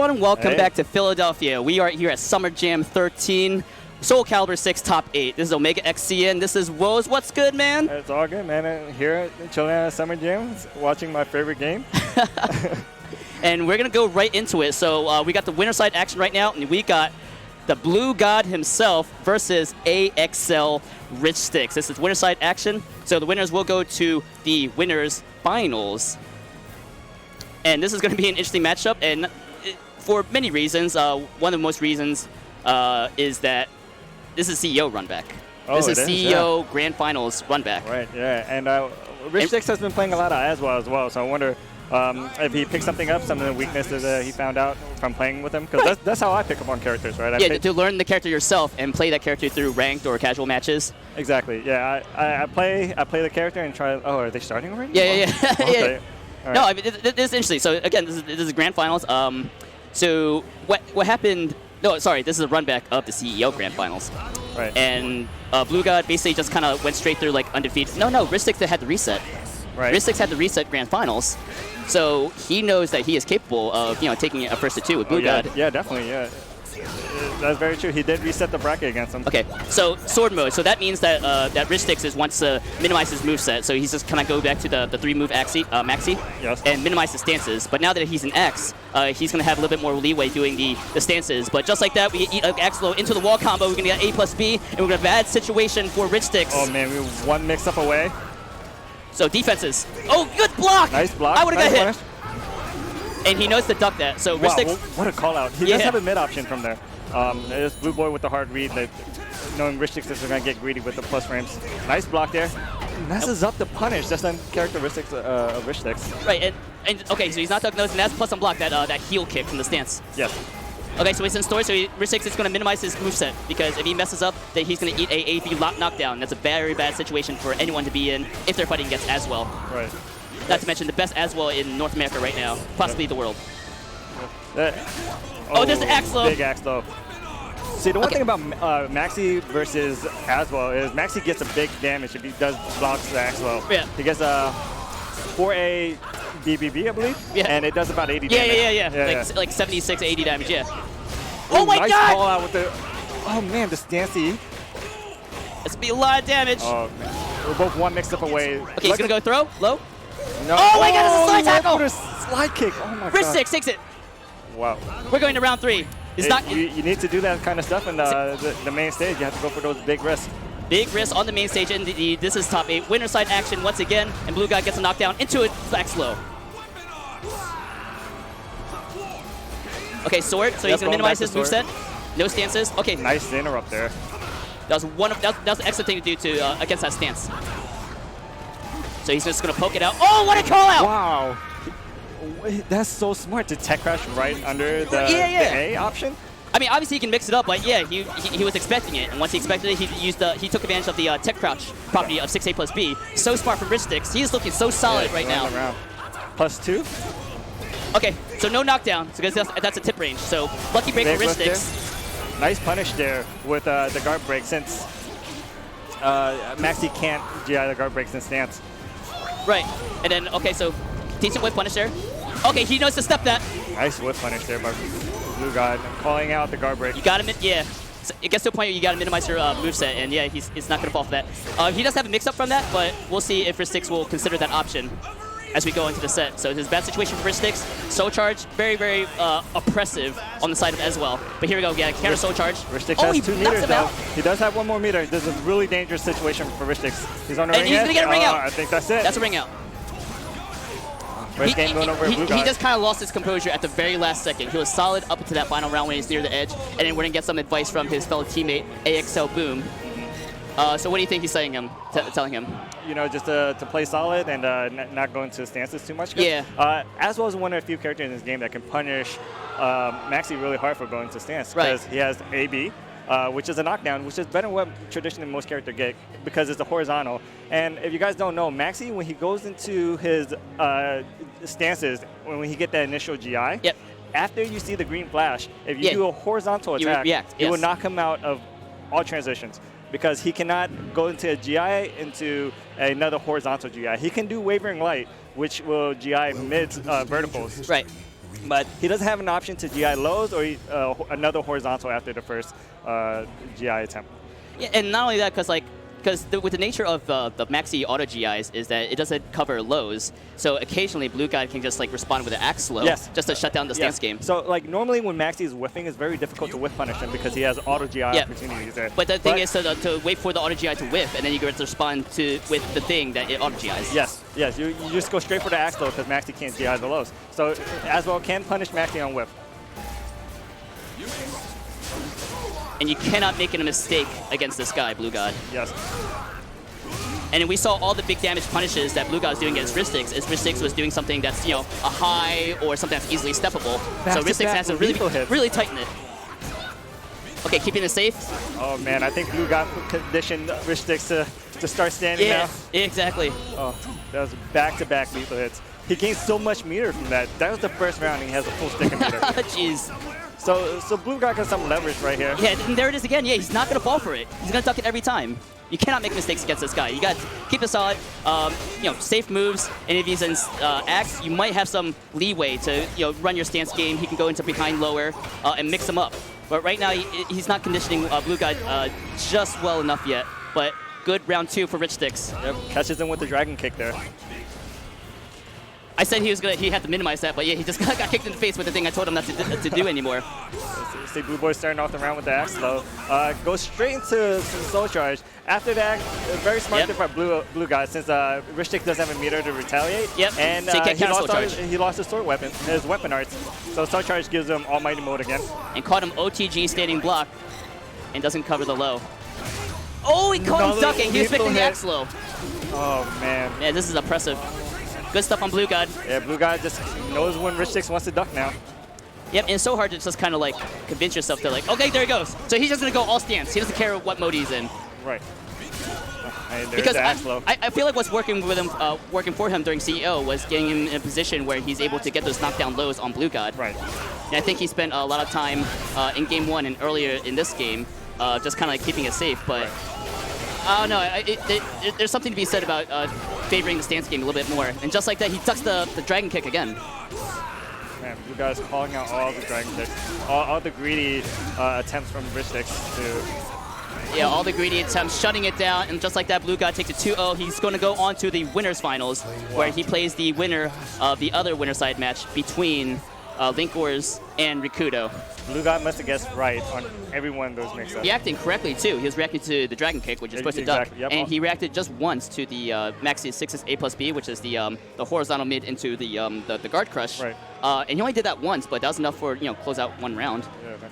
And welcome back to Philadelphia. We are here at Summer Jam 13, Soul Calibur 6 Top 8. This is Omega XIII. This is Woz. What's good, man? It's all good, man. Here chilling at Summer Jam, watching my favorite game. And we're going to go right into it. So we got the winner side action right now, and we got the Blue God himself versus AXL Rich Sticks. This is winner side action. So the winners will go to the winners finals. And this is going to be an interesting matchup. And for many reasons, one of the most reasons is that this is CEO run back. This is CEO Grand Finals run back. Right, yeah. And Rich Sticks has been playing a lot of as well, so I wonder if he picked something up, some of the weaknesses that he found out from playing with him. Because that's how I pick up on characters, right? Yeah, to learn the character yourself and play that character through ranked or casual matches. Exactly, yeah. I play the character and try. Oh, are they starting already? Yeah. Okay. Right. No, I mean, this is interesting. So again, this is Grand Finals. So what happened? No, sorry, this is a run back of the CEO Grand Finals. Right. And Blue God basically just kind of went straight through like undefeated. No, Rich Sticks had the reset. Right. Rich Sticks had the reset Grand Finals, so he knows that he is capable of taking a first to two with Blue God. Yeah, definitely. Yeah. That's very true. He did reset the bracket against him. Okay, so sword mode. So that means that that Rich Sticks wants to minimize his moveset. So he's just kind of go back to the 3-move maxi Yes. and minimize the stances. But now that he's an X, he's going to have a little bit more leeway doing the stances. But just like that, we eat X low into the wall combo. We're going to get A plus B, and we're going to have a bad situation for Rich Sticks. Oh, man, we're one mix-up away. So defenses. Oh, good block! Nice block. I would have got hit. Punish. And he knows to duck that. So Rich Sticks. What a call out. He does have a mid option from there. There's Blue Boy with the hard read, that knowing Rich Sticks is going to get greedy with the plus frames. Nice block there. Messes up the punish. That's uncharacteristics of Rich Sticks. Right, and okay, so he's not duck nose, and that's plus unblock that heel kick from the stance. Yes. Okay, so he's in store, so Rich Sticks is going to minimize his moveset, because if he messes up, then he's going to eat a AV lock knockdown. That's a very bad situation for anyone to be in if they're fighting against Aswell. Right. Not to mention the best Aswell in North America right now, possibly the world. Oh, there's the Axlo. Big Axlo. See, the one thing about Maxi versus Aswell is Maxi gets a big damage if he does blocks the Axlo. Yeah. He gets a 4A BBB, I believe. Yeah. And it does about 80 damage. Yeah. Like 76, 80 damage, yeah. Oh my nice God! Call out with the, oh, man, the stancey. It's going to be a lot of damage. Oh, man. We're both one mix up away. Okay, he's going to go throw, low. No. Oh my God, it's a slide tackle! With a slide kick. Oh, my God. Rich Sticks takes it. Wow. We're going to round 3. You need to do that kind of stuff in the main stage. You have to go for those big risks. Big risk on the main stage, and this is top 8. Winner side action once again, and Blue Guy gets a knockdown into it, back slow. Okay, sword, so he's going to minimize his moveset. No stances. Okay. Nice interrupt there. That was an excellent thing to do to against that stance. So he's just going to poke it out. Oh, what a call out! Wow. That's so smart to tech crash right under the A option. I mean, obviously he can mix it up, but yeah, he was expecting it, and once he expected it, he took advantage of the tech crouch property of 6A plus B. So smart from Rich Sticks. He's looking so solid right now. +2. Okay, so no knockdown, so that's a tip range. So lucky break for Rich Sticks. Nice punish there with the guard break, since Maxi can't GI the guard breaks in stance. Right, and then okay, so decent whip punish there. Okay, he knows to step that. Nice whip punish there by Blue God, calling out the guard break. You got him. Yeah. So it gets to a point where you got to minimize your moveset, and yeah, it's not going to fall for that. He does have a mix-up from that, but we'll see if Rich Sticks will consider that option as we go into the set. So it's a bad situation for Rich Sticks. Soul Charge, very, very oppressive on the side of Aswell. But here we go, yeah, counter Soul Charge. Rich Sticks has 2 meters, though. He does have 1 more meter. This is a really dangerous situation for Rich Sticks. He's on a ring out. And he's going to get a ring out. I think that's it. That's a ring out. First game going over Blue God. He just kind of lost his composure at the very last second. He was solid up into that final round when he's near the edge, and then we're going to get some advice from his fellow teammate, AXL Boom. So what do you think he's saying telling him? You know, just to play solid and not go into stances too much. Yeah. Aswell is one of the few characters in this game that can punish Maxi really hard for going to stance, because he has AB, which is a knockdown, which is better than what traditionally most characters get, because it's a horizontal. And if you guys don't know, Maxi, when he goes into his stances, when he get that initial GI, after you see the green flash, if you do a horizontal attack, it will knock him out of all transitions. because he cannot go into a GI into another horizontal GI. He can do Wavering Light, which will GI mid verticals. Right. But he doesn't have an option to GI lows or another horizontal after the first GI attempt. Yeah, and not only that, because with the nature of the Maxi auto GIs is that it doesn't cover lows, so occasionally Blue Guy can just like respond with an axe low just to shut down the stance game. So like normally when Maxi is whiffing, it's very difficult to whiff punish him because he has auto GI opportunities there. But the thing is to wait for the auto GI to whiff, and then you get to respond with the thing that it auto GIs. Yes, you just go straight for the axe low because Maxi can't GI the lows. So Aswell can punish Maxi on whiff. And you cannot make it a mistake against this guy, Blue God. Yes. And we saw all the big damage punishes that Blue God was doing against Ristix, as Ristix was doing something that's, a high or something that's easily steppable. So Ristix has to really tighten it. Okay, keeping it safe. Oh man, I think Blue God conditioned Ristix to start standing now. Yeah, exactly. Oh, that was back-to-back lethal hits. He gained so much meter from that. That was the first round, and he has a full stick of meter. Jeez. So Blue God got some leverage right here. Yeah, and there it is again. Yeah, he's not going to fall for it. He's going to duck it every time. You cannot make mistakes against this guy. You got to keep it solid, safe moves, and if he's in axe, you might have some leeway to run your stance game. He can go into behind lower and mix them up. But right now, he's not conditioning Blue God just well enough yet. But good round 2 for Riku-Dou. Yep, catches him with the dragon kick there. I said he had to minimize that, but yeah, he just got kicked in the face with the thing I told him not to do anymore. See Blue Boy starting off the round with the axe low. Goes straight into Soul Charge. After that, very smart thing by Blue Guy since Riku-Dou doesn't have a meter to retaliate. Yep. And so he lost his sword weapon, his weapon arts. So Soul Charge gives him Almighty Mode again. And caught him OTG standing block and doesn't cover the low. Oh, he caught him ducking. He was expecting the axe low. Oh man. Yeah, this is impressive. Good stuff on Blue God. Yeah, Blue God just knows when Riku-Dou wants to duck now. Yep, and it's so hard to just kind of like convince yourself to like, okay, there he goes. So he's just gonna go all stance. He doesn't care what mode he's in. Right. Because I feel like what's working with him, working for him during CEO was getting him in a position where he's able to get those knockdown lows on Blue God. Right. And I think he spent a lot of time in Game 1 and earlier in this game, just kind of like keeping it safe. But I don't know. There's something to be said about favoring the stance game a little bit more. And just like that, he ducks the dragon kick again. Man, Blue Guy's calling out all the dragon kicks, all the greedy attempts from Riku-Dou to... Yeah, all the greedy attempts, shutting it down, and just like that, Blue Guy takes it 2-0. He's going to go on to the winners finals, where he plays the winner of the other winner side match between LinkWiz and Riku-Dou. Blue Guy must have guessed right on every one of those mix-ups. He acted correctly, too. He was reacting to the Dragon Kick, which is supposed to duck. Yep. And he reacted just once to the Maxi 6's A+B, which is the horizontal mid into the guard crush. Right. And he only did that once, but that was enough for, close out one round.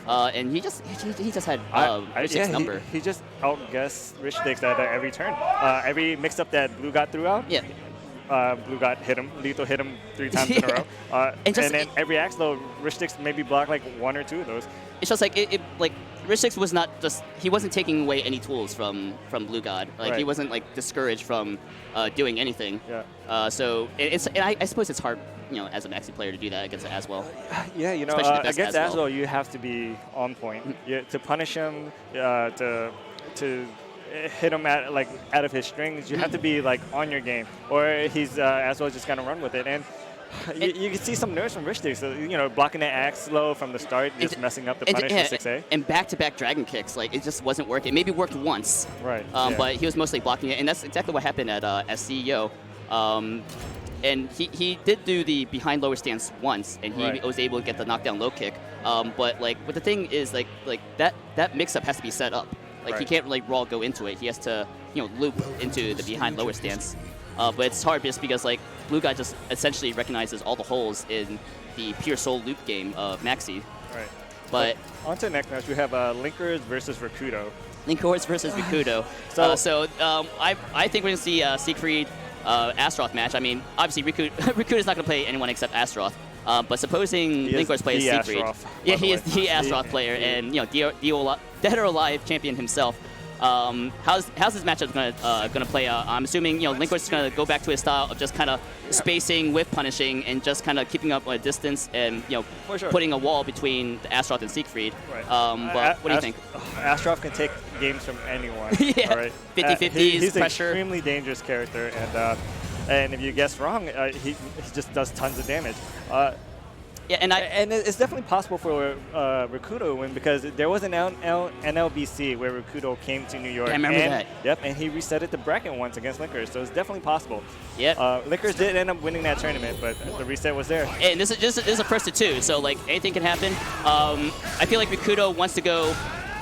Yeah, and he just had Riku-Dou's number. He just outguessed Riku-Dou at every turn. Every mix-up that Blue Guy threw out, Blue God hit him, lethal hit him 3 times in a row. And then every axe though, Riku-Dou maybe blocked like 1 or 2 of those. It's just like Riku-Dou was not just, he wasn't taking away any tools from Blue God. Like he wasn't like discouraged from doing anything. Yeah. So I suppose it's hard, as a Maxi player to do that against Aswell. Yeah, against Aswell you have to be on point. To punish him, to hit him out of his strings, you have to be like on your game, or he's as well just gonna run with it. And you can see some nerves from Riku-Dou, so blocking that axe low from the start, just messing up the punish for 6A. And back-to-back dragon kicks, like it just wasn't working. It maybe worked once, right? But he was mostly blocking it, and that's exactly what happened at CEO. And he did do the behind lower stance once, and he was able to get the knockdown low kick. But the thing is like that mix-up has to be set up. Like he can't raw go into it. He has to loop into the behind lower stance. But it's hard just because Blue Guy just essentially recognizes all the holes in the pure soul loop game of Maxi. Right. But on to the next match, we have LinkWiz versus Riku-Dou. LinkWiz versus Riku-Dou. I think we're gonna see Siegfried Astaroth match. I mean, obviously Riku-Dou is not gonna play anyone except Astaroth. But supposing LinkWiz plays Siegfried, he is the Astaroth player, and dead or alive champion himself. How's this matchup gonna play out? I'm assuming LinkWiz is gonna go back to his style of just kind of spacing with punishing and just kind of keeping up a distance and putting a wall between the Astaroth and Siegfried. Right. But what do you think? Astaroth can take games from anyone. Yeah. Right? 50-50s, he's pressure. An extremely dangerous character, and if you guess wrong, he just does tons of damage. Yeah, and it's definitely possible for Riku-Dou to win because there was an NLBC where Riku-Dou came to New York. I remember that. Yep, and he reset it the bracket once against LinkWiz, so it's definitely possible. Yep. LinkWiz did end up winning that tournament, but the reset was there. And this is a first to 2, so like anything can happen. I feel like Riku-Dou wants to go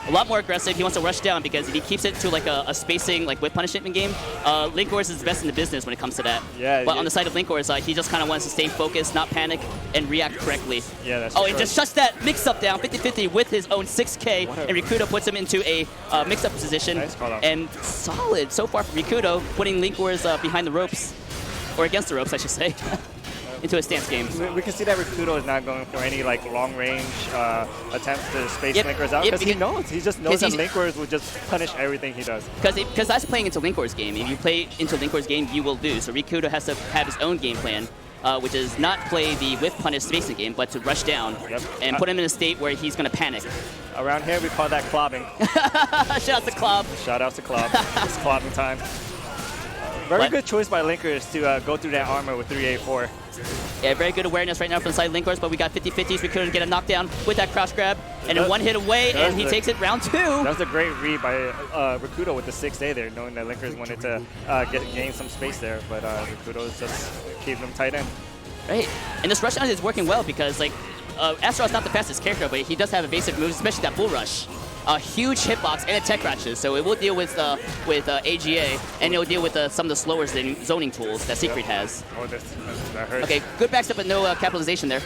a lot more aggressive. He wants to rush down because if he keeps it to like a spacing like whip punishment game, LinkWiz is the best in the business when it comes to that. Yeah. But on the side of LinkWiz, he just kind of wants to stay focused, not panic, and react correctly. Yeah, that's Oh, and just shuts that mix-up down 50-50 with his own 6K, and Riku-Dou puts him into a mix-up position. Nice call out. And solid so far from Riku-Dou, putting LinkWiz behind the ropes, or against the ropes, I should say. Into a stance game. We can see that Riku-Dou is not going for any like long-range attempts to space LinkWiz out because he knows. He just knows that LinkWiz will just punish everything he does. Because that's playing into LinkWiz game. If you play into LinkWiz game, you will lose. So Riku-Dou has to have his own game plan, which is not play the whip punish spacing game, but to rush down and put him in a state where he's going to panic. Around here, we call that clobbing. Shout out to Clob. Shout out to Clob. It's clobbing time. Very good choice by LinkWiz to go through that armor with 384. Yeah, very good awareness right now from the side LinkWiz, but we got 50-50s. We couldn't get a knockdown with that crouch grab. And then one hit away, and he takes it round 2. That was a great read by Riku-Dou with the 6A there, knowing that LinkWiz wanted to gain some space there, but Riku-Dou just keeping him tight in. Right. And this rush down is working well because, like, Astaroth's not the fastest character, but he does have evasive moves, especially that bull rush. A huge hitbox and a tech ratchet, so it will deal with AGA, and it will deal with some of the slower zoning tools that Secret has. Oh, that hurts. Okay, good backstep, but no capitalization there.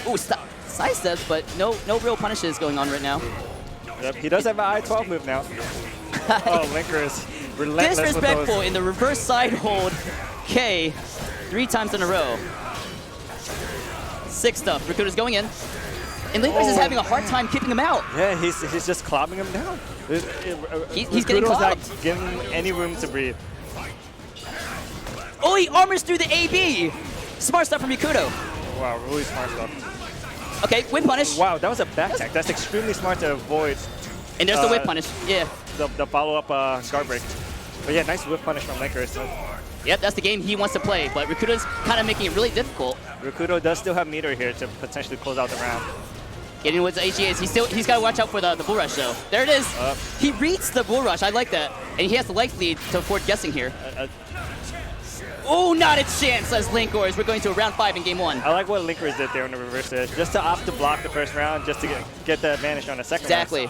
Ooh, side steps, but no real punishes going on right now. Yep, he does have an I-12 move now. Oh, LinkWiz, relentless disrespectful in the reverse side hold K 3 times in a row. Sick stuff. Riku-Dou's going in. And LinkWiz is having a hard time keeping him out. Yeah, he's just clobbing him down. He's getting clobbed. Not giving him any room to breathe. Oh, he armors through the AB. Smart stuff from Riku-Dou. Wow, really smart stuff. Okay, whip punish. Wow, that was a back tech. That's extremely smart to avoid. And there's the whip punish. Yeah. The follow-up guard break. But yeah, nice whip punish from LinkWiz. Yep, that's the game he wants to play, but Riku-Dou's kind of making it really difficult. Riku-Dou does still have meter here to potentially close out the round. Getting with the AGAs. He's got to watch out for the bull rush though. There it is. He reads the bull rush. I like that. And he has the life lead to afford guessing here. Oh, not a chance, says LinkWiz. We're going to a round 5 in game 1. I like what LinkWiz did there on the reverse edge. Just to opt to block the first round, just to get the advantage on the second round. Exactly.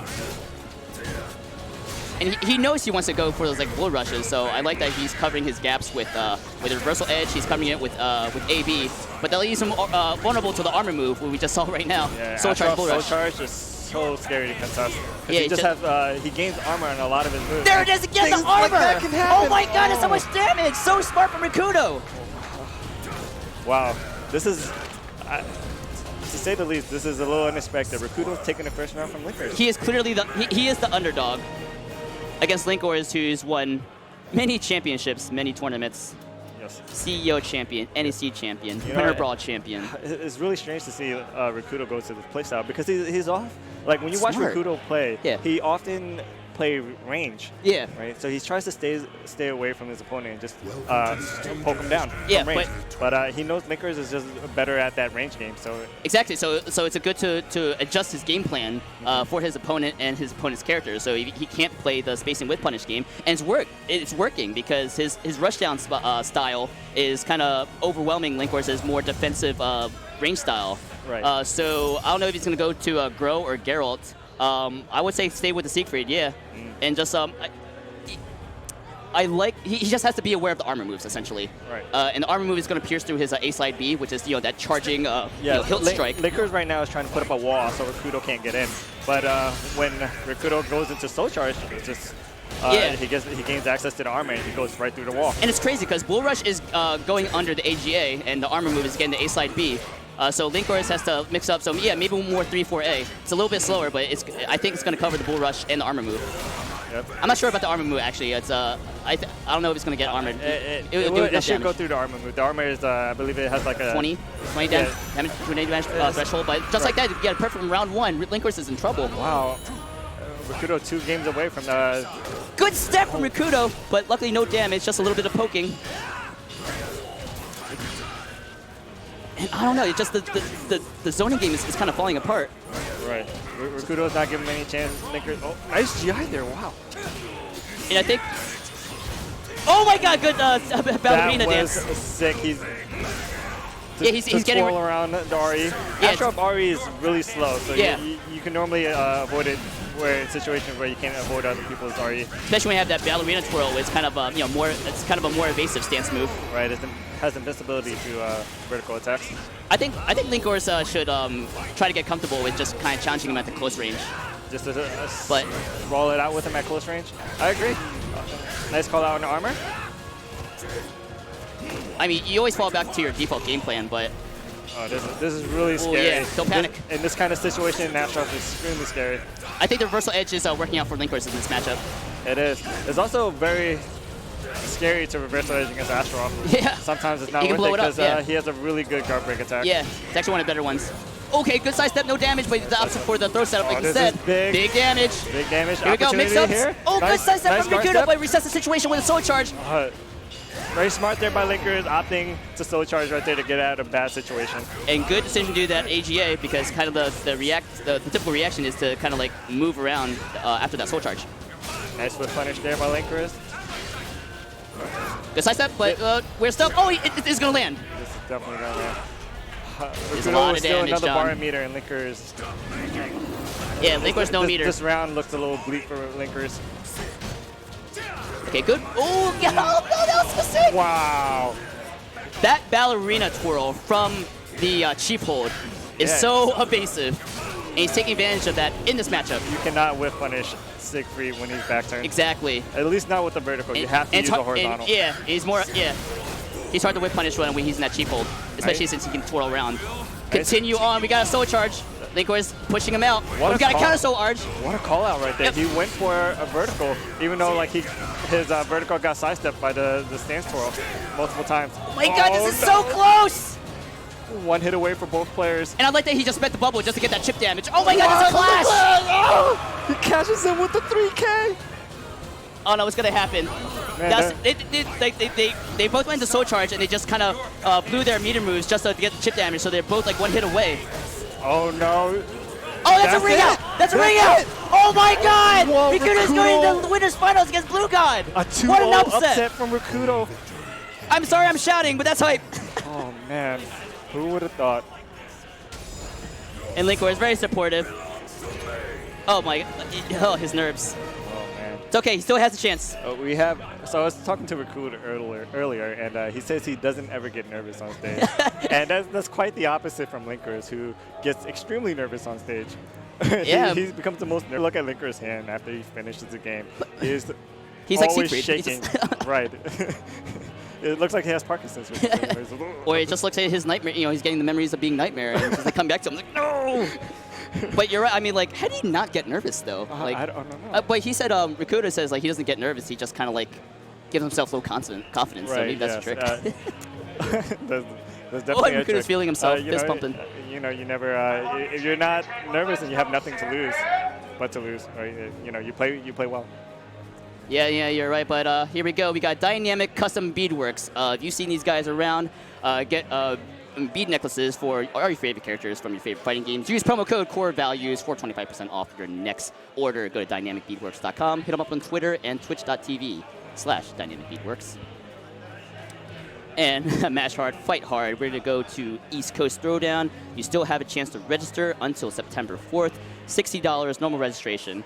And he knows he wants to go for those like bull rushes, so I like that he's covering his gaps with a reversal edge. He's covering it with AB, but that leaves him vulnerable to the armor move, what we just saw right now. Yeah, Soul Charge bull rush. Soul Charge is so scary to contest. Yeah, he gains armor on a lot of his moves. There it is again, the armor! Like oh my god, that's so much damage! So smart from Riku-Dou! Wow, this is, to say the least, this is a little unexpected. Riku-Dou's taking the first round from LinkWiz. He is clearly he is the underdog against LinkWiz, who's won many championships, many tournaments. Yes. CEO champion, NEC champion, Winter Brawl champion. It's really strange to see Riku-Dou go to this playstyle because he's off. Like when you watch Riku-Dou play, he often play range. Yeah. Right. So he tries to stay away from his opponent and just poke him down. Yeah. From range. But he knows LinkWiz is just better at that range game. So exactly. So it's a good to adjust his game plan for his opponent and his opponent's character. So he can't play the spacing with punish game, and it's working because his rushdown style is kind of overwhelming LinkWiz's more defensive range style. Right. So I don't know if he's gonna go to Grow or Geralt. I would say stay with the Siegfried, yeah. And just, I like, he just has to be aware of the armor moves, essentially. Right. And the armor move is going to pierce through his A slide B, which is, that charging hilt strike. LinkWiz right now is trying to put up a wall so Riku-Dou can't get in. But when Riku-Dou goes into Soul Charge, it's just, he gains access to the armor and he goes right through the wall. And it's crazy because Bull Rush is going under the AGA, and the armor move is getting the A slide B. So LinkWiz has to mix up. So yeah, maybe more 3-4A. It's a little bit slower, but I think it's going to cover the Bull Rush and the armor move. Yep. I'm not sure about the armor move actually. It's I don't know if it's going to get armored. It should go through the armor move. The armor is I believe it has like a 20 damage threshold. But just like that, you get a perfect from round 1. LinkWiz is in trouble. Wow. Riku-Dou 2 games away from the. Good step from Riku-Dou, but luckily no damage, just a little bit of poking. And I don't know, it's just the zoning game is kind of falling apart. Right. Riku-Dou's not giving him any chance. Oh, nice GI there. Wow. And I think... Oh my god, good ballerina dance. That was sick. He's getting... swirl around the Ari. Yeah, Astro up Ari is really slow, so yeah. you can normally avoid it where in situations where you can't avoid other people's Ari. Especially when you have that ballerina twirl, it's kind of it's kind of a more evasive stance move. Right, it has invincibility to vertical attacks. I think LinkWiz should try to get comfortable with just kind of challenging him at the close range. Just but roll it out with him at close range. I agree. Nice call out on armor. I mean, you always fall back to your default game plan, but... Oh, this is really scary. Yeah, don't panic. In this kind of situation, Astro is extremely scary. I think the reversal edge is working out for LinkWiz in this matchup. It is. It's also very scary to reversal edge against Astro. Yeah. Sometimes it's not You can worth blow it it up, because he has a really good guard break attack. Yeah, it's actually one of the better ones. Okay, good side step, no damage, but the opposite for the throw setup, like you said. Big damage. Big damage. Here we go, mix-ups. Oh, nice, good side step nice from Riku-Dou, but resets the situation with a soul charge. Very smart there by LinkWiz, opting to soul charge right there to get out of a bad situation. And good decision to do that AGA because kind of the typical reaction is to kind of like move around after that soul charge. Nice whip punish there by LinkWiz. Good side step, but we're stuck. Oh, it is going to land. This is definitely going to land. There's a lot of still damage, another John. bar meter, and LinkWiz. Yeah, LinkWiz no meter. This round looks a little bleak for LinkWiz. Okay, good. Oh, yeah, no, that was specific. Wow. That ballerina twirl from the cheap hold is so evasive. And he's taking advantage of that in this matchup. You cannot whip punish Siegfried when he's back turn. Exactly. At least not with the vertical. You have to use the horizontal. Yeah, he's hard to whip punish when he's in that cheap hold, especially since he can twirl around. Continue on. We got a soul charge. LinkWiz pushing him out. We've got a counter soul arch. What a call out right there. Yep. He went for a vertical, even though like his vertical got sidestepped by the stance twirl multiple times. Oh my god, this is so close! One hit away for both players. And I like that he just bet the bubble just to get that chip damage. Oh my god, it's a flash! Oh, he catches him with the 3K. Oh no, it's gonna happen. Man, they both went to soul charge and they just kind of blew their meter moves just to get the chip damage, so they're both like one hit away. Oh no. Oh, that's a ring out! That's a ring out! Oh my god! Whoa, Riku-Dou's going to the winner's finals against Blue God! A 2-0 what an upset from Riku-Dou. I'm sorry I'm shouting, but that's hype. Oh man, who would have thought? And LinkWiz is very supportive. Oh my, oh, his nerves. It's okay, he still has a chance. So I was talking to Riku earlier, and he says he doesn't ever get nervous on stage. And that's quite the opposite from LinkWiz, who gets extremely nervous on stage. Yeah. he becomes the most nervous. Look at LinkWiz's hand after he finishes the game. He's like always Siegfried. shaking. Right. It looks like he has Parkinson's. Or it just looks like his nightmare, he's getting the memories of being Nightmare, and just, they come back to him like, no! But you're right. I mean, like, how do you not get nervous though? Like, I don't know. But he said, Riku-Dou says like he doesn't get nervous. He just kind of like gives himself low confidence. Right, So maybe that's a trick. There's definitely a trick. Riku-Dou's feeling himself, fist pumping. You never. If you're not nervous and you have nothing to lose, but to lose, or, you play well. Yeah, you're right. But here we go. We got Dynamic Custom Beadworks. If you've seen these guys around, get bead necklaces for all your favorite characters from your favorite fighting games. Use promo code COREVALUES for 25% off your next order. Go to dynamicbeadworks.com. Hit them up on Twitter and twitch.tv/dynamicbeadworks. And match hard, fight hard. We're going to go to East Coast Throwdown. You still have a chance to register until September 4th. $60 normal registration.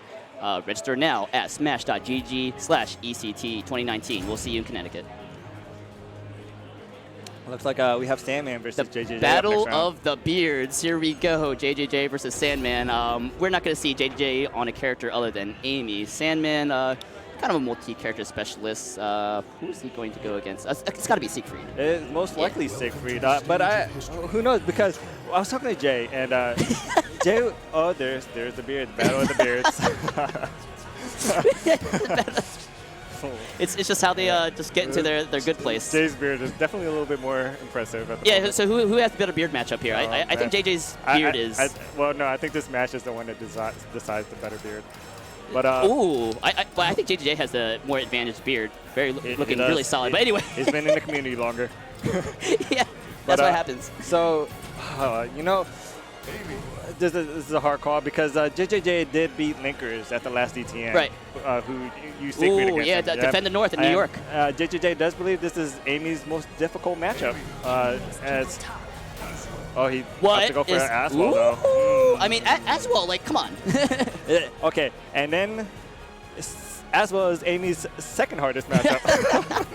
Register now at smash.gg/ECT2019. We'll see you in Connecticut. Looks like we have Sandman versus JJJ. Battle of the Beards. Here we go. JJJ versus Sandman. We're not going to see JJJ on a character other than Amy. Sandman, kind of a multi-character specialist. Who's he going to go against? It's got to be Siegfried. It's most likely Siegfried, but who knows? Because I was talking to Jay, and Jay. Oh, there's the beard. Battle of the Beards. It's just how they just get into their good place. Jay's beard is definitely a little bit more impressive. At the moment. So who has the better beard matchup here? I think JJ's beard is. Well, no, I think this match is the one that decides the better beard. But ooh, I think JJJ has the more advantaged beard. Looking really solid. But anyway, he's been in the community longer. Yeah. That's what happens. So, you know, this is a hard call because JJJ did beat LinkWiz at the last DTN. Right. Who used Secret against yeah, him. defend the North in New York. JJJ does believe this is Amy's most difficult matchup. He has to go for Aswell, though. I mean, Aswell, like, come on. Okay, and then Aswell is Amy's second hardest matchup.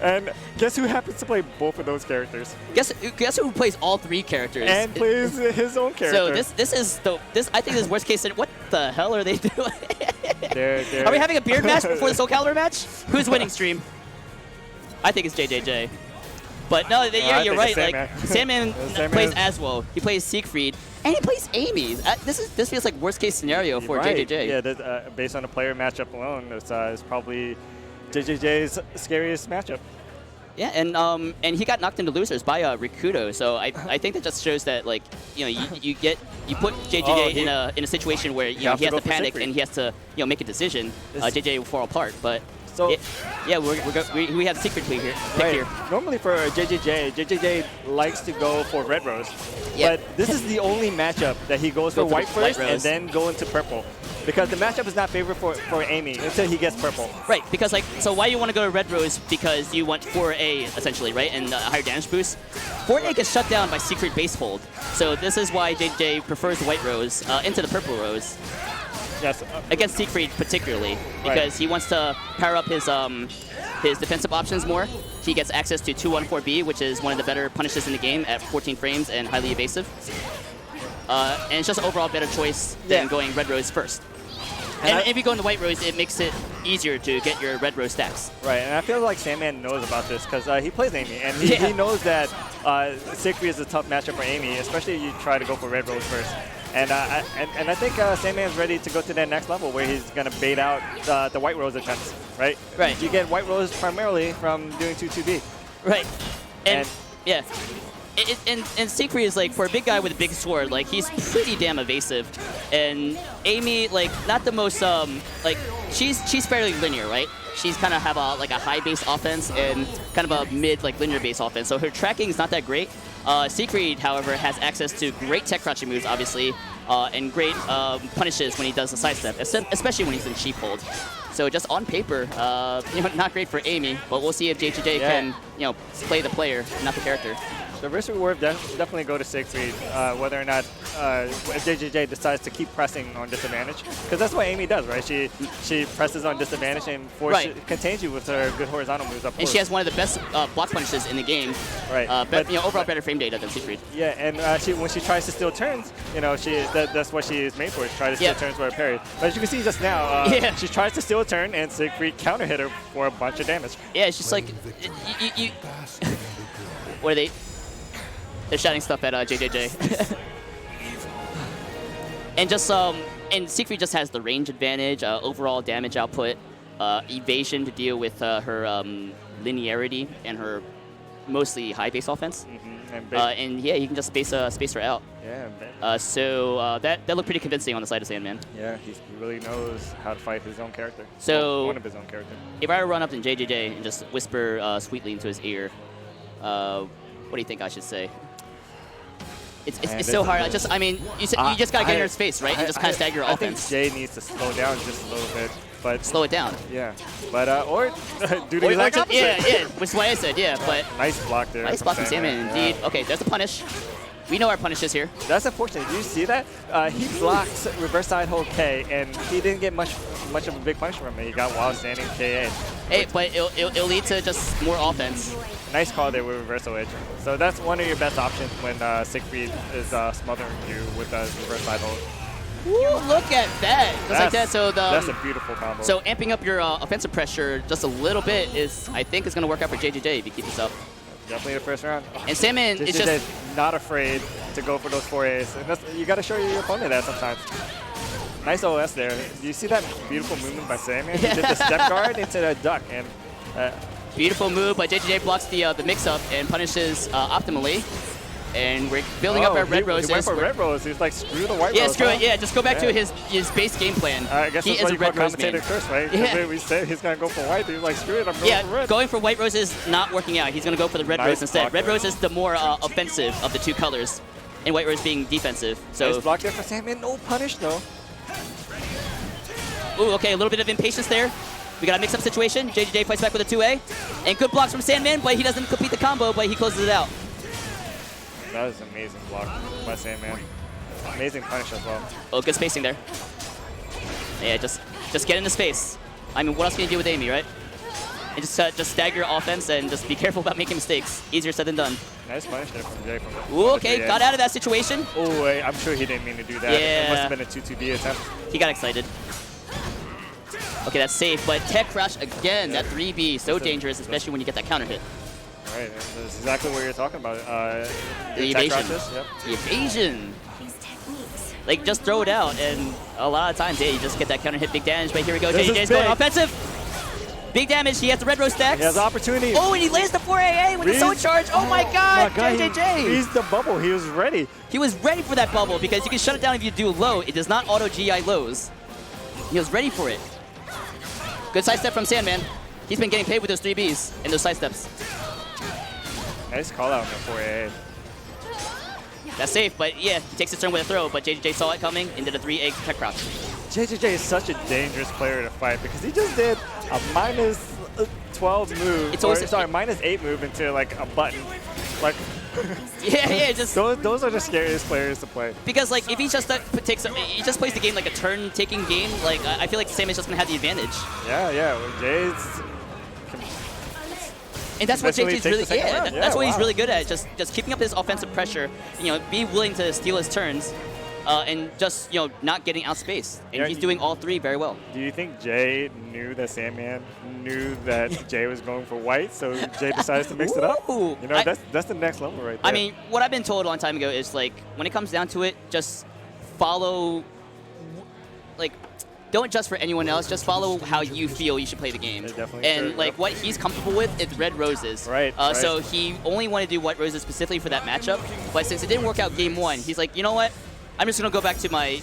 And guess who happens to play both of those characters? Guess who plays all 3 characters? And plays his own character. So this I think this is worst case scenario. What the hell are they doing? They're Are we having a beard match before the Soul Calibur match? Who's winning, stream? I think it's JJJ. But no, you're right. Like Sandman plays Aswell, he plays Siegfried, and he plays Amy. This feels like worst case scenario for JJJ. Yeah, based on the player matchup alone, it's probably JJJ's scariest matchup. Yeah, and he got knocked into losers by Riku-Dou, so I think that just shows that, like, you put JJJ in a situation where he has to panic and he has to make a decision. JJJ will fall apart, but. So yeah, we have secret pick here. Normally for JJJ likes to go for red rose, but this is the only matchup that he goes for white first and then go into purple. Because the matchup is not favored for Amy until he gets purple. Right, because so why you want to go to red rose? Because you want 4A essentially, right, and a higher damage boost. 4A gets shut down by secret base hold, so this is why JJ prefers the white rose into the purple rose. Yes. Against Siegfried particularly, because he wants to power up his defensive options more. He gets access to 214B, which is one of the better punishes in the game at 14 frames and highly evasive. And it's just an overall better choice than going red rose first. And if you go in the white rose, it makes it easier to get your red rose stacks. Right, and I feel like Sandman knows about this because he plays Amy, and he knows that Siegfried is a tough matchup for Amy, especially if you try to go for red rose first. And I think Sandman's ready to go to that next level where he's going to bait out the white rose attempts, right? Right. You get white rose primarily from doing 2-2B. Right. And yeah. And Siegfried is, like, for a big guy with a big sword, like, he's pretty damn evasive. And Amy, like, not the most, like, she's fairly linear, right? She's kind of have a high base offense and kind of a mid, like, linear base offense. So her tracking is not that great. Siegfried, however, has access to great tech crouching moves, obviously, and great punishes when he does the sidestep, especially when he's in sheep hold. So just on paper, not great for Amy, but we'll see if JJJ can, play the player, not the character. The risk reward definitely go to Siegfried, whether or not if JJJ decides to keep pressing on disadvantage, because that's what Amy does, right? She presses on disadvantage and contains you with her good horizontal moves up close. And she has one of the best block punishes in the game. Right. But overall better frame data than Siegfried. Yeah, and when she tries to steal turns, that's what she is made for, is try to steal turns with her parry. But as you can see just now, she tries to steal a turn and Siegfried counter hit her for a bunch of damage. Yeah, it's just like what are they? They're shouting stuff at JJJ. And Siegfried just has the range advantage, overall damage output, evasion to deal with her linearity and her mostly high base offense. And yeah, you can just space her out. Yeah. So that looked pretty convincing on the side of Sandman. Yeah, he really knows how to fight his own character. So one of his own characters. If I were to run up to JJJ and just whisper sweetly into his ear, what do you think I should say? It's so hard. I mean, you just gotta get in his face, right? And just kind of stagger your offense. I think Jay needs to slow down just a little bit, but slow it down. Yeah, but or do the exact opposite. Yeah, which is why I said but nice block there. Nice block from Sandman, indeed. Okay, there's the punish. We know our punishes here. That's unfortunate. Did you see that? He blocked reverse side hold K, and he didn't get much of a big punish from it. He got while standing KA. Hey, but it'll lead to just more offense. Nice call there with reversal edge. So that's one of your best options when Siegfried is smothering you with a reverse side hold. Woo, look at that. Just like that. So that's a beautiful combo. So amping up your offensive pressure just a little bit I think is going to work out for JJJ if you keep this up. Definitely the first round. And Sandman is just not afraid to go for those 4As. And you got to show your opponent that sometimes. Nice OS there. Do you see that beautiful movement by Sandman? He did the step guard into the duck. And beautiful move, but JJJ blocks the mix-up and punishes optimally. And we're building up our red roses. He went for red rose. He's like, screw the white rose. Yeah, screw it. Yeah, just go back to his base game plan. I guess he that's is what a you call red rose man. commentator curse, right? Yeah. We said he's going to go for white. He's like, screw it, I'm going for red. Going for white rose is not working out. He's going to go for the red rose instead. Red rose is the more offensive of the two colors, and white rose being defensive. So nice block there for Sandman. No punish, though. Ooh, okay, a little bit of impatience there. We got a mix-up situation. JJJ fights back with a 2A. And good blocks from Sandman, but he doesn't complete the combo, but he closes it out. That was an amazing block by Sandman. Amazing punish as well. Oh, good spacing there. Yeah, just get into space. I mean, what else can you do with Amy, right? And just stagger your offense and just be careful about making mistakes. Easier said than done. Nice punish there from Jay. Ooh, okay, got out of that situation. Oh, wait, I'm sure he didn't mean to do that. Yeah. It must have been a 2-2B attempt. He got excited. Okay, that's safe, but tech crush again. That 3B, so dangerous, especially when you get that counter hit. Right, that's exactly what you're talking about. The evasion. Yep. The evasion. Like, just throw it out, and a lot of times, yeah, you just get that counter hit, big damage. But here we go, JJJ's going offensive. Big damage, he has the red rose stacks. He has the opportunity. Oh, and he lands the 4AA with the soul charge. Oh my god, JJJ. He's the bubble, he was ready. He was ready for that bubble, because you can shut it down if you do low. It does not auto GI lows. He was ready for it. Good sidestep from Sandman. He's been getting paid with those 3Bs and those sidesteps. Nice call out on the 4AA. That's safe, but yeah, he takes his turn with a throw, but JJJ saw it coming and did a 3A tech crouch. JJJ is such a dangerous player to fight because he just did a minus 12 move, minus 8 move into like a button. Like, yeah, just those are the scariest players to play. Because like if he just he just plays the game like a turn-taking game, like I feel like Sam is just gonna have the advantage. Yeah. Well, Jay's. And that's what JJ's really that's what he's really good at. Just keeping up his offensive pressure. You know, be willing to steal his turns, and just not getting outspaced. And he's doing all three very well. Do you think Jay knew that Sandman knew that Jay was going for white, so Jay decides to mix it up? Ooh, that's the next level right there. I mean, what I've been told a long time ago is like when it comes down to it, just follow. Like, don't adjust for anyone else. Just follow how you feel you should play the game. And like what he's comfortable with is red roses. Right. So he only wanted to do white roses specifically for that matchup. But since it didn't work out game one, he's like, you know what? I'm just gonna go back to my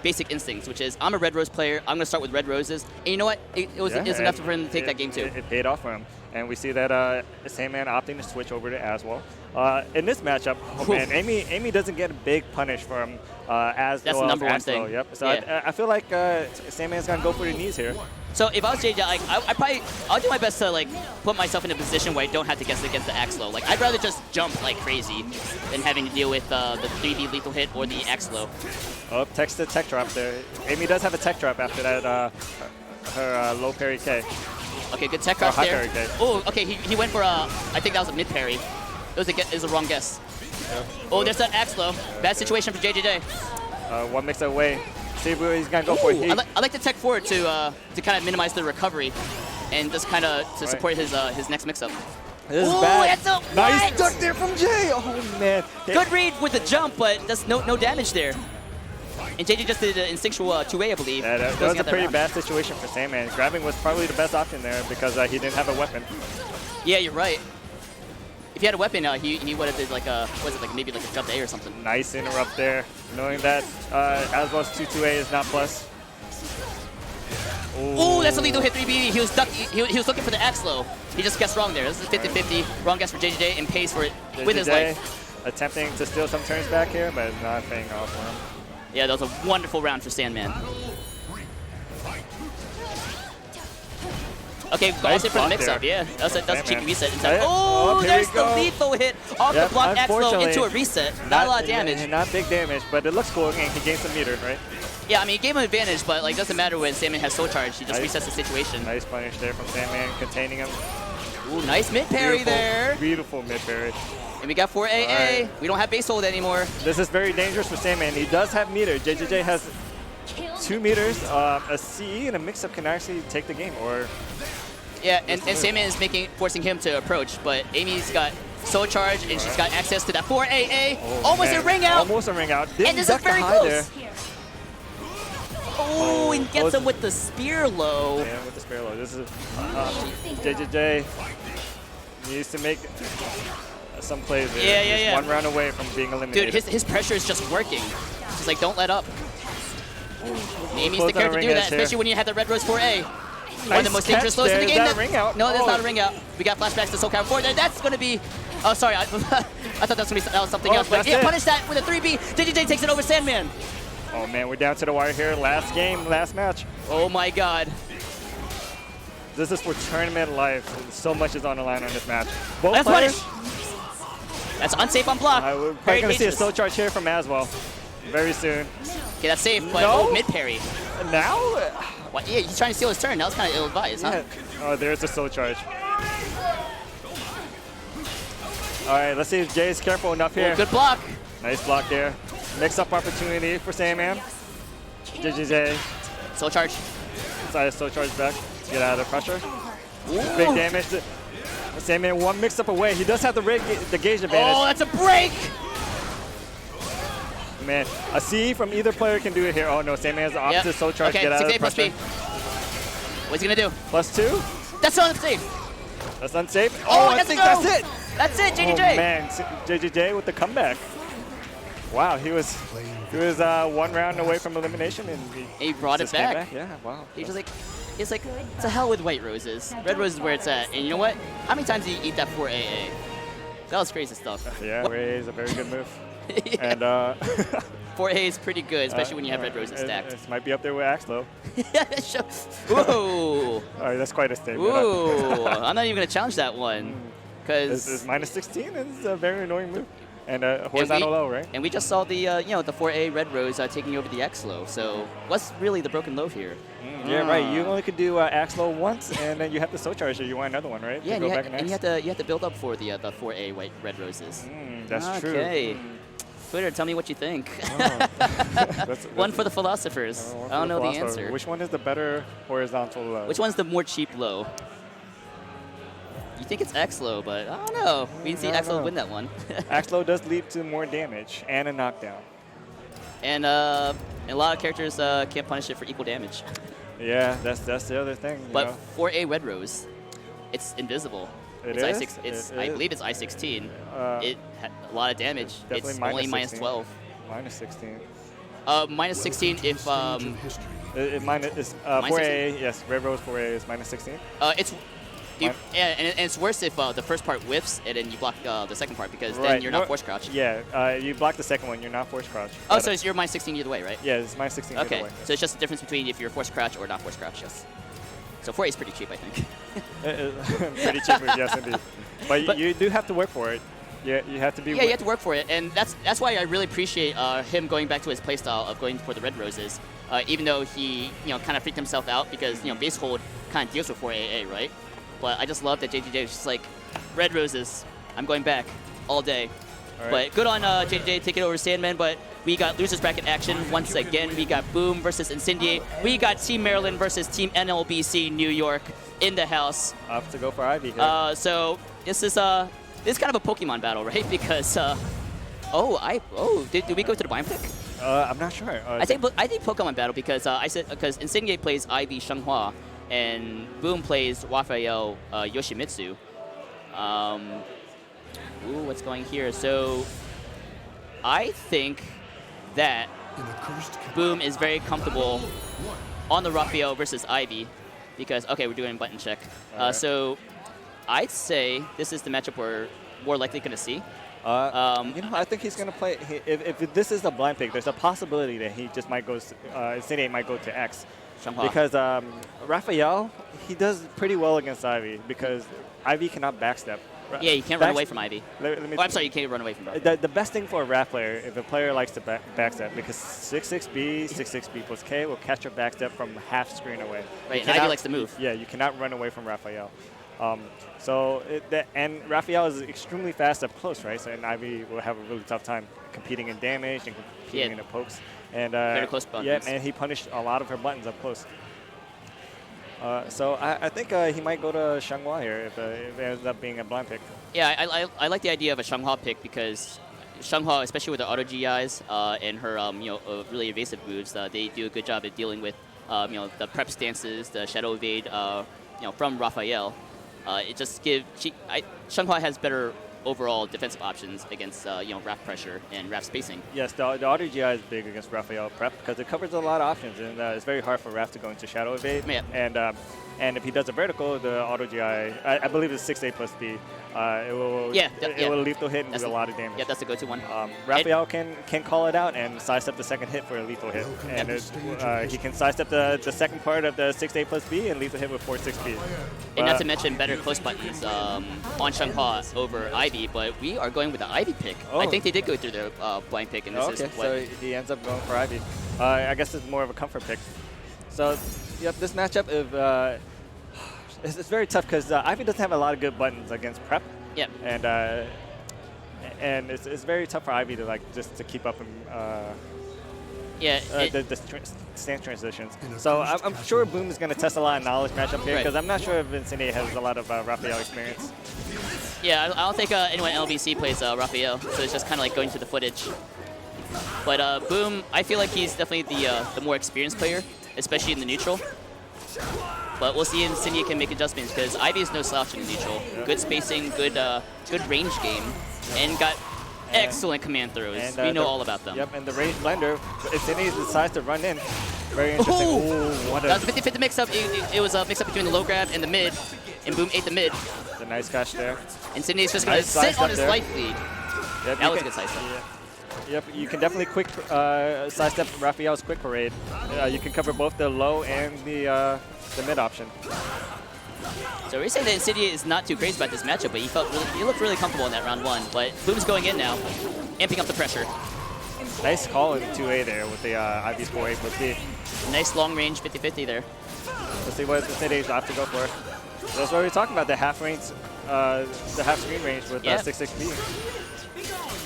basic instincts, which is I'm a red rose player. I'm gonna start with red roses. And you know what? It was enough for him to take that game too. It paid off for him. And we see that Sandman opting to switch over to Aswell. In this matchup, man, Amy doesn't get a big punish from Aswell. That's the number one thing. Yep. So I feel like Sandman's gonna go for the knees here. So if I was JJ, like, I'll do my best to like put myself in a position where I don't have to guess against the axe low. Like I'd rather just jump like crazy than having to deal with the 3B lethal hit or the axe low. Oh, text the tech drop there. Amy does have a tech drop after that. Her low parry K. Okay, good tech crouch there. Oh, okay, he went for I think that was a mid parry. It was a wrong guess. Yep. Oh, there's that axe low. Bad situation for JJJ. One mix away. See what he's gonna go for. I like to tech forward to kind of minimize the recovery, and just kind of to support his next mix up. This is bad. That's a nice duck there from Jay. Oh man. Good read with the jump, but just no damage there. And JJ just did an instinctual 2A, I believe. Yeah, that was a pretty bad situation for Sandman. Grabbing was probably the best option there because he didn't have a weapon. Yeah, you're right. If he had a weapon, he would have did like a, maybe like a jump A or something. Nice interrupt there, knowing that Aswell's 2-2A is not plus. Ooh, that's a lethal hit 3B. He was looking for the axe low. He just guessed wrong there. This is 50-50. Wrong guess for JJJ and pays for it with his life. Attempting to steal some turns back here, but it's not paying off for him. Yeah, that was a wonderful round for Sandman. Okay, nice for the mix-up, yeah. That's a cheeky reset inside. Oh, there's the lethal hit off the block axe low into a reset. Not a lot of damage. Not big damage, but it looks cool, and he gains some meter, right? Yeah, I mean, he gave him an advantage, but like doesn't matter when Sandman has soul charge. He just resets the situation. Nice punish there from Sandman, containing him. Ooh, nice mid parry there. Beautiful mid parry. And we got 4AA. Right. We don't have base hold anymore. This is very dangerous for Sandman. He does have meter. JJJ has 2 meters. A CE and a mix-up can actually take the game. Yeah, and Sandman is forcing him to approach, but Amy's got soul charge and she's got access to that 4AA. Almost a ring out. Almost a ring out. And this is very close. Oh, and gets him with the spear low. Yeah, with the spear low. This is JJJ needs to make some plays there. Yeah, yeah, He's yeah. one round away from being eliminated. Dude, his pressure is just working. Just like, don't let up. Amy's Close the character on to the do ring that, edge especially here. when you have the Red Rose 4A. One Nice of the most catch dangerous lows in the there. game. Is that a ring out? No, that's Oh. not a ring out. We got flashbacks to Soul Calibur 4. That's going to be... Oh, sorry. I thought that was something else. But yeah, punish that with a 3B. JJJ takes it over Sandman. Oh, man, we're down to the wire here. Last game, last match. Oh, my God. This is for tournament life. So much is on the line on this match. Both That's players. punish. That's unsafe on block. We're Very probably going to see a dangerous. slow charge here from Aswell very soon. Okay, that's safe, but No. mid parry. Now? What? Yeah, he's trying to steal his turn. That was kind of ill-advised, huh? Oh, there's a slow charge. All right, let's see if Jay's careful enough here. Oh, good block. Nice block there. Mix-up opportunity for Sandman. JJJ Soul charge. decided to slow charge back to get out of the pressure. Ooh. Big damage. Sandman one mix-up away. He does have the gauge advantage. Oh, that's a break. Man, a C from either player can do it here. Oh no, Sandman has the opposite slow charge. Okay, Get out of the 6A plus pressure. B. What's he going to do? +2. That's not safe. That's unsafe. Oh, I that's think a go. that's it. That's it, Oh JJJ. man, JJJ with the comeback. Wow, he was 1 round away from elimination, and He brought it just came back. Yeah, wow. He's just like, it's like, to hell with white roses. Red roses is where it's at. And you know what? How many times did you eat that 4AA? That was crazy stuff. Yeah, Ray is a very good move. Yeah. And 4A is pretty good, especially when you have red roses stacked. This might be up there with Axlo. Whoa. All right, that's quite a statement. Ooh. I'm not even going to challenge that one. This Because -16 is a very annoying move. And horizontal low, right? And we just saw the the 4A red rose taking over the X low. So what's really the broken low here? Yeah, right. You only could do Axlo once, and then you have to slow charge if you want another one, right? Yeah, To and, go back you have to build up for the 4A white red roses. That's true. Okay. Twitter, tell me what you think. One for the philosophers. one I for don't know the philosopher. answer. Which one is the better horizontal low? Which one's the more cheap low? You think it's X low, but I don't know. We can see X low win that one. Axlo does lead to more damage and a knockdown. And a lot of characters can't punish it for equal damage. Yeah, that's the other thing. you But know. 4A red rose, it's invisible. It it's is? It's It I is? believe it's I-16. It had a lot of damage. Definitely It's only minus -16. 12. -16. Minus 16 if It's 4A, yes, Red Rose 4A is -16. it's. Yeah, and it's worse if the first part whiffs and then you block the second part because then you're not force crouch. Yeah, you block the second one, you're not force crouch. Oh, so you're minus 16 either way, right? Yeah, it's -16 Okay, either way. so it's just the difference between if you're force crouch or not force crouch. Yes. So 4A is pretty cheap, I think. Pretty cheap move, yes indeed. But, But- you do have to work for it. Yeah, you have to be. Yeah, you have to work for it, and that's why I really appreciate him going back to his playstyle of going for the red roses, even though he kind of freaked himself out because base hold kind of deals with 4AA, right? But I just love that JJJ was just like, red roses, I'm going back all day. All right. But good on JJJ taking over Sandman, but we got losers bracket action once again. We got Boom versus Incendiate. We got Team Maryland versus Team NLBC New York in the house. Off to go for Ivy here. So this is kind of a Pokemon battle, right? Because did we go to the blind pick? I'm not sure. I think Pokemon battle because because Incendiate plays Ivy Shenghua and Boom plays Raphael Yoshimitsu. What's going here? So I think that Boom is very comfortable on the Raphael versus Ivy because we're doing button check. Right. So I'd say this is the matchup we're more likely going to see. I think he's going to play. If this is a blind pick, there's a possibility that he just might go. Incendiate might go to X. Shenghua. Because Raphael, he does pretty well against Ivy because Ivy cannot backstep. Yeah, you can't run away from Ivy. I'm sorry, you can't run away from Raphael. The best thing for a Raph player, if a player likes to backstep, because 6-6B plus K will catch your backstep from half screen away. Right, and Ivy likes to move. Yeah, you cannot run away from Raphael. And Raphael is extremely fast up close, right? So and Ivy will have a really tough time competing in damage and competing in the pokes. And very close buttons. Yeah, and he punished a lot of her buttons up close. So I think he might go to Shenghua here if it ends up being a blind pick. Yeah, I like the idea of a Shenghua pick because Shenghua, especially with the auto GIs and her really evasive moves, they do a good job at dealing with the prep stances, the shadow evade from Raphael. It just Shenghua has better overall defensive options against Raph pressure and Raph spacing. Yes, the auto GI is big against Raphael prep because it covers a lot of options, and it's very hard for Raph to go into shadow evade. Yeah. And if he does a vertical, the auto GI, I believe it's 6A plus B. It will lethal hit and do a lot of damage. Yeah, that's the go-to one. Raphael can call it out and sidestep the second hit for a lethal hit. And he can sidestep the second part of the 6A plus B and lethal hit with 4-6B. And not to mention better close buttons on Shang-Pa over Ivy, but we are going with the Ivy pick. Oh. I think they did go through their blind pick, and this is what... So he ends up going for Ivy. I guess it's more of a comfort pick. So, yep, this matchup it's very tough because Ivy doesn't have a lot of good buttons against prep. Yep. And it's very tough for Ivy to just to keep up the stance transitions. So I'm sure Boom is going to test a lot of knowledge matchup here because I'm not sure if Vincini has a lot of Raphael experience. Yeah, I don't think anyone in LBC plays Raphael, so it's just kind of like going through the footage. But Boom, I feel like he's definitely the more experienced player, especially in the neutral. But we'll see if Insignia can make adjustments because Ivy is no slouch in the neutral. Yep. Good spacing, good range game, and got excellent command throws. We know all about them. Yep, and the range blender, Insignia decides to run in. Very interesting. Ooh, that was a 50-50 mix-up. It was a mix-up between the low grab and the mid, and Boom ate the mid. It's a nice catch there. Insignia's just going to sit on his life lead. Yep, that was a good sidestep. Yep, you can definitely quick sidestep Raphael's quick parade. You can cover both the low and the mid option. So we're saying that Insidia is not too crazy about this matchup, but he looked really comfortable in that round one. But Boom's going in now, amping up the pressure. Nice call in 2A there with the Ivy's 4A plus B. Nice long range 50-50 there. Let's see what Insidia's off to go for. That's what we were talking about, the half screen range with 6-6B.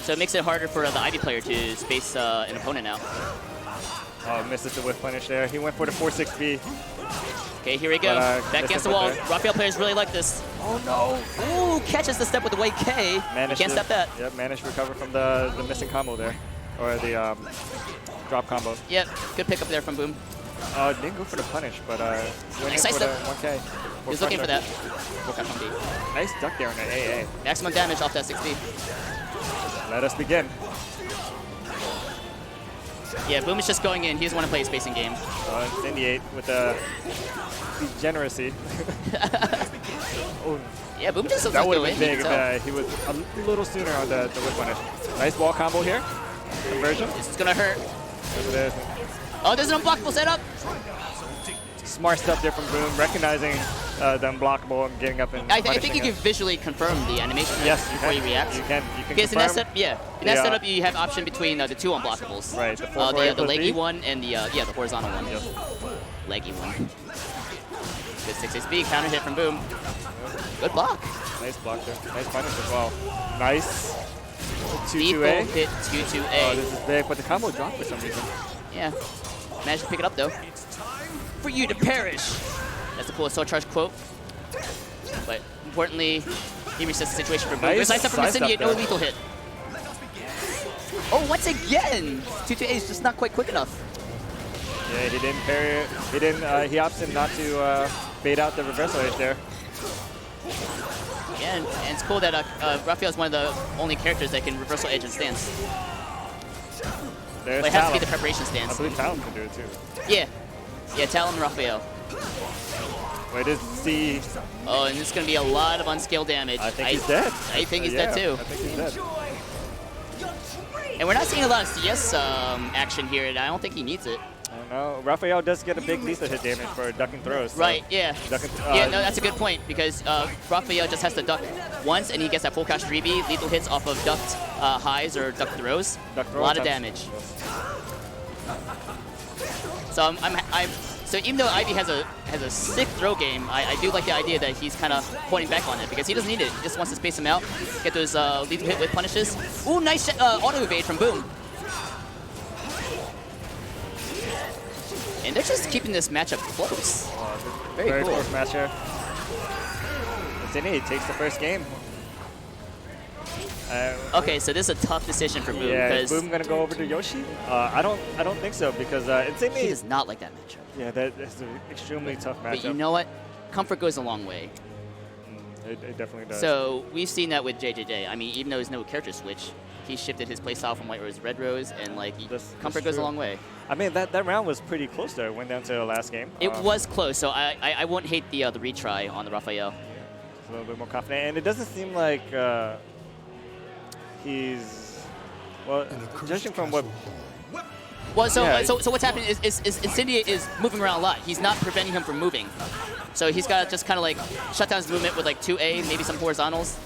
So it makes it harder for the Ivy player to space an opponent now. Oh, misses the whiff punish there. He went for the 4-6B. Okay, here we go. Back against the wall. Raphael players really like this. Oh no! Ooh, catches the step with the white K. You can't step that. Yep, managed to recover from the missing combo there. Or the drop combo. Yep, good pickup there from Boom. Didn't go for the punish, but went in nice for the 1K. He was looking for that. Nice duck there on the AA. Maximum damage off that 6B. Let us begin. Yeah, Boom is just going in. He doesn't want to play a spacing game. Incendiate with the degeneracy. Yeah, Boom just that would have been big if he was a little sooner on the whip punish. Nice wall combo here. Conversion. This is going to hurt. Yes, it is. Oh, there's an unblockable setup. Smart stuff there from Boom, recognizing the unblockable and getting up and I think you can visually confirm the animation before you react. You can because in that setup, you have option between the two unblockables. Right, the leggy one and the horizontal one. Yep. Leggy one. Good 6-6B, counter hit from Boom. Good block. Nice block there. Nice punish as well. Nice. 2-2A. Hit 2-2A. Oh, this is big, but the combo dropped for some reason. Yeah. Managed to pick it up though. For you to perish. That's a cool Assault Charge quote. But importantly, he resets the situation for Boom. Nice Sidestep from Incendia, no lethal hit. Oh, once again! 2-2A is just not quite quick enough. Yeah, he didn't parry it. He opted not to bait out the reversal edge there. Yeah, and it's cool that Raphael is one of the only characters that can reversal edge and stance. There's but it has to be the preparation stance. I believe Talon can do it too. Yeah. Yeah, Talon and Raphael. Wait, this C. Oh, and it's going to be a lot of unscaled damage. I think he's dead. I think he's dead too. I think he's dead. And we're not seeing a lot of CS action here, and I don't think he needs it. I don't know. Raphael does get a big lethal hit damage for ducking throws. So right, yeah. Yeah, no, that's a good point, because Raphael just has to duck once, and he gets that full cash 3B, lethal hits off of ducked highs or ducked throws. A lot of damage. So so even though Ivy has a sick throw game, I do like the idea that he's kind of pointing back on it because he doesn't need it. He just wants to space him out, get those lethal hit with punishes. Ooh, nice auto evade from Boom. And they're just keeping this matchup close. Very cool. Close matchup. He takes the first game. Okay, so this is a tough decision for Boom. Yeah, is Boom gonna go over to Yoshi? I don't think so because he does not like that matchup. Yeah, that's an extremely tough matchup. But you know what? Comfort goes a long way. It definitely does. So we've seen that with JJJ. I mean, even though there's no character switch, he shifted his playstyle from White Rose to Red Rose, and like comfort goes a long way. I mean, that round was pretty close there. It went down to the last game. It was close, so I won't hate the retry on the Raphael. A little bit more confident, and it doesn't seem like he's judging from what. Well, so what's happening is Incendiate is moving around a lot. He's not preventing him from moving, so he's got to just kind of like shut down his movement with like 2A, maybe some horizontals,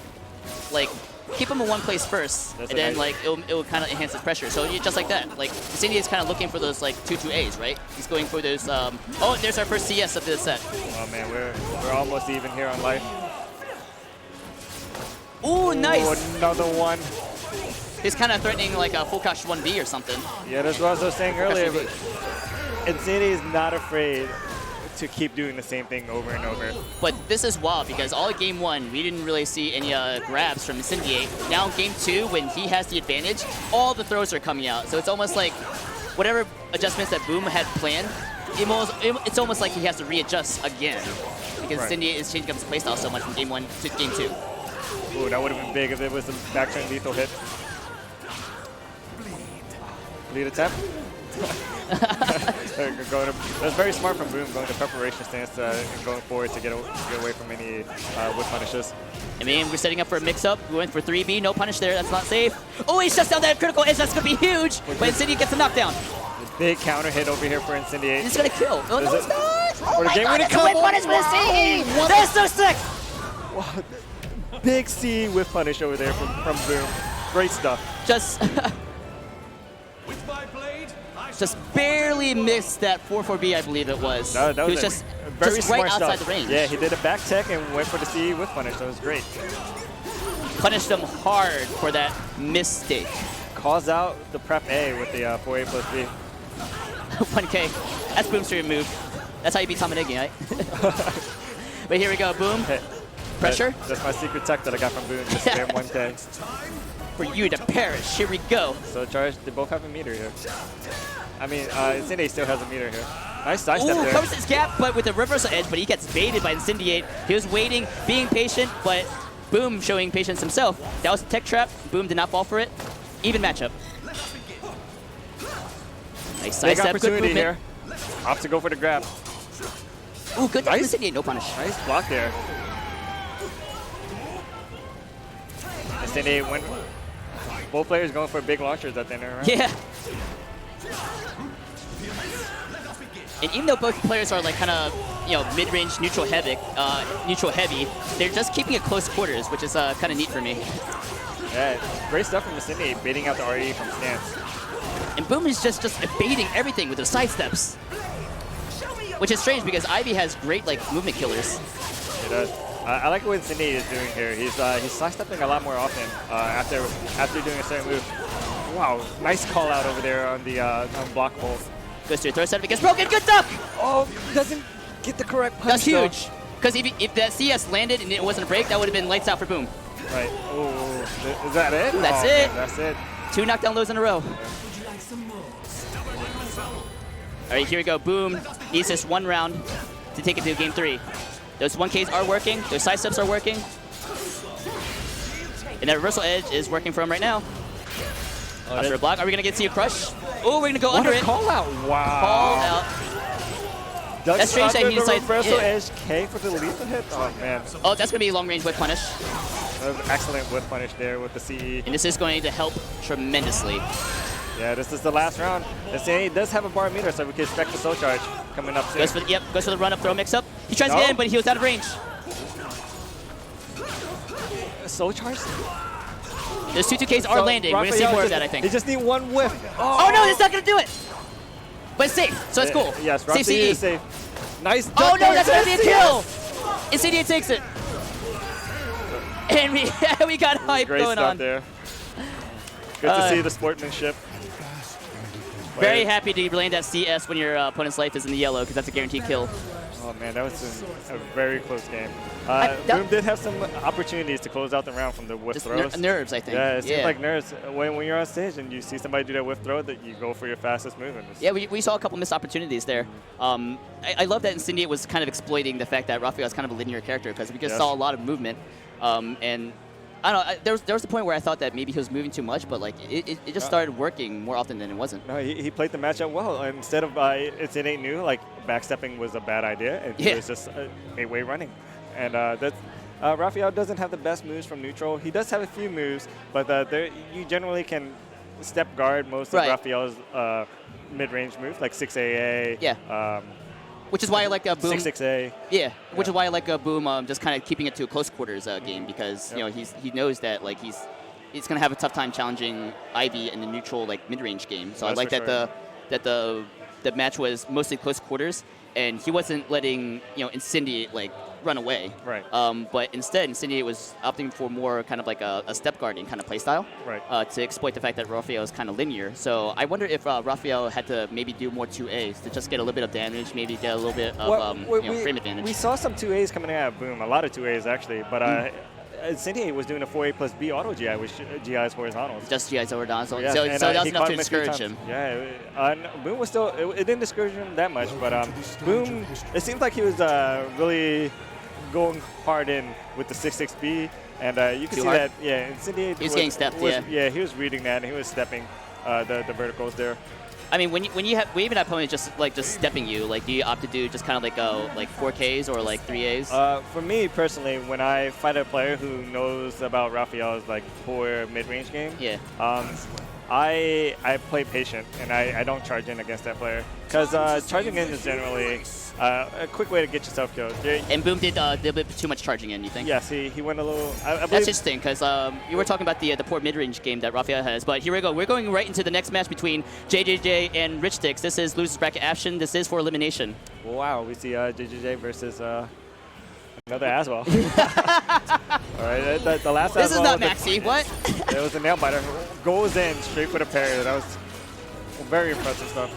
like keep him in one place first, and then like it'll kind of enhance his pressure. So just like that, like Incendiate is kind of looking for those like 2-2As, right? He's going for those. Oh, there's our first CS of the set. Oh man, we're almost even here on life. Ooh, nice! Ooh, another one. He's kind of threatening like a full cash 1B or something. Yeah, that's what I was saying earlier. But Incendiate is not afraid to keep doing the same thing over and over. But this is wild because all of game 1, we didn't really see any grabs from Incendiate. Now in game 2, when he has the advantage, all the throws are coming out. So it's almost like whatever adjustments that Boom had planned, it's almost like he has to readjust again because Incendiate is changing up his playstyle so much from game 1 to game 2. Ooh, that would have been big if it was a back turn lethal hit. Bleed attempt. That's very smart from Boom, going to preparation stance and going forward to get away from any whip punishes. I mean, we're setting up for a mix-up. We went for 3B, no punish there. That's not safe. Oh, he shuts down that critical edge. That's going to be huge. But Incendiate gets a knockdown. Big counter hit over here for Incendiate. He's going to kill. No, it's not. Oh my God, it's a whip punish with a C. That's so sick. Wow. Big C whip punish over there from Boom. Great stuff. Just barely missed that 4-4B, I believe it was. No, that was just very right smart outside stuff. the range. Yeah, he did a back tech and went for the C with punish. That was great. Punished him hard for that mistake. Calls out the prep A with the 4A plus B. 1K. That's Boom's favorite move. That's how you beat Tamanegi, right? But here we go, Boom. Hey, pressure. That's my secret tech that I got from Boom. Just spam 1K. For you to perish. Here we go. So charge, they both have a meter here. I mean, Incendiate still has a meter here. Nice side step there. Covers his gap, but with a reversal edge, but he gets baited by Incendiate. He was waiting, being patient, but Boom showing patience himself. That was a tech trap. Boom did not fall for it. Even matchup. Nice side step, good movement here. Opts to go for the grab. Ooh, good nice. Incendiate, no punish. Nice block there. Incendiate went. Both players going for big launchers at the end of the round. Yeah. And even though both players are like kind of, mid-range neutral heavy, they're just keeping it close quarters, which is kind of neat for me. Yeah, great stuff from Incendiate, baiting out the RE from stance. And Boom is just evading everything with those side steps, which is strange because Ivy has great like movement killers. He does. I like what Incendiate is doing here. He's side-stepping a lot more often after doing a certain move. Wow, nice call out over there on the on block hold. Goes to a throw set, it gets broken. Good duck. Oh, doesn't get the correct punch. That's huge. Because if that CS landed and it wasn't a break, that would have been lights out for Boom. Right. Oh, is that it? That's it. Man, that's it. 2 knockdown lows in a row. All right, here we go. Boom needs this one round to take it to game 3. Those 1Ks are working. Those side steps are working. And that reversal edge is working for him right now. After a block, are we going to see a crush? Oh, we're going to go under it. Call out. Wow. Call out. That's strange that he decided. Reversal edge K for the lethal hit. Oh, man. Oh, that's going to be a long-range whip punish. That was an excellent whip punish there with the CE. And this is going to help tremendously. Yeah, this is the last round. He does have a bar meter, so we can expect the soul charge coming up soon. Goes for the run-up throw mix-up. He tries to get in, but he was out of range. Soul charge? Those 2-2Ks are landing. We're going to see more of that, I think. You just need one whiff. Oh, no, that's not going to do it. But it's safe, so it's cool. Yes, safe CE. Is safe. Nice duck. Oh, no, that's going to be a kill. Incendiate takes it. And we got hype Great going stuff on. There. Good to see the sportsmanship. Very happy to land that CS when your opponent's life is in the yellow, because that's a guaranteed kill. Oh man, that was a very close game. Boom did have some opportunities to close out the round from the whiff throws. Nerves, I think. Yeah, it seems like nerves. When you're on stage and you see somebody do that whiff throw, that you go for your fastest move. Yeah, we saw a couple missed opportunities there. I love that Incendiate was kind of exploiting the fact that Raphael is kind of a linear character, because we just saw a lot of movement. And I don't know, there was the point where I thought that maybe he was moving too much, but like it just started working more often than it wasn't. No, he played the matchup well. Instead of it's innate new, like backstepping was a bad idea. It was just a way running. And that's Raphael doesn't have the best moves from neutral. He does have a few moves, but you generally can step guard most of Raphael's mid-range moves, like 6AA. Yeah. Which is why I like Boom. 6-6A. Yeah, which is why I like Boom just kind of keeping it to a close quarters game, because you know he knows that like he's gonna have a tough time challenging Ivy in the neutral like mid-range game. So I like that the match was mostly close quarters, and he wasn't letting Incendiate like run away. Right. But instead, Incendiate was opting for more kind of like a step guarding kind of playstyle. Right. To exploit the fact that Raphael is kind of linear. So I wonder if Raphael had to maybe do more 2As to just get a little bit of damage, maybe get a little bit of frame advantage. We saw some 2As coming out of Boom, a lot of 2As actually, but Incendiate was doing a 4A plus B auto GI, which GI's horizontals. Just GI's horizontal. Yeah, so that was enough to discourage him. Yeah, Boom was still, it didn't discourage him that much, but Boom, it seems like he was really going hard in with the 6-6B, and you can see that, Incendiate he was getting stepped, yeah, he was reading that, and he was stepping the verticals there. I mean, when you have even have opponents just stepping you, like do you opt to do just kind of like 4Ks or like 3As? For me personally, when I fight a player who knows about Raphael's like poor mid-range game, I play patient and I don't charge in against that player, because charging in is generally a quick way to get yourself killed. And Boom did a bit too much charging in, you think? Yes, he went a little. That's interesting, because you were talking about the poor mid-range game that Raphael has, but here we go. We're going right into the next match between JJJ and Rich Sticks. This is losers bracket action. This is for elimination. Wow, we see JJJ versus another Aswell. All right, the last. This is not Maxi. What? There was a nail biter. Goes in straight for the parry. That was very impressive stuff.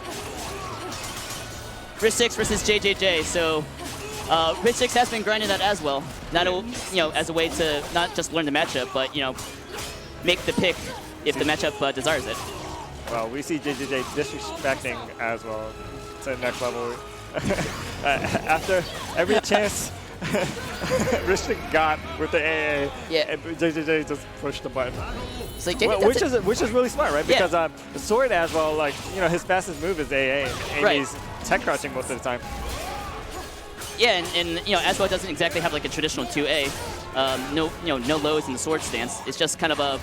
Rich Sticks versus JJJ. So Rich Sticks has been grinding that as well. Not as a way to not just learn the matchup, but make the pick if the matchup desires it. Well, we see JJJ disrespecting as well to the next level. After every chance Rich Sticks got with the AA, JJJ just pushed the button. It's like, which is really smart, right? Because the sword as well, like his fastest move is AA, and he's tech crouching most of the time. Yeah, and Aswell doesn't exactly have like a traditional 2A. No lows in the sword stance. It's just kind of a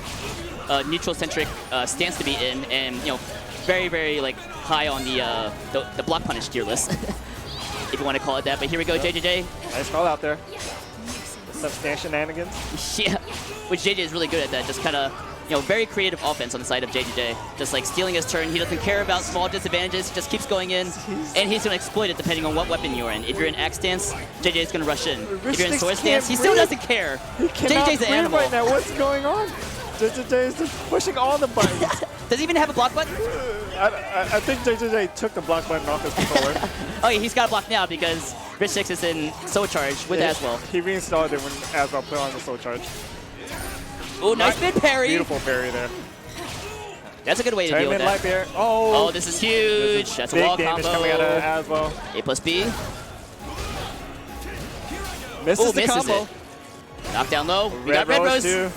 neutral-centric stance to be in, and very, very like high on the block punish tier list, if you want to call it that. But here we go, JJJ. Nice call out there. Some shenanigans. Yeah, which JJ is really good at that. Just kind of very creative offense on the side of JJJ. Just like stealing his turn. He doesn't care about small disadvantages. Just keeps going in, and he's going to exploit it depending on what weapon you're in. If you're in axe stance, JJ is going to rush in. If you're in sword stance, he still doesn't care. JJ's an animal. Right now, what's going on? JJJ is just pushing all the buttons. Does he even have a block button? I think JJJ took the block button off his controller. Oh yeah, he's got a block now because Rich Sticks is in Soul Charge with Aswell. He reinstalled it when Aswell put on the Soul Charge. Oh, nice mid parry. Beautiful parry there. That's a good way to deal with that. Life air. Oh, this is huge. That's a wall combo. Big damage coming out of Aswell. A plus B. Misses the combo. It. Knockdown low. We got Red Rose. Too.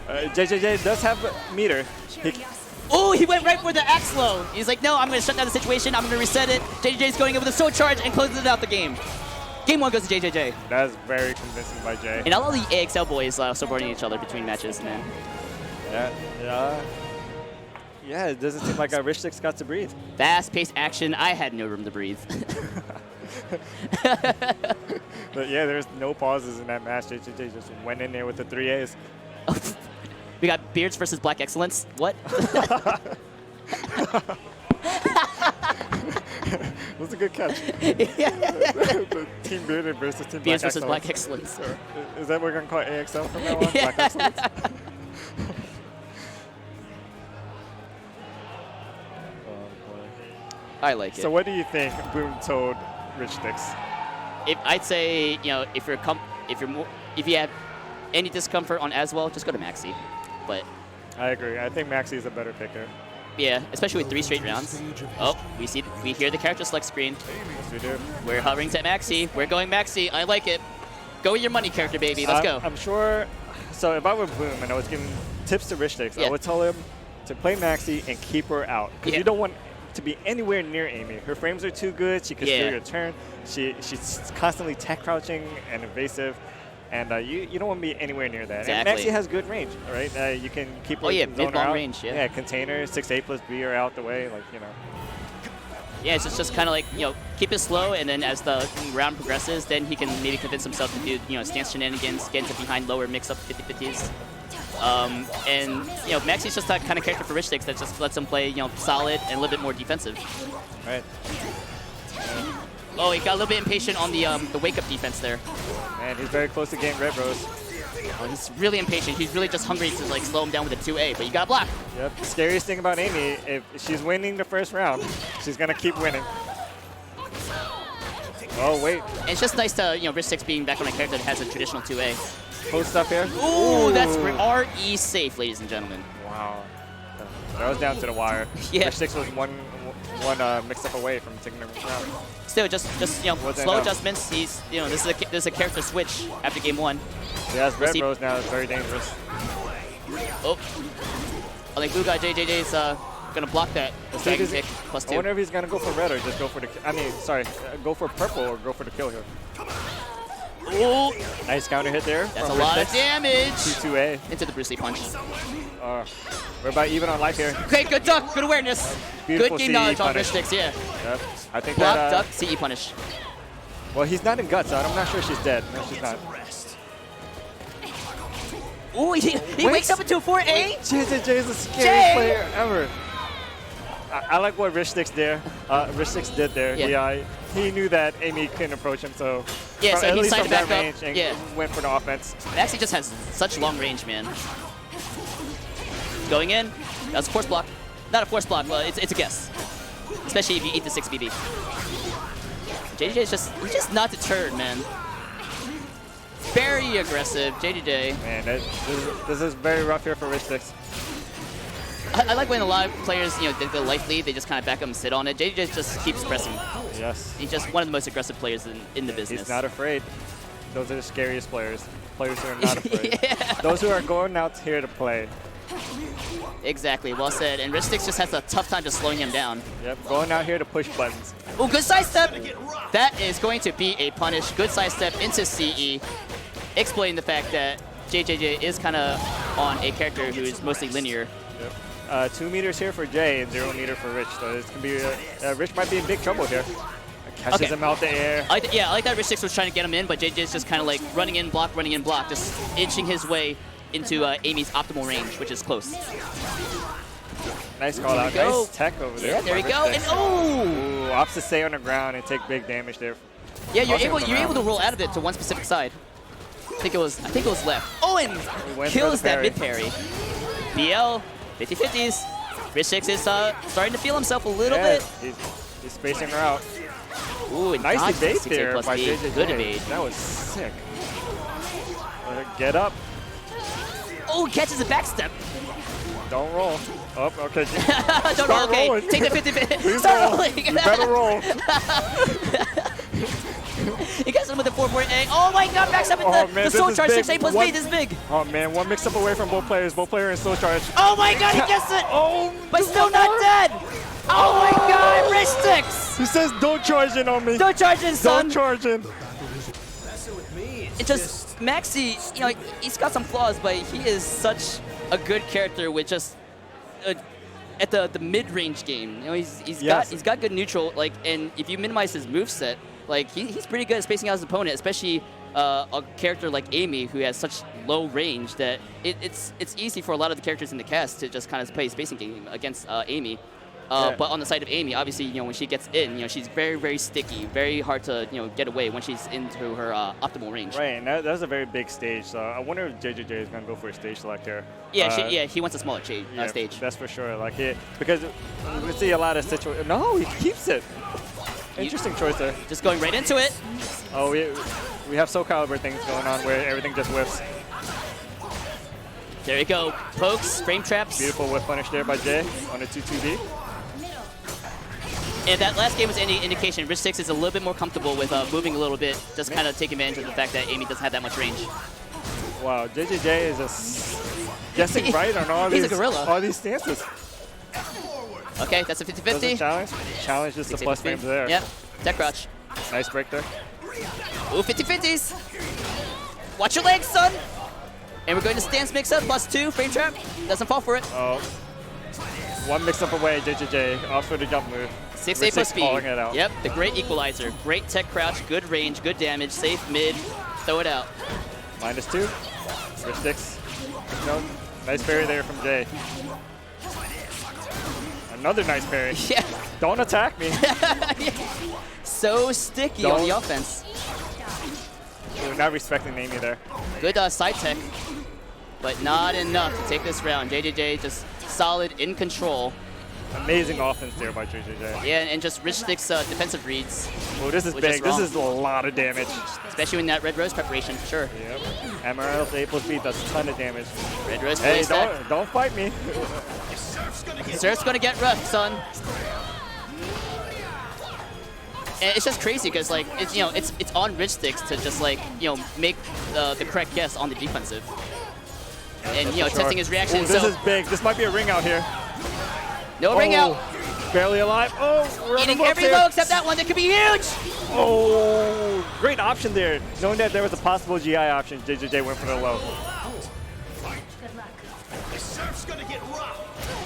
JJJ does have meter. He went right for the axe low. He's like, no, I'm going to shut down the situation. I'm going to reset it. JJJ's going over the Soul Charge and closes it out the game. Game 1 goes to JJJ. That is very convincing by Jay. And all the AXL boys supporting each other between matches, man. Yeah, it doesn't seem like Rich Sticks got to breathe. Fast-paced action. I had no room to breathe. But yeah, there's no pauses in that match. JJJ just went in there with the 3As. We got Beards versus Black Excellence. What? That's a good catch. The Team Bearded versus Team Beards Black versus Black Excellence. Is that what we're going to call AXL from now on? Black Excellence? I like it. So what do you think Boom told Rich Sticks? I'd say, you know, if you have any discomfort on Aswell, just go to Maxi. But I agree. I think Maxi is a better picker. yeah, especially with 3 straight rounds. Oh, we hear the character select screen. Yes, we do. We're hovering to Maxi. We're going Maxi. I like it. Go with your money, character baby. Let's go. I'm sure. So if I were Boom and I was giving tips to Rich Sticks, I would tell him to play Maxi and keep her out. Because you don't want to be anywhere near Amy. Her frames are too good. She can steal your turn. She's constantly tech crouching and evasive. And you don't want to be anywhere near that. Exactly. And Maxi has good range, right? You can keep her mid-long range, Yeah, container, 6A plus B are out the way, like, you know. Yeah, it's just kind of like, you know, keep it slow, and then as the round progresses, then he can maybe convince himself to do, you know, stance shenanigans, get into behind lower mix-up 50-50s. And, you know, Maxi's just that kind of character for Rich Sticks that just lets him play, you know, solid and a little bit more defensive. Right. Oh, he got a little bit impatient on the wake-up defense there. Man, he's very close to getting Red Rose. Oh, he's really impatient. He's really just hungry to like slow him down with a 2A, but you got to block. Yep. The scariest thing about Amy, if she's winning the first round, she's gonna keep winning. Oh wait. And it's just nice to, you know, Rich Sticks being back on a character that has a traditional 2A. Post up here. Ooh, that's RE safe, ladies and gentlemen. Wow. That was down to the wire. Yeah. Rich Sticks was one mix-up away from taking the round. Still, just you know, slow adjustments. He's, you know, this is a character switch after game 1. He has Red Rose now. It's very dangerous. Oh, I think blue guy JJJ's gonna block that dragon kick +2. I wonder if he's gonna go for red or just go for the. I mean, sorry, go for purple or go for the kill here. Ooh, nice counter hit there. That's a lot of damage. 2-2A into the Bruce Lee punch. We're about even on life here. Okay, good duck, good awareness. Beautiful good game CE knowledge on punish. Rich Sticks, yeah. Yep. I think block, that, duck, CE punish. Well, he's not in guts, so I'm not sure she's dead. No, she's not. Ooh, he wakes up into a 4A? JJJ is the scariest player ever. I like what Rich Sticks did there. Yeah. He knew that Amy couldn't approach him, so yeah, so at he least decided from to that back range up. And went for the offense. Maxi just has such long range, man. Going in, that's a force block. Not a force block, well, it's a guess. Especially if you eat the 6 BB. JJJ is he's just not deterred, man. Very aggressive, JJJ. Man, this is very rough here for Rich Sticks. I like when a lot of players, you know, they go life lead, they just kind of back up and sit on it. JJ just keeps pressing. Yes. He's just one of the most aggressive players in the business. He's not afraid. Those are the scariest players. Players who are not afraid. Those who are going out here to play. Exactly, well said. And Rich Sticks just has a tough time just slowing him down. Yep, going out here to push buttons. Oh, good side step! That is going to be a punish. Good side step into CE, explaining the fact that JJJ is kind of on a character who is mostly linear. Yep. 2 meters here for Jay and 0 meter for Rich. So this can be Rich might be in big trouble here. Catches him out the air. I like that Rich Sticks was trying to get him in, but JJ's just kind of like running in block, just inching his way into Amy's optimal range, which is close. Nice call out. Nice tech over there. Yeah, there we go. And ooh, opposite say on the ground and take big damage there. Yeah, you're able to roll out of it to one specific side. I think it was left. Oh, and kills that mid parry. BL 50-50s. Rich Sticks is starting to feel himself a little bit. He's spacing her out. Ooh, and nice evade there by B. JJJ. Good evade. That was sick. Get up. Oh, catches a back step. Don't roll. Oh, okay. Don't roll, okay. Rolling. Take the 50-50. Please Start roll. rolling. You better roll. He gets him with the 4-4-A. Oh my god, backs up into the soul charge. 6A plus B, this is big. Oh man, one mix up away from both players. Both players in soul charge. Oh my god, he gets it. But still not dead. Oh my god, Rich Sticks. He says, don't charge in on me. Don't charge in, son. Don't charge in. It's just, Maxi, you know, he's got some flaws, but he is such a good character with just at the mid-range game. You know, he's got good neutral, like, and if you minimize his moveset, like he's pretty good at spacing out his opponent, especially a character like Amy who has such low range that it's easy for a lot of the characters in the cast to just kind of play a spacing game against Amy. But on the side of Amy, obviously, when she gets in, she's very, very sticky, very hard to, get away when she's into her optimal range. Right, and that was a very big stage. So I wonder if JJJ is going to go for a stage select here. Yeah, he wants a smaller stage. That's for sure. Because we see a lot of situations. No, he keeps it. Interesting choice there. Just going right into it. Oh, we have Calibur things going on where everything just whiffs. There you go. Pokes, frame traps. Beautiful whiff punish there by Jay on a 2-2B. And that last game was any indication. Rich 6 is a little bit more comfortable with moving a little bit, just kind of take advantage of the fact that Amy doesn't have that much range. Wow, JJJ is just guessing right on all He's a gorilla. all these stances. Okay, that's a 50-50. Challenge. Challenge just the plus frames there. Yep, tech crouch. Nice break there. Ooh, 50-50s. Watch your legs, son. And we're going to stance mix-up, +2, frame trap. Doesn't fall for it. Oh. One mix-up away, JJJ. Off for the jump move. 6A plus speed. Calling it out. Yep, the great equalizer. Great tech crouch, good range, good damage, safe mid. Throw it out. -2. Rich 6. No. Nice parry there from Jay. Another nice parry. Yeah. Don't attack me. So sticky on the offense. We're not respecting Amy there. Good side tech, but not enough to take this round. JJJ just solid, in control. Amazing offense there by JJJ. Yeah, and just Rich Stick's defensive reads. Oh, this is big. This is a lot of damage. Especially in that Red Rose preparation, sure. Yep. Emerald A plus B does a ton of damage. Red Rose Hey, don't fight me. Surf's gonna get rough, son. And it's just crazy because it's on Rich Sticks to just make the correct guess on the defensive. And testing his reaction. Ooh, this is big. This might be a ring out here. No ring out. Barely alive. Oh, we're eating every low except that one. That could be huge. Oh, great option there. Knowing that there was a possible GI option, JJJ went for the low.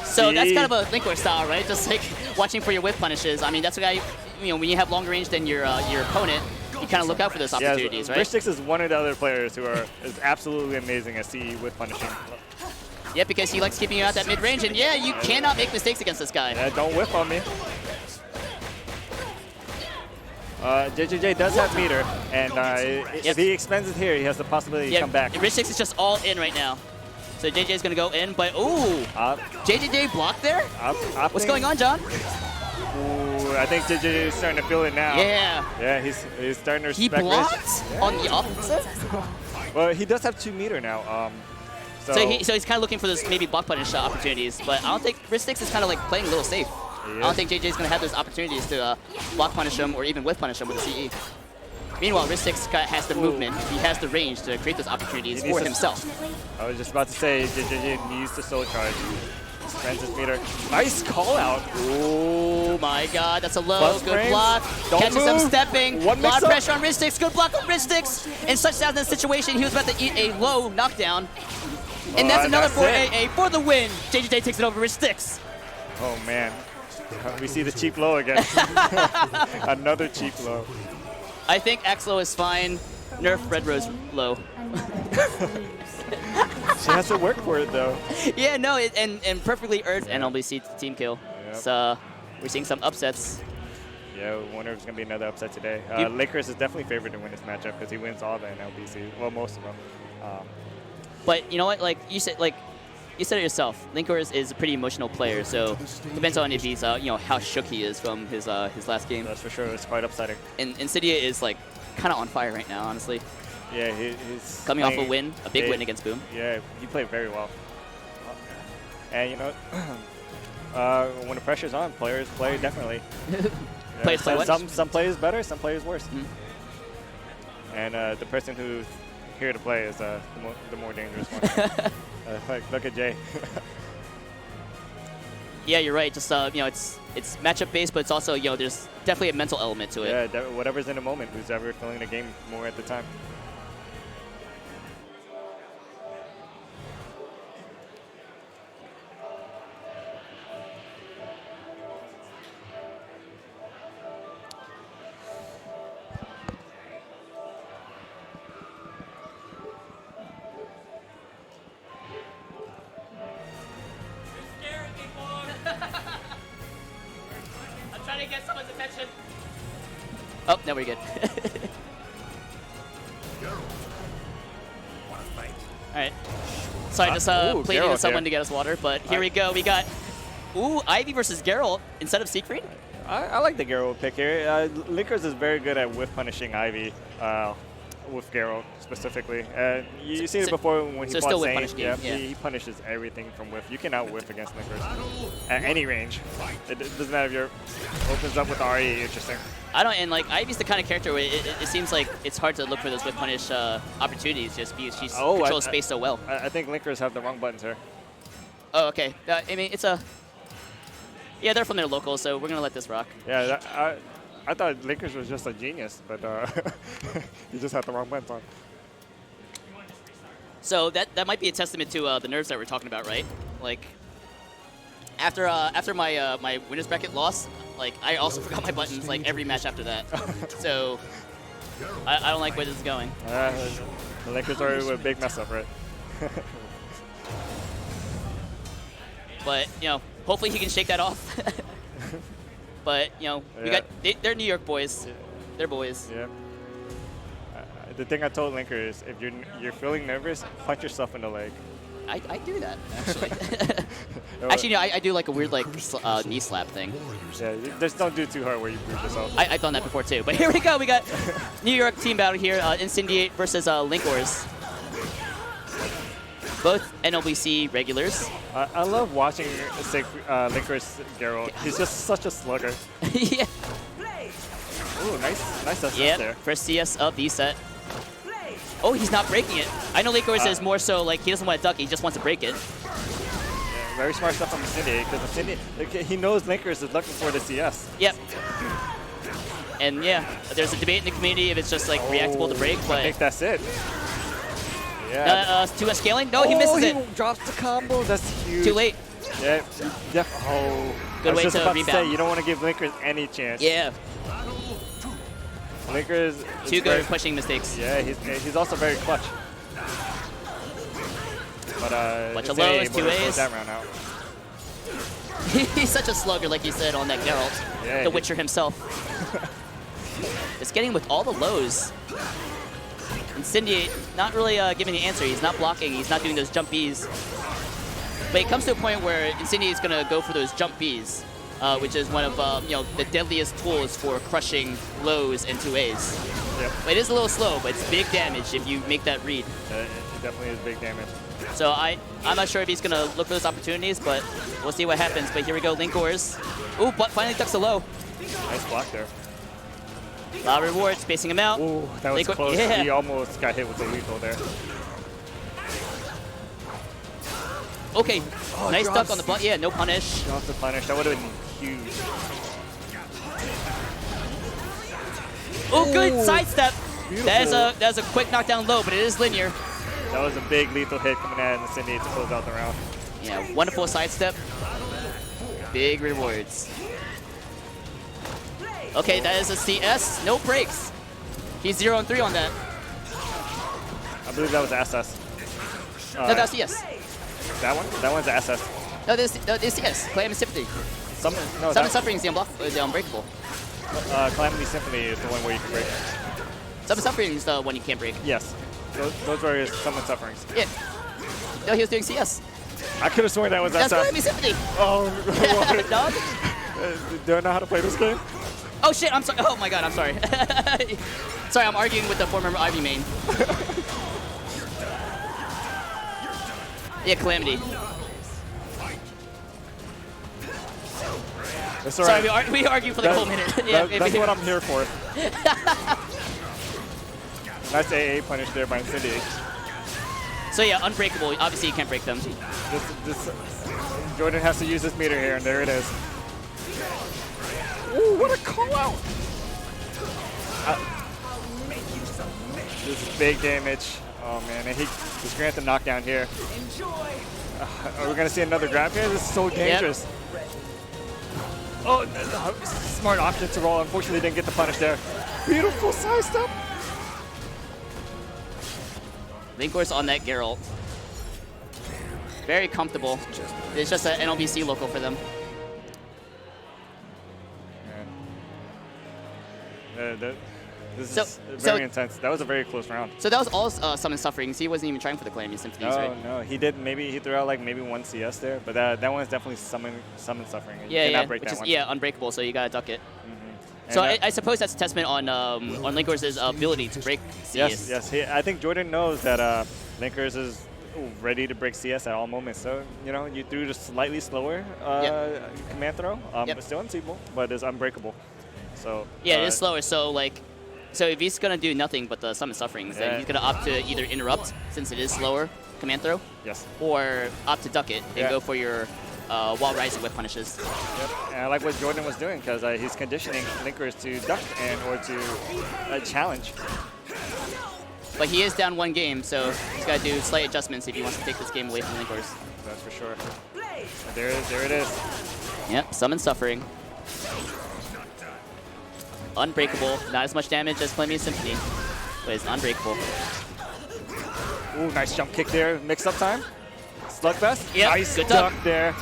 So that's kind of a LinkWiz style, right? Just like watching for your whip punishes. I mean, that's why when you have longer range than your opponent, you kind of look out for those opportunities, right? Rich 6 is one of the other players who is absolutely amazing at CE with punishing. Yeah, because he likes keeping you out that mid-range, and yeah, you cannot make mistakes against this guy. Yeah, don't whiff on me. JJJ does have meter, and if he expends it here, he has the possibility to come back. Rich 6 is just all in right now. So JJ is going to go in, but ooh, JJJ blocked there? What's going on, John? Ooh, I think JJJ is starting to feel it now. Yeah. Yeah, he's starting to respect He blocked on the offensive? Well, he does have 2 meter now. So he's kind of looking for those maybe block punish opportunities, but I don't think Rich 6 is kind of like playing a little safe. I don't think JJ is going to have those opportunities to block punish him or even whiff punish him with a CE. Meanwhile, Rich 6 has the movement, he has the range to create those opportunities for himself. I was just about to say, JJJ needs to soul charge. Francis meter. Nice call out. Oh my god, that's a low. Good frames. Block. Don't Catches move. him stepping. One lot of pressure on Rich 6. Good block on Rich 6. In such a situation, he was about to eat a low knockdown. And that's another 4AA for the win. JJJ takes it over Rich 6. Oh man. We see the cheap low again. Another cheap low. I think Axe low is fine. Nerf Red Rose low. She has to work for it though. Yeah, no, and perfectly earned NLBC team kill. Yep. So we're seeing some upsets. Yeah, I wonder if it's going to be another upset today. Lakers is definitely favored to win this matchup because he wins all the NLBC. Well, most of them. But you know what? You said it yourself. LinkWiz is a pretty emotional player, so depends on if he's how shook he is from his last game. That's for sure. It's quite upsetting. And Insidia is kind of on fire right now, honestly. Yeah, he's coming off a win, a big win against Boom. Yeah, he played very well. And when the pressure's on, players play differently. Players play what? Some players better, some players worse. Mm-hmm. And the person who's here to play is the more dangerous one. Look at Jay. Yeah, you're right. Just it's matchup based, but it's also there's definitely a mental element to it. Yeah, whatever's in the moment, who's ever feeling the game more at the time. no, we're good. All right. Sorry, just played into someone to get us water, but here we go. We got Ivy versus Geralt instead of Siegfried. I like the Geralt pick here. LinkWiz is very good at whiff punishing Ivy with Geralt specifically. You seen it before when he fought Saint. Yeah, he punishes everything from whiff. You cannot whiff against LinkWiz at any range. It doesn't matter if you're opens up with RE. Interesting. I don't, and like Ivy's the kind of character where it seems like it's hard to look for those whiff punish opportunities just because she controls space so well. I think Linkers have the wrong buttons here. Oh, okay. I mean, it's a... Yeah, they're from their local, so we're going to let this rock. Yeah, I thought Linkers was just a genius, but he just had the wrong buttons on. So that might be a testament to the nerves that we're talking about, right? Like, after my my winners bracket loss, like I also forgot my buttons like every match after that. So I don't like where this is going. The Lakers are a big mess up, right? But you know, hopefully he can shake that off. But you know, they're New York boys. Yeah. They're boys. Yeah. The thing I told Linker is, if you're feeling nervous, punch yourself in the leg. I do that actually. Actually, no, I do like a weird like knee slap thing. Yeah, just don't do too hard where you bruise yourself. I've done that before too. But here we go. We got New York team battle here. Incendiate versus LinkWiz. Both NLBC regulars. I love watching LinkWiz Geralt. He's just such a slugger. Yeah. Ooh, nice SS there. First CS of the set. Oh, he's not breaking it. I know LinkWiz is more so like he doesn't want to duck, he just wants to break it. Yeah, very smart stuff from Incendiate, because he knows LinkWiz is looking for the CS. Yep. And yeah, there's a debate in the community if it's just like reactable to break, but I think that's it. Yeah. 2S scaling? No, he misses it. He drops the combo. That's huge. Too late. Yeah. Oh. Good way to about rebound. To say, you don't want to give LinkWiz any chance. Yeah. LinkWiz too good at pushing mistakes. Yeah, he's also very clutch. But bunch of lows, 2As. That round out. He's such a slugger, like you said, on that Geralt. Yeah, the Witcher himself. Just getting with all the lows. Incendiate, not really giving the answer. He's not blocking. He's not doing those jump Bs. But it comes to a point where Incendiate's going to go for those jump Bs, which is one of the deadliest tools for crushing lows and 2As. Yep. But it is a little slow, but it's big damage if you make that read. It definitely is big damage. So I'm not sure if he's going to look for those opportunities, but we'll see what happens. But here we go, LinkWiz. Ooh, but finally ducks a low. Nice block there. A lot of rewards, spacing him out. Ooh, that was close. Yeah. He almost got hit with the lethal there. Okay, nice duck on the butt. Yeah, no punish. Drops the punish. That would have been huge. Oh, good sidestep. Beautiful. That is a quick knockdown low, but it is linear. That was a big lethal hit coming at Incendiate to close out the round. Yeah, wonderful sidestep. Big rewards. Okay, that is a CS. No breaks. He's 0-3 on that. I believe that was SS. No, that was CS. That one? That one's SS. No, this is CS. Calamity Symphony. Summon Suffering is the unbreakable. Calamity Symphony is the one where you can break. Summon Suffering is the one you can't break. Yes. Those were his Summon Sufferings. Yeah. No, he was doing CS. I could have sworn that was SS. That's Calamity Symphony. Oh, Dog? Do I know how to play this game? Oh shit, I'm sorry. Oh my god, I'm sorry. Sorry, I'm arguing with the former Ivy main. Yeah, Calamity. That's all right. Sorry, we argue for like a whole minute. Yeah, that's what I'm here for. Nice AA punish there by Incendiate. So yeah, unbreakable. Obviously, you can't break them. Jordan has to use this meter here, and there it is. Ooh, what a call out! This is big damage. Oh man, and he's granted knockdown here. Are we gonna see another grab here? This is so dangerous. Yep. Oh, smart option to roll. Unfortunately, didn't get the punish there. Beautiful side step. LinkWiz on that Geralt. Very comfortable. It's just an NLBC local for them. This is very intense. That was a very close round. So that was all Summon Suffering. So he wasn't even trying for the Calamity Symphonies, right? No, he did. Maybe he threw out like maybe one CS there, but that one is definitely Summon Suffering. You cannot break that one. Yeah, unbreakable. So you gotta duck it. So I suppose that's a testament on LinkWiz's ability to break CS. Yes. I think Jordan knows that LinkWiz is ready to break CS at all moments. So you threw the slightly slower command throw. It's still unseeable, but it's unbreakable. So yeah, it is slower. So if he's gonna do nothing but the Summon Sufferings, then he's gonna opt to either interrupt since it is slower command throw. Yes. Or opt to duck it and go for your while rising whip punishes. Yep. And I like what Jordan was doing because he's conditioning LinkWiz to duck or to challenge. But he is down 1 game, so he's got to do slight adjustments if he wants to take this game away from LinkWiz. That's for sure. There it is. Yep, Summon Suffering. Unbreakable. Not as much damage as Calamity Symphony, but it's unbreakable. Ooh, nice jump kick there. Mix-up time. Slugfest. Yep, nice good duck there.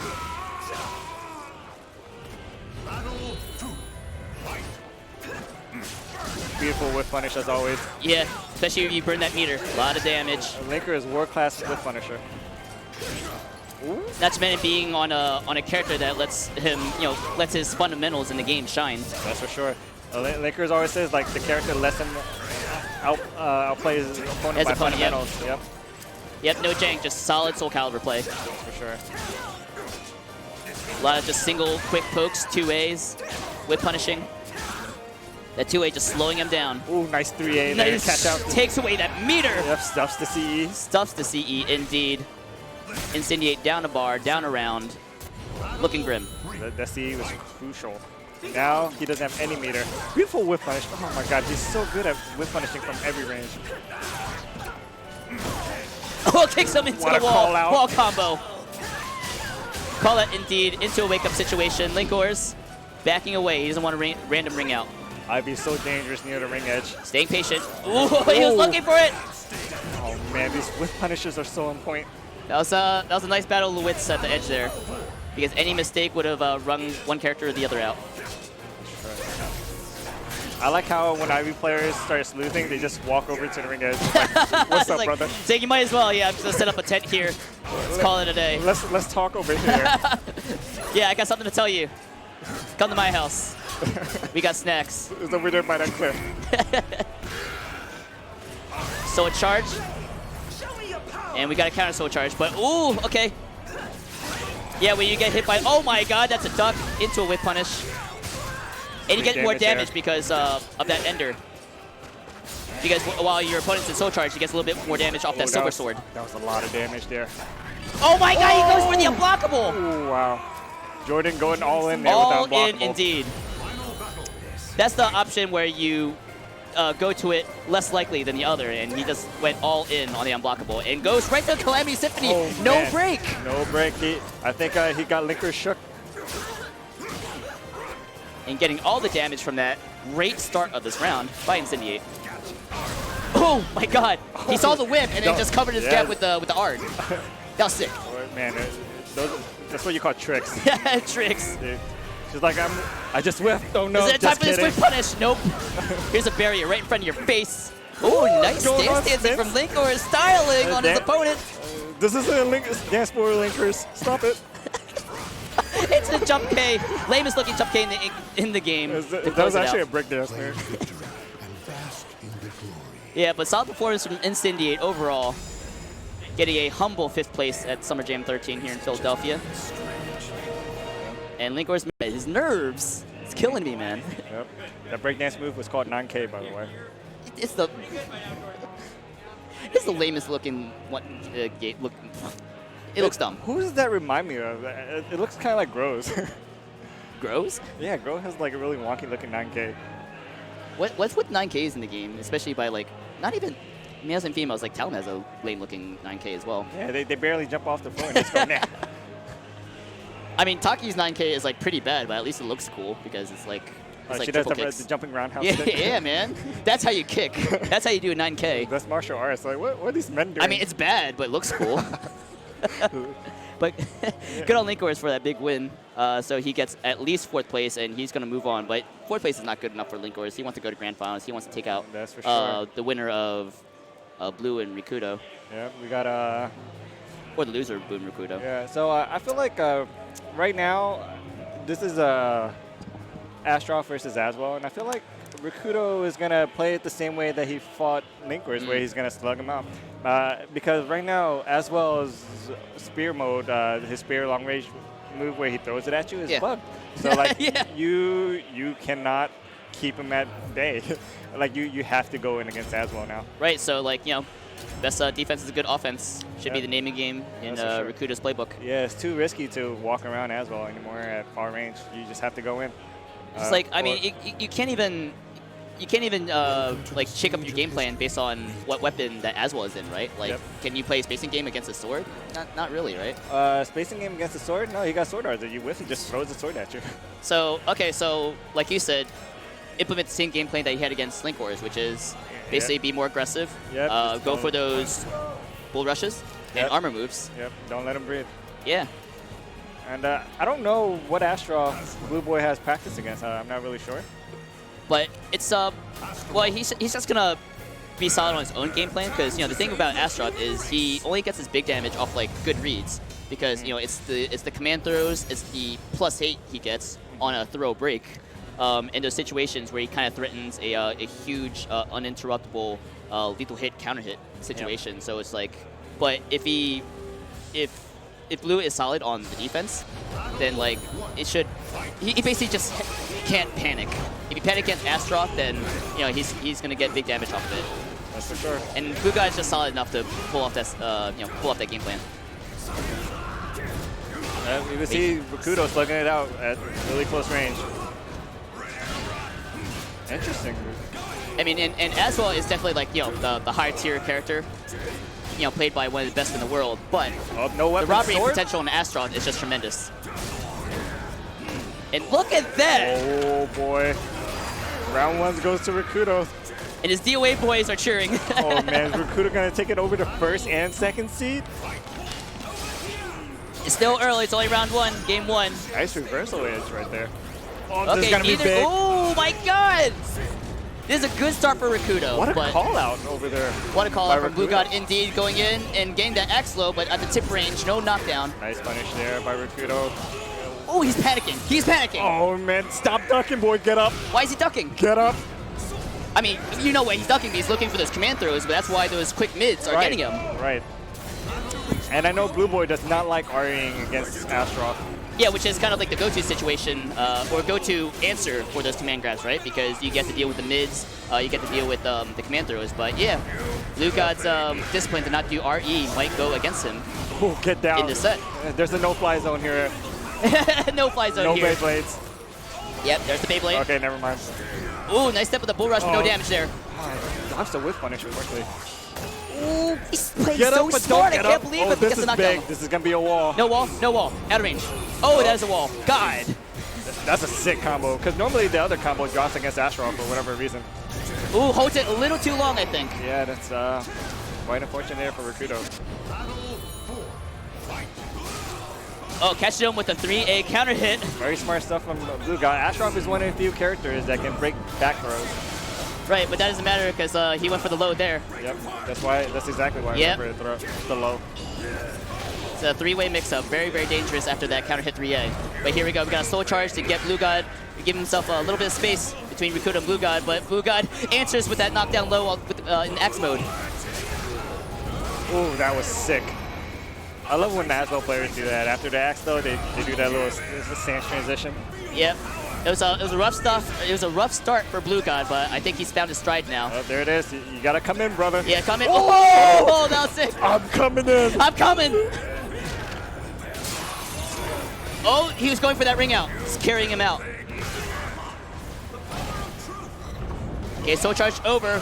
Beautiful whip punish as always. Yeah, especially if you burn that meter. A lot of damage. Linker is world-class whip punisher. Ooh. Not to mention being on a character that lets him, lets his fundamentals in the game shine. That's for sure. Linkers always says like the character lets him outplay his opponent by fundamentals. Yep, no jank, just solid Soul Calibur play. For sure. A lot of just single quick pokes, 2As, whip punishing. That 2A just slowing him down. Ooh, nice 3A there. Catch out. Takes away that meter. Yep, stuffs the CE. Stuffs the CE, indeed. Incendiate down a bar, down around. Looking grim. The CE was crucial. Now he doesn't have any meter. Beautiful whip punish. Oh my god, he's so good at whip punishing from every range. Oh, kicks him into the wall. Call-out. Wall combo. Call that indeed into a wake-up situation. LinkWiz backing away. He doesn't want a random ring out. I'd be so dangerous near the ring edge. Staying patient. Ooh, he was looking for it. Oh man, these whip punishes are so on point. That was a nice battle of the wits at the edge there, because any mistake would have wrung one character or the other out. I like how when Ivy players start losing, they just walk over to the ring edge. Like, what's up, brother? So you might as well, I'm just set up a tent here. Let's call it a day. Let's talk over here. Yeah, I got something to tell you. Come to my house. We got snacks. It's over there by that cliff. So a charge. And we got a counter soul charge, but ooh, okay. Yeah, when you get hit by, oh my god, that's a duck into a whip punish. And you get more damage because of that ender. Because while your opponent's in soul charge, he gets a little bit more damage off that silver sword. That was a lot of damage there. Oh my god, he goes for the unblockable! Oh wow. Jordan going all in there all with that unblockable. In, indeed. That's the option where you go to it less likely than the other, and he just went all in on the unblockable and goes right to Calamity Symphony. Oh, no man. break. No break. I think he got Linker shook. And getting all the damage from that great start of this round by Incendiate. Oh my god. He saw the whip and then just covered his gap with the Ard. That was sick. Oh, man, that's what you call tricks. Tricks. Dude. She's like, I just whiffed. Oh no, is it time for this whip punish? Nope. Here's a barrier right in front of your face. Ooh, nice dance dancing from Link, or styling on his opponent. This is a dance for Linkers. Stop it. It's a jump K. Lamest looking jump K in the game. That was actually a break dance there. Yeah, but solid performance from Incendiate overall. Getting a humble 5th place at Summer Jam 13 here in Philadelphia. And LinkWiz, his nerves. It's killing me, man. Yep. That breakdance move was called 9K, by the way. It's the lamest looking gate. It looks dumb. Who does that remind me of? It looks kind of like Grows. Grows? Yeah, Grows has like a really wonky looking 9K. What's with 9Ks in the game, especially by like, not even males and females, like Talon has a lame looking 9K as well. Yeah, they barely jump off the floor and just go, nah. I mean, Taki's 9K is like pretty bad, but at least it looks cool because it's like she does the jumping roundhouse. Yeah, man. That's how you kick. That's how you do a 9K. That's martial arts. Like, what are these men doing? I mean, it's bad, but it looks cool. But good on LinkWiz for that big win. So he gets at least 4th place, and he's going to move on. But 4th place is not good enough for LinkWiz. He wants to go to Grand Finals. He wants to take out That's for sure. the winner of Blue and Riku-Dou. Yeah, we got Or the loser of Blue and Riku-Dou. Yeah, so I feel like right now, this is Astroff versus Aswell, and I feel like Riku-Dou is going to play it the same way that he fought LinkWiz, where he's going to slug him out. Because right now, Aswell's spear mode, his spear long range move where he throws it at you is bugged. So like you cannot keep him at bay. Like you have to go in against Aswell now. Right, so like, you know, best defense is a good offense. Should be the naming game in Riku-Dou's playbook. Yeah, it's too risky to walk around Aswell anymore at far range. You just have to go in. It's like, I mean, you can't even like shake up your game plan based on what weapon that Aswell is in, right? Like, can you play spacing game against a sword? Not really, right? Spacing game against a sword? No, he got sword arts. You whiff, he just throws the sword at you. So, okay, so like you said, implement the same game plan that he had against LinkWiz, which is basically be more aggressive, go for those bull rushes and armor moves. Yep, don't let him breathe. Yeah. And I don't know what Astra Blue Boy has practiced against. I'm not really sure. But it's well, he's just gonna be solid on his own game plan, because you know the thing about Astroth is he only gets his big damage off like good reads, because you know it's the command throws, it's the +8 he gets on a throw break, in those situations where he kind of threatens a huge uninterruptible lethal hit counter hit situation. So it's like, but if Blue is solid on the defense, then like it should. He basically just can't panic. If you panic against Astroth, then you know he's gonna get big damage off of it. That's for sure. And Blue Guy is just solid enough to pull off that pull off that game plan. You can see Riku-Dou slugging it out at really close range. Interesting. I mean, and Aswell is definitely like the higher tier character. You know, played by one of the best in the world, but the robbery potential in Astroth is just tremendous. And look at that! Oh boy. Round 1 goes to Riku-Dou. And his DOA boys are cheering. Oh man, is Riku-Dou gonna take it over to 1st and 2nd seed? It's still early, it's only round 1, game 1. Nice reversal edge right there. Oh, okay, this is gonna be big. Oh my god! This is a good start for Riku-Dou. What a call out over there. What a call out from Blue God indeed, going in and getting that axe low, but at the tip range, no knockdown. Nice punish there by Riku-Dou. Oh, he's panicking. He's panicking. Oh man, stop ducking, boy. Get up. Why is he ducking? Get up. I mean, you know what he's ducking, he's looking for those command throws, but that's why those quick mids are getting him. Right. And I know Blue Boy does not like REing against Astroth. Yeah, which is kind of like the go-to situation, or go-to answer for those command grabs, right? Because you get to deal with the mids, you get to deal with the command throws. But yeah, Blue God's discipline to not do RE might go against him. Oh, get down. In the set. There's a no-fly zone here. No-fly zone here. No Beyblades. Yep, there's the Beyblade. Okay, never mind. Ooh, nice step with the bull rush, but no damage there. Dodged the whiff punish, unfortunately. Ooh, he's playing so smart. I can't believe it. This is big. This is going to be a wall. No wall. No wall. Out of range. Oh, that is a wall. God. That's a sick combo, because normally the other combo drops against Astroth for whatever reason. Ooh, holds it a little too long, I think. Yeah, that's quite unfortunate there for Riku-Dou. Oh, catches him with a 3A counter hit. Very smart stuff from Blue God. Astroth is one of the few characters that can break back throws. Right, but that doesn't matter because he went for the low there. Yep, that's exactly why I went for the low. It's a 3-way mix-up. Very, very dangerous after that counter hit 3A. But here we go. We got a soul charge to get Blue God, give himself a little bit of space between Riku-Dou and Blue God, but Blue God answers with that knockdown low in X mode. Ooh, that was sick. I love when Aswell players do that. After the axe, though, they do that little stance transition. Yep. It was a rough stuff. It was a rough start for Blue God, but I think he's found his stride now. Oh, there it is. You gotta come in, brother. Yeah, come in. Oh, that was sick. I'm coming in. I'm coming. Oh, he was going for that ring out. He's carrying him out. Okay, soul charge over.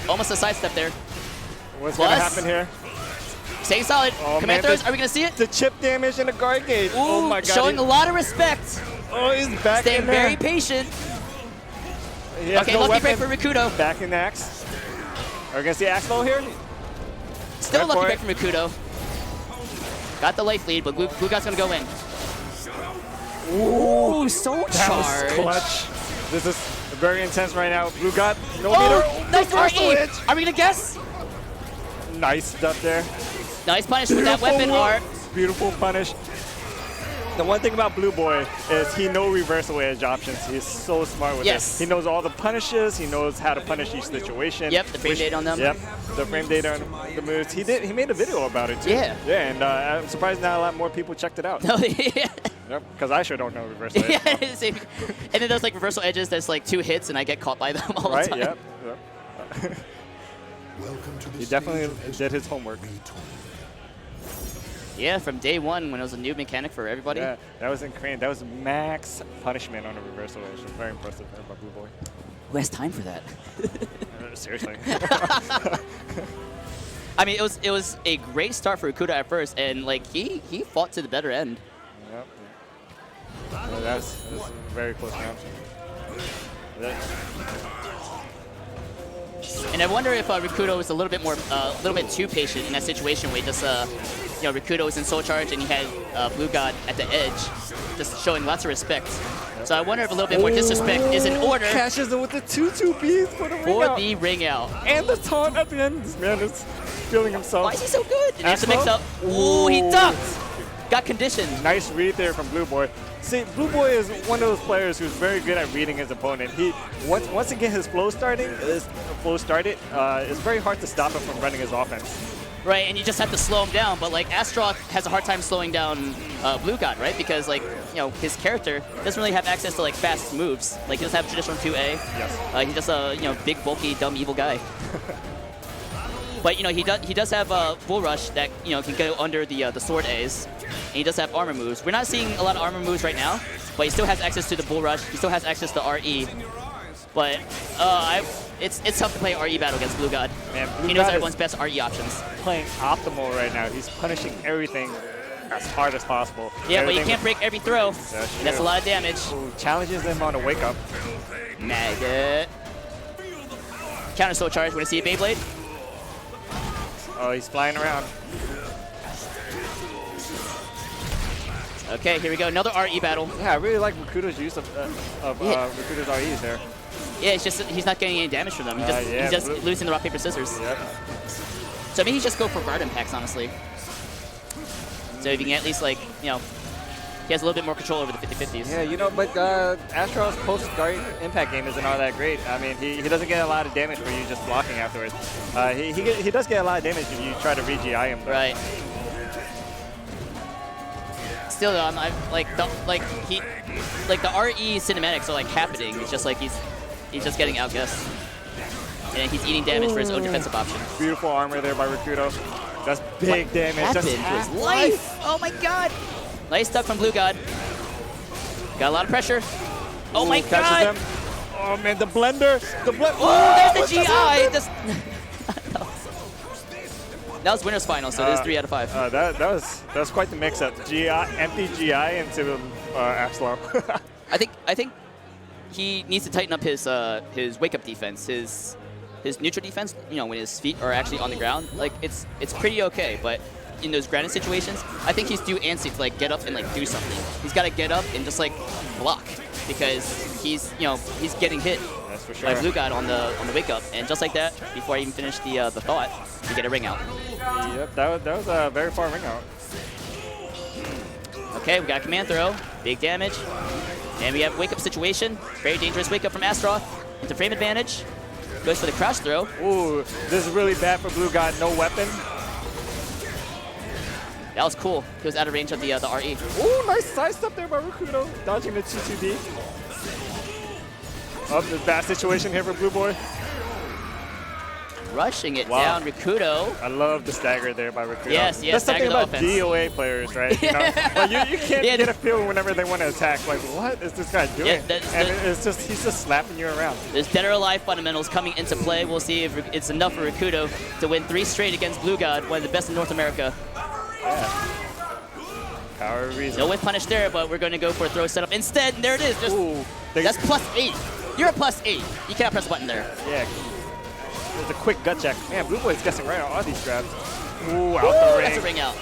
Almost a sidestep there. What's gonna happen here? Staying solid. Oh, command throws. Are we gonna see it? The chip damage and the guard gate. Ooh, oh my god. Showing a lot of respect. Oh, he's back Staying in there. very patient. Okay, no lucky break for Riku-Dou. Back in the axe. Are we gonna see axe low here? Still lucky break from Riku-Dou. Got the life lead, but Blue God's going to go in. Ooh, Soul Charge. That was clutch. This is very intense right now. Blue God, no Oh, nice reversal RE. edge. Are we going to guess? Nice stuff there. Nice punish with that weapon art. Beautiful punish. The one thing about Blue Boy is he knows reversal edge options. He's so smart with this. He knows all the punishes. He knows how to punish each situation. Yep, the frame data on them. Yep, the frame data on the moves. He made a video about it too. Yeah. Yeah, and I'm surprised not a lot more people checked it out. No, yeah. Yep, because I sure don't know reversal edge. Yeah, and then there's like reversal edges that's like 2 hits and I get caught by them all the time. Yep. He definitely did his homework. Yeah, from day one when it was a new mechanic for everybody. Yeah, that was incredible. That was max punishment on a reversal edge. It was very impressive there by Blue Boy. Who has time for that? Seriously. I mean, it was a great start for Riku-Dou at first, and like he fought to the better end. Yep. Well, that's very close now. And I wonder if Riku-Dou was a little bit too patient in that situation where he just, Riku-Dou was in Soul Charge and he had Blue God at the edge, just showing lots of respect. Yep. So I wonder if a little bit more disrespect is in order. Cashes in with the 2-2-Bs for the ring out. And the taunt at the end. This man is feeling himself. Why is he so good? And there's a mix-up. Ooh, he ducked. Got conditioned. Nice read there from Blue Boy. See, Blue Boy is one of those players who's very good at reading his opponent. He once he gets his flow started, it's very hard to stop him from running his offense. Right, and you just have to slow him down. But like Astroth has a hard time slowing down Blue God, right? Because like his character doesn't really have access to like fast moves. Like he doesn't have traditional 2A. Yes. He's just a big, bulky, dumb, evil guy. But he does have Bull Rush that can go under the sword A's, and he does have armor moves. We're not seeing a lot of armor moves right now, but he still has access to the Bull Rush. He still has access to RE. But it's tough to play RE battle against Blue God. Man, Blue he knows God everyone's best RE options. Playing optimal right now. He's punishing everything as hard as possible. Yeah, but you can't break every throw. That's a lot of damage. Ooh, challenges him on a wake up. Maggot. Counter Soul Charge. Want to see a Beyblade? Oh, he's flying around. Okay, here we go. Another RE battle. Yeah, I really like Riku-Dou's use of Riku-Dou's REs there. Yeah, it's just he's not getting any damage from them. He's just losing the rock, paper, scissors. Yep. So maybe just go for guard impacts, honestly. So if you can at least, like, he has a little bit more control over the 50-50s. Yeah, but Astro's post-guard impact game isn't all that great. I mean, he doesn't get a lot of damage for you just blocking afterwards. He does get a lot of damage if you try to re-GI him, though. Right. Still, though, the RE cinematics are like happening. It's just like he's just getting outguessed, and he's eating damage for his own defensive option. Beautiful armor there by Riku-Dou. That's big damage. That's his life. Oh my God! Nice stuff from Blue God. Got a lot of pressure. Oh my God! Him. Oh man, the blender. Oh, there's the GI. Just. That was winners final, so there's 3 out of 5. That was quite the mix-up. Empty GI into Axlo. I think he needs to tighten up his wake-up defense, his neutral defense. When his feet are actually on the ground, like it's pretty okay. But in those grounded situations, I think he's due antsy to like get up and like do something. He's got to get up and just like block because he's getting hit That's for sure. by Blue God on the wake-up, and just like that, before I even finish the thought, you get a ring out. Yep, that was a very far ring out. Okay, we got command throw, big damage, and we have wake-up situation. Very dangerous wake-up from Astroth into frame advantage. Goes for the crouch throw. Ooh, this is really bad for Blue God. No weapon. That was cool. He was out of range of the RE. Ooh, nice side step there by Riku-Dou, dodging the 2-2-B. Oh, there's a bad situation here for Blue Boy. Rushing it down, Riku-Dou. I love the stagger there by Riku-Dou. Yes, That's something about offense. DOA players, right? Like you can't get a feel whenever they want to attack. Like, what is this guy doing? He's just slapping you around. There's Dead or Alive fundamentals coming into play. We'll see if it's enough for Riku-Dou to win 3 straight against Blue God, one of the best in North America. Yeah. Power of reason. No whiff punish there, but we're going to go for a throw setup instead. And there it is. That's +8. You're a +8. You cannot press a button there. Yeah. There's a quick gut check. Man, Blue Boy's guessing right on all these grabs. Ooh, out the ring. That's a ring out.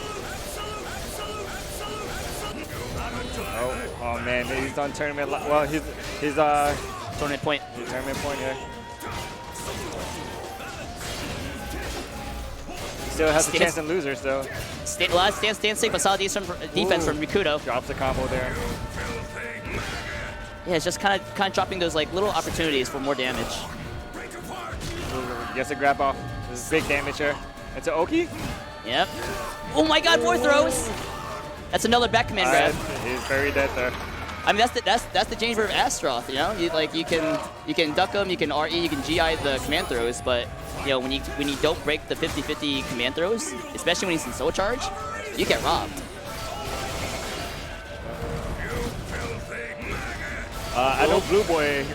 Oh man, he's on tournament. Well, he's Tournament point. Tournament point here. Still has a chance in losers though. A lot of stance dancing, but solid defense from Riku-Dou. Drops the combo there. Yeah, it's just kind of dropping those like little opportunities for more damage. Gets a grab off. This is big damage here. It's an Oki. Yep. Oh my God, more throws. That's another back command grab. He's very dead there. I mean, that's the danger of Astaroth. You know, you can duck them, you can RE, you can GI the command throws, but you know when you don't break the 50-50 command throws, especially when he's in soul charge, you get robbed. I know Blue Boy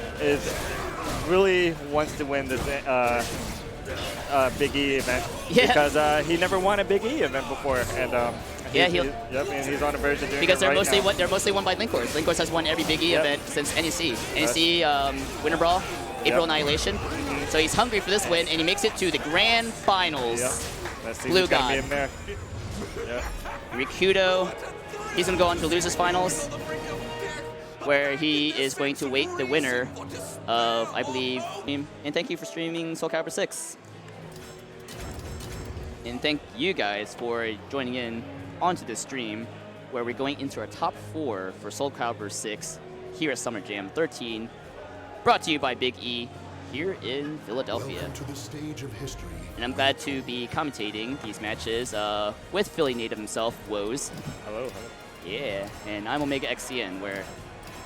really wants to win this Big E event because he never won a Big E event before, and and he's on the verge of doing because it right now. they're mostly won by LinkWiz. LinkWiz has won every Big E event since NEC. NEC, Winter Brawl, April Annihilation. So he's hungry for this win, and he makes it to the grand finals. Blue God. Riku-Dou, he's gonna go on to losers finals, where he is going to wait the winner of, I believe, and thank you for streaming Soul Calibur 6. And thank you guys for joining in onto this stream, where we're going into our top 4 for Soul Calibur 6 here at Summer Jam 13, brought to you by Big E here in Philadelphia. To the stage of history. And I'm glad to be commentating these matches with Philly native himself, Woes. Hello. Yeah, and I'm Omega XIII, where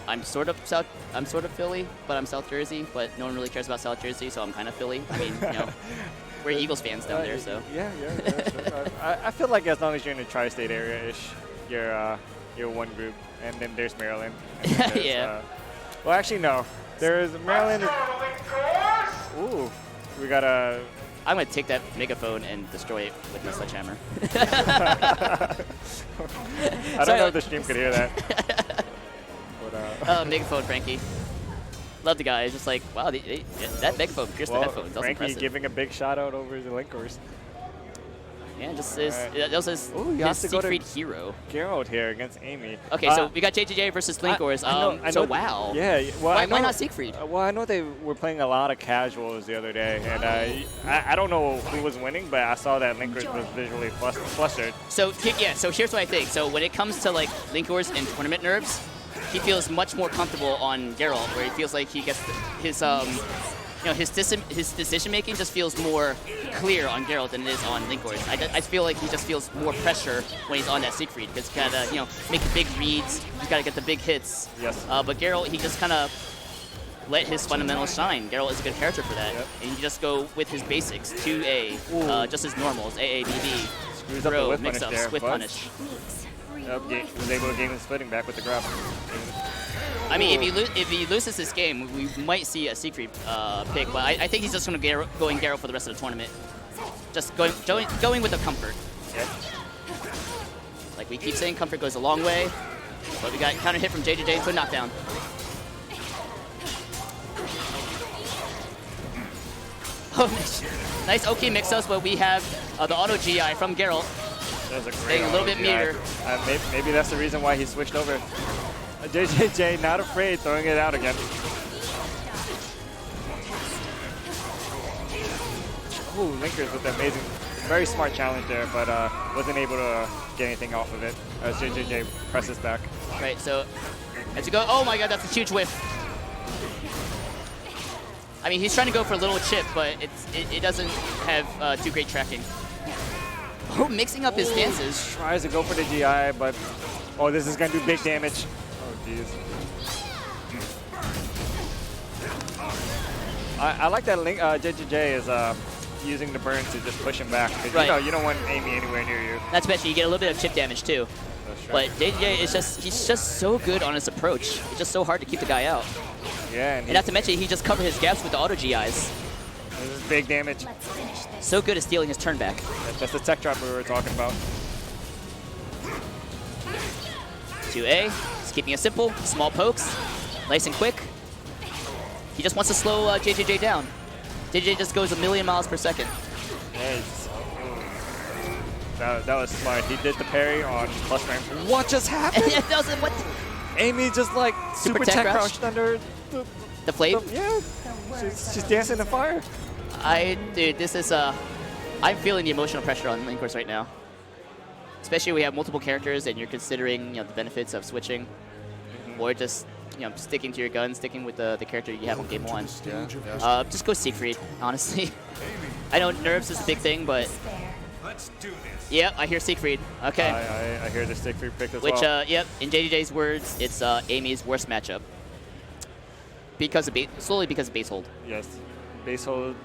I'm sort of Philly, but I'm South Jersey, but no one really cares about South Jersey, so I'm kind of Philly. I mean, you know, we're Eagles fans down there, so. Yeah. Sure. I feel like as long as you're in the tri-state area-ish, you're one group, and then there's Maryland. And then there's, yeah. Well, actually, no. There's Maryland. Ooh, we got a. I'm gonna take that megaphone and destroy it with my sledgehammer. I don't know if the stream could hear that. But, megaphone, Frankie. Love the guy. It's just like, wow, that megaphone pierced the headphones. That was Frankie impressive. giving a big shout out over the LinkWiz. Yeah, just that was his Siegfried hero. Geralt here against Amy. Okay, so we got JJJ versus LinkWiz. So wow. Yeah. Well, why not Siegfried? Well, I know they were playing a lot of casuals the other day, and I don't know who was winning, but I saw that LinkWiz was visually flustered. So yeah, so here's what I think. So when it comes to like LinkWiz and tournament nerves, he feels much more comfortable on Geralt, where he feels like he gets his his decision making just feels more clear on Geralt than it is on LinkWiz. I feel like he just feels more pressure when he's on that Siegfried, because he's gotta make the big reads, he's gotta get the big hits. Yes. But Geralt, he just kind of let his fundamentals shine. Geralt is a good character for that, and you just go with his basics: 2A, just his normals, AA, BB, Screws up the whiff punish mix-ups, there, whiff but punish. Was able to gain his footing back with the grab. I mean, if he loses this game, we might see a Siegfried pick, but I think he's just going to go in Geralt for the rest of the tournament. Just going with the comfort. Yep. Like we keep saying, comfort goes a long way, but we got counter hit from JJJ into a knockdown. Oh, nice OK mix-ups, but we have the auto GI from Geralt. That was a great Staying a little bit meter. Maybe that's the reason why he switched over. JJJ not afraid, throwing it out again. Ooh, LinkWiz with the amazing, very smart challenge there, but wasn't able to get anything off of it as JJJ presses back. Right, so as you go, oh my god, that's a huge whiff. I mean, he's trying to go for a little chip, but it doesn't have too great tracking. Oh, mixing up his stances. Tries to go for the GI, but oh, this is going to do big damage. Oh, jeez. I like that JJJ is using the burn to just push him back. Right. You don't want Amy anywhere near you. Not to mention, you get a little bit of chip damage too. But JJJ is he's just so good on his approach. It's just so hard to keep the guy out. Yeah. And not to mention, he just covered his gaps with the auto GIs. This is big damage. So good at stealing his turn back. That's the tech drop we were talking about. 2A, just keeping it simple, small pokes, nice and quick. He just wants to slow JJJ down. JJJ just goes a million miles per second. Nice. That was smart. He did the parry on plus frame. What just happened? Amy just like super tech crouched under The flame? yeah. She's dancing in the fire. Dude, this is I'm feeling the emotional pressure on LinkWiz right now. Especially when we have multiple characters and you're considering, the benefits of switching, or just, sticking to your guns, sticking with the character you have on game 1. Yeah. Just go Siegfried, honestly. I know nerves is a big thing, but Let's do this. yeah, I hear Siegfried. Okay. I hear the Siegfried pick as Which, well. yep, in JJJ's words, it's Amy's worst matchup. Solely because of base hold. Yes. Base hold,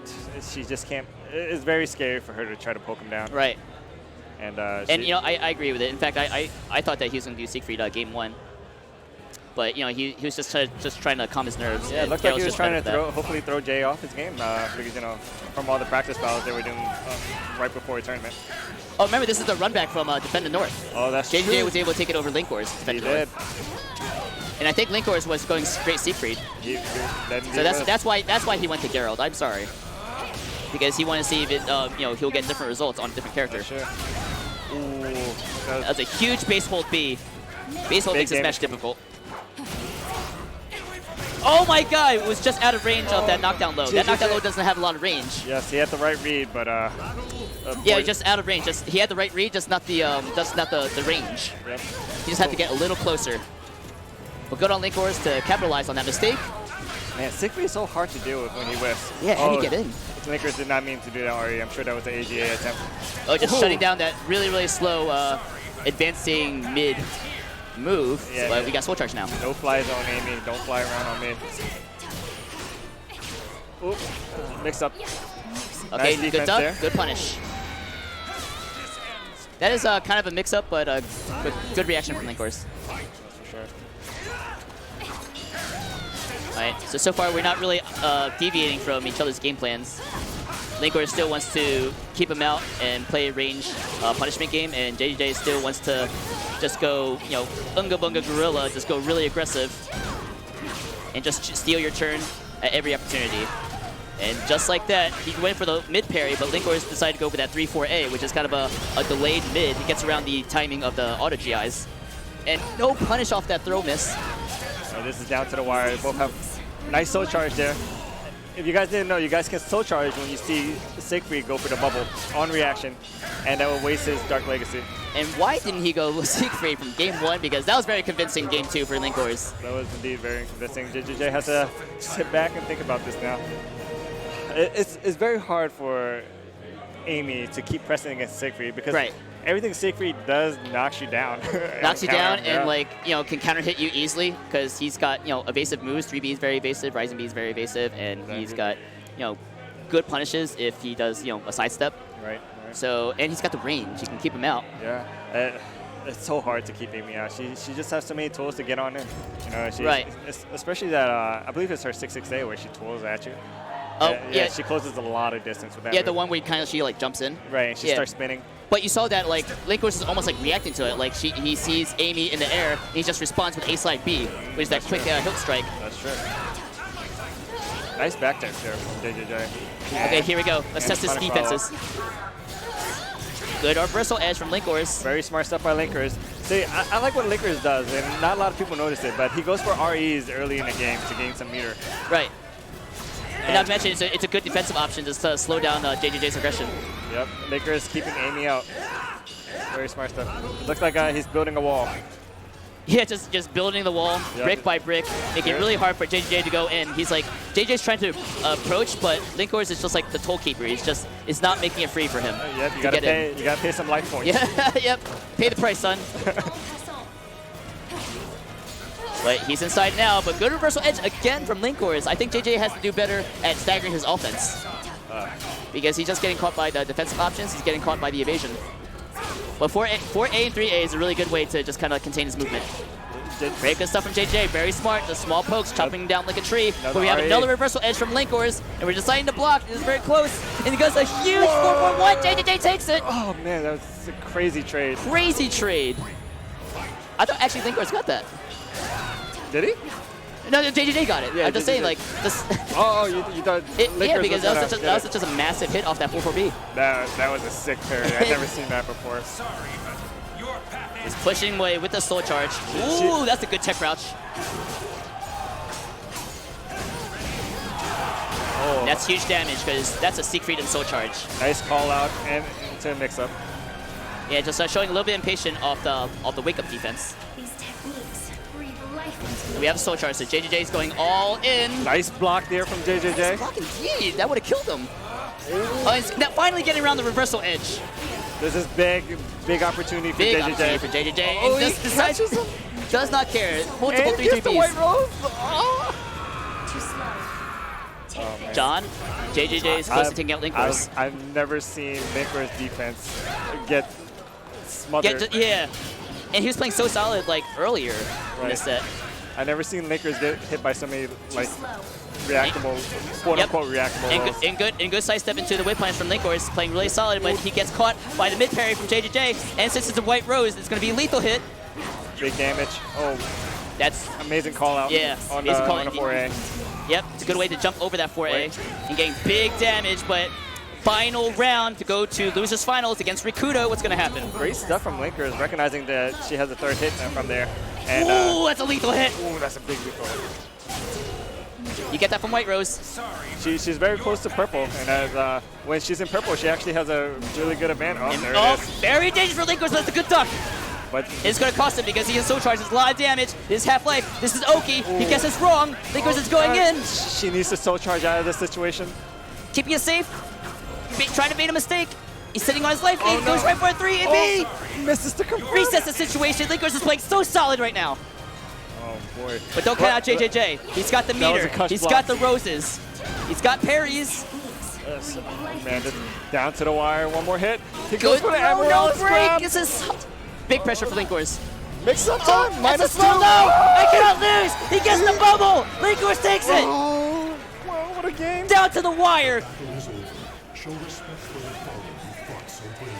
she just can't. It's very scary for her to try to poke him down. Right. And I agree with it. In fact, I thought that he was going to do Siegfried game 1. But, he was just trying to calm his nerves. yeah, it looked like he was trying to hopefully throw Jay off his game because, from all the practice battles they were doing right before the tournament. Oh, remember, this is the run back from Defend the North. Oh, that's JJ true. was able to take it over LinkWiz. He did. And I think LinkWiz was going straight Siegfried. So that's why he went to Geralt. I'm sorry. Because he wanted to see if it, he'll get different results on different characters. Sure. Ooh, That's a huge base hold B. Base hold makes this match difficult. Oh my god, it was just out of range of that knockdown low. That knockdown low doesn't have a lot of range. Yes, he had the right read, but yeah, just out of range. He had the right read, just not the range. Yep. He just had to get a little closer. But good on LinkWiz to capitalize on that mistake. Man, Siegfried is so hard to deal with when he whiffs. Yeah, how do you get in? LinkWiz did not mean to do that already. I'm sure that was an AGA attempt. Oh, just shutting down that really, really slow advancing mid move. Yeah, But we got Soul Charge now. No fly zone, Amy. Don't fly around on me. Oop. Mix up. Okay, Nice good duck, there. good punish. That is kind of a mix-up, but good reaction from LinkWiz. For sure. Alright, so far we're not really deviating from each other's game plans. LinkWiz still wants to keep him out and play a range punishment game, and JJ still wants to just go, Unga Bunga Gorilla, just go really aggressive and just steal your turn at every opportunity. And just like that, he went for the mid parry, but LinkWiz decided to go for that 3-4A, which is kind of a delayed mid. He gets around the timing of the auto GIs. And no punish off that throw miss. So this is down to the wire. They both have nice soul charge there. If you guys didn't know, you guys can soul charge when you see Siegfried go for the bubble on reaction, and that will waste his Dark Legacy. And why didn't he go Siegfried from game 1? Because that was very convincing game 2 for LinkWiz. That was indeed very convincing. JJ has to sit back and think about this now. It's very hard for Amy to keep pressing against Siegfried because everything Siegfried does knocks you down. Knocks you down and can counter hit you easily because he's got evasive moves. 3B is very evasive, Rising B is very evasive, and he's got good punishes if he does a sidestep. Right. So and he's got the range. You can keep him out. Yeah. It's so hard to keep Amy out. She just has so many tools to get on in. Especially that I believe it's her 6-6A where she tools at you. Oh, yeah. She closes a lot of distance with that. Yeah, move. the one where she jumps in. Right, and she starts spinning. But you saw that LinkWiz is almost reacting to it. He sees Amy in the air, and he just responds with A slide B, which is that quick hilt strike. That's true. Nice back there from JJJ. Okay, here we go. Let's test his defenses. Good reversal edge from LinkWiz. Very smart stuff by LinkWiz. See, I like what LinkWiz does, and not a lot of people notice it, but he goes for REs early in the game to gain some meter. Right. And not to mention, it's a good defensive option just to slow down JJJ's aggression. Yep, LinkWiz keeping Amy out. Very smart stuff. Looks like he's building a wall. Yeah, just building the wall brick by brick, making it really hard for JJ to go in. He's JJ's trying to approach, but LinkWiz is just like the toll keeper. It's not making it free for him. Yep, you gotta pay some life points. Yeah, yep. Pay the price, son. But he's inside now, but good reversal edge again from LinkWiz. I think JJ has to do better at staggering his offense. Because he's just getting caught by the defensive options, he's getting caught by the evasion. But 4A and 3A is a really good way to just kind of contain his movement. Very good stuff from JJ, very smart. The small pokes, chopping him down like a tree. But we have another reversal edge from LinkWiz, and we're deciding to block. This is very close, and he goes a huge 4-4-1. JJ takes it. Oh man, that was a crazy trade. Crazy trade. I thought actually LinkWiz got that. Did he? No, JJ got it. Yeah, I'm just saying, this. You thought? Yeah, because that was such a massive hit off that 4-4B. That was a sick parry. I've never seen that before. He's pushing away with the soul charge. Ooh, that's a good tech crouch. Oh. That's huge damage because that's a Siegfried and soul charge. Nice call out and into a mix up. Yeah, just showing a little bit impatient off the wake up defense. These techniques breathe life into We have a soul charge, so JJJ is going all in. Nice block there from JJJ. Nice block indeed. That would have killed him. Oh, he's now finally getting around the reversal edge. This is big opportunity for Big JJJ. opportunity for JJJ. Oh, and he just decides, catches him. does not care. Multiple And he gets the 3-3Bs. white rose. Oh. too slow. Take this. John, JJJ is close to taking out LinkWiz. I've never seen LinkWiz defense get smothered. Yeah, and he was playing so solid like earlier in this set. I've never seen LinkWiz get hit by so many like Slow. reactable, quote unquote reactable rolls. And good sidestep into the whip punch from LinkWiz, playing really solid, but he gets caught by the mid parry from JJJ, and since it's a white rose, it's going to be a lethal hit. Big damage. Oh, That's amazing call out Yeah, on amazing call the out. 4A. Yep, it's a good way to jump over that 4A and getting big damage, but final round to go to losers finals against Riku-Dou. What's going to happen? Great stuff from LinkWiz, recognizing that she has a third hit from there. And, Ooh, that's a lethal hit. ooh, that's a big lethal hit. You get that from White Rose. She's very close to purple, and as when she's in purple, she actually has a really good advantage. Oh, there Oh, it is. very dangerous for LinkWiz, but that's a good duck. But It's going to cost him because he has soul charge. There's a lot of damage. This is half-life. This is Oki. He guesses wrong. LinkWiz is going in. she needs to soul charge out of this situation. Keeping it safe. Trying to bait a mistake. He's sitting on his life lead. no. Goes right for a 3-AB. Misses to confirm. Resets the situation. LinkWiz is playing so solid right now. Oh boy. But don't count out JJJ. He's got the That was meter. a clutch He's block. got the roses. He's got parries. Yes. Man, just down to the wire. One more hit. He Good goes for the throw, no Emerald break. grab. This is big pressure for LinkWiz. Mix up time. That's a Minus slow two. low. I cannot lose. He gets the bubble. LinkWiz takes it. Oh, well, what a game. Down to the wire. Show respect for the father who fought so bravely.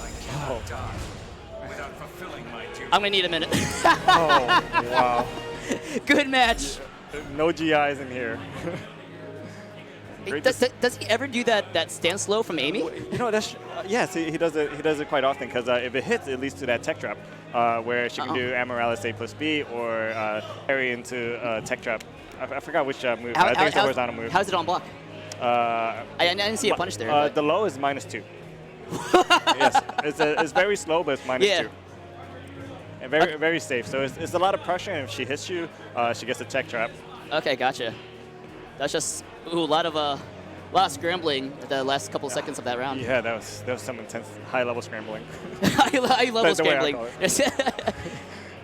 I cannot die without fulfilling my duty. I'm going to need a minute. Oh, wow. Good match. No GIs in here. Great to Does he ever do that stand slow from Amy? You know, that's yes, he does it. He does it quite often because if it hits, it leads to that tech trap where she can do Amaryllis A plus B or parry into tech trap. I forgot which move. I think it's a horizontal move. How's it on block? I didn't see a punish there. but- The low is -2. Yes, it's very slow, but it's -2. And very safe. So it's a lot of pressure, and if she hits you, she gets a tech trap. Okay, gotcha. That's just a lot of scrambling at the last couple seconds of that round. Yeah, that was some intense high level scrambling. I love That's the way I scrambling. call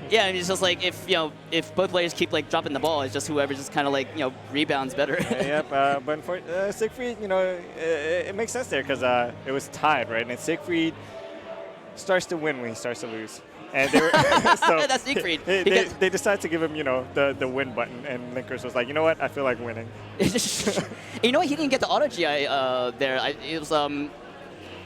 Yeah, I mean, it's just like if both players keep like dropping the ball, it's just whoever just kind of like rebounds better. Yep, but for Siegfried, it makes sense there because it was tied, right? And Siegfried starts to win when he starts to lose. And they were so That's Siegfried. They decided to give him, the win button, and LinkWiz was like, you know what? I feel like winning. You know what? He didn't get the auto GI there. It was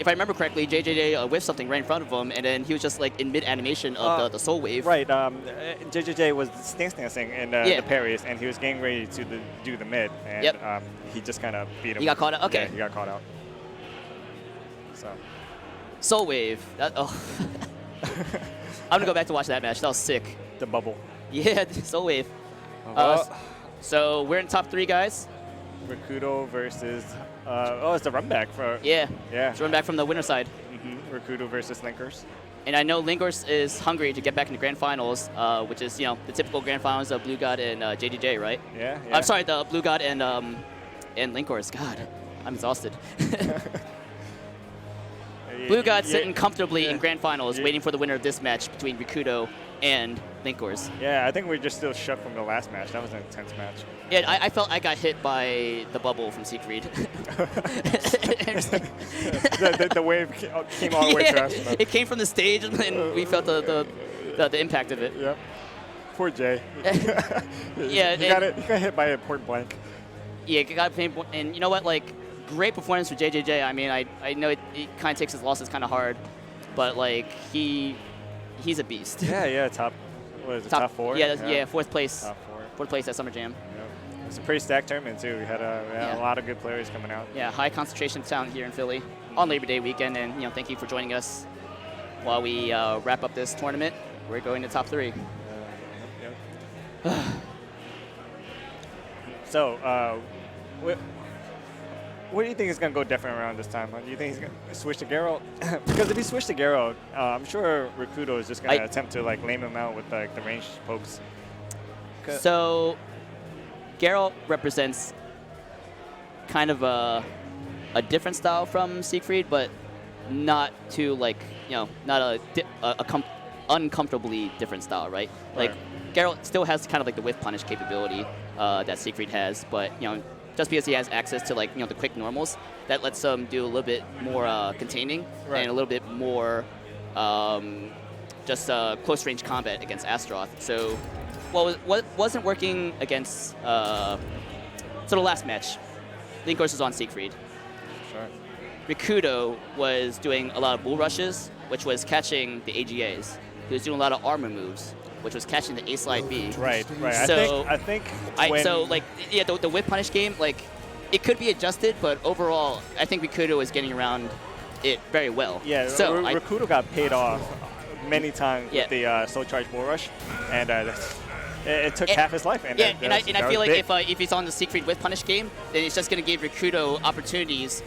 if I remember correctly, JJJ whiffed something right in front of him, and then he was just like in mid animation of the soul wave. Right. JJJ was dancing in the parries, and he was getting ready to do the mid, and he just kind of beat him. He got caught out? Okay. Yeah, he got caught out. So. Soul wave. I'm gonna go back to watch that match. That was sick. The bubble. Yeah, soul wave. So we're in top 3, guys. Riku-Dou versus. It's the run back for. Yeah. Yeah. It's run back from the winner side. Riku-Dou versus LinkWiz. And I know LinkWiz is hungry to get back into grand finals, which is the typical grand finals of Blue God and JJJ, right? Yeah. I'm sorry, the Blue God and LinkWiz. God, I'm exhausted. Blue God sitting comfortably in grand finals, waiting for the winner of this match between Riku-Dou and LinkWiz. Yeah, I think we're just still shook from the last match. That was an intense match. Yeah, I felt I got hit by the bubble from Siegfried. the wave came all the way across. It came from the stage, and we felt the impact of it. Yep. Poor Jay. Yeah, he got hit by a point blank. Yeah, got pain, and you know what? Like, great performance for JJJ. I mean, I know it kind of takes his losses kind of hard, but like he's a beast. Yeah. Top. What is it? Top 4. Yeah, fourth place. Top 4. Fourth place at Summer Jam. Yep. It's a pretty stacked tournament too. We had a lot of good players coming out. Yeah, high concentration of talent here in Philly on Labor Day weekend, and thank you for joining us. while we wrap up this tournament. We're going to top 3. So, what do you think is going to go different around this time? Do you think he's going to switch to Geralt? Because if he switched to Geralt, I'm sure Riku-Dou is just going to attempt to like lame him out with like the ranged pokes. So, Geralt represents kind of a different style from Siegfried, but not too like not a uncomfortably different style, right? Like Geralt still has kind of like the whiff punish capability that Siegfried has, but just because he has access to like the quick normals, that lets him do a little bit more containing and a little bit more just close range combat against Astaroth. So what wasn't working against so the last match, LinkWiz was on Siegfried. Sure. Riku-Dou was doing a lot of bull rushes, which was catching the AGAs. He was doing a lot of armor moves, which was catching the A slide B. Right. So I think the whip punish game, like it could be adjusted, but overall, I think Riku-Dou was getting around it very well. Yeah. So Riku-Dou got paid off many times with the Soul Charge Bull Rush, and it took half his life. And I feel like if he's on the Siegfried whip punish game, then it's just going to give Riku-Dou opportunities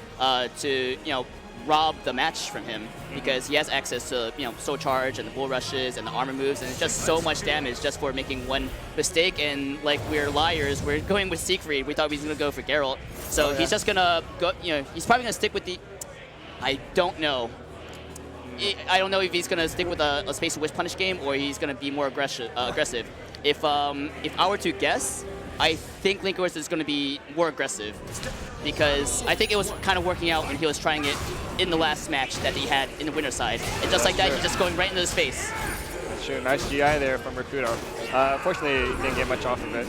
to rob the match from him, because he has access to Soul Charge and the bull rushes and the armor moves, and it's just so much damage just for making one mistake. And like, we're liars, we're going with Siegfried. We thought he was gonna go for Geralt, so he's just gonna go. He's probably gonna stick with the. I don't know. I don't know if he's gonna stick with a space whip punish game, or he's gonna be more aggressive. If I were to guess, I think LinkWiz is gonna be more aggressive, because I think it was kind of working out when he was trying it in the last match that he had in the winner's side. And just like that, he's just going right into his face. Sure, nice GI there from Riku-Dou. Unfortunately, he didn't get much off of it.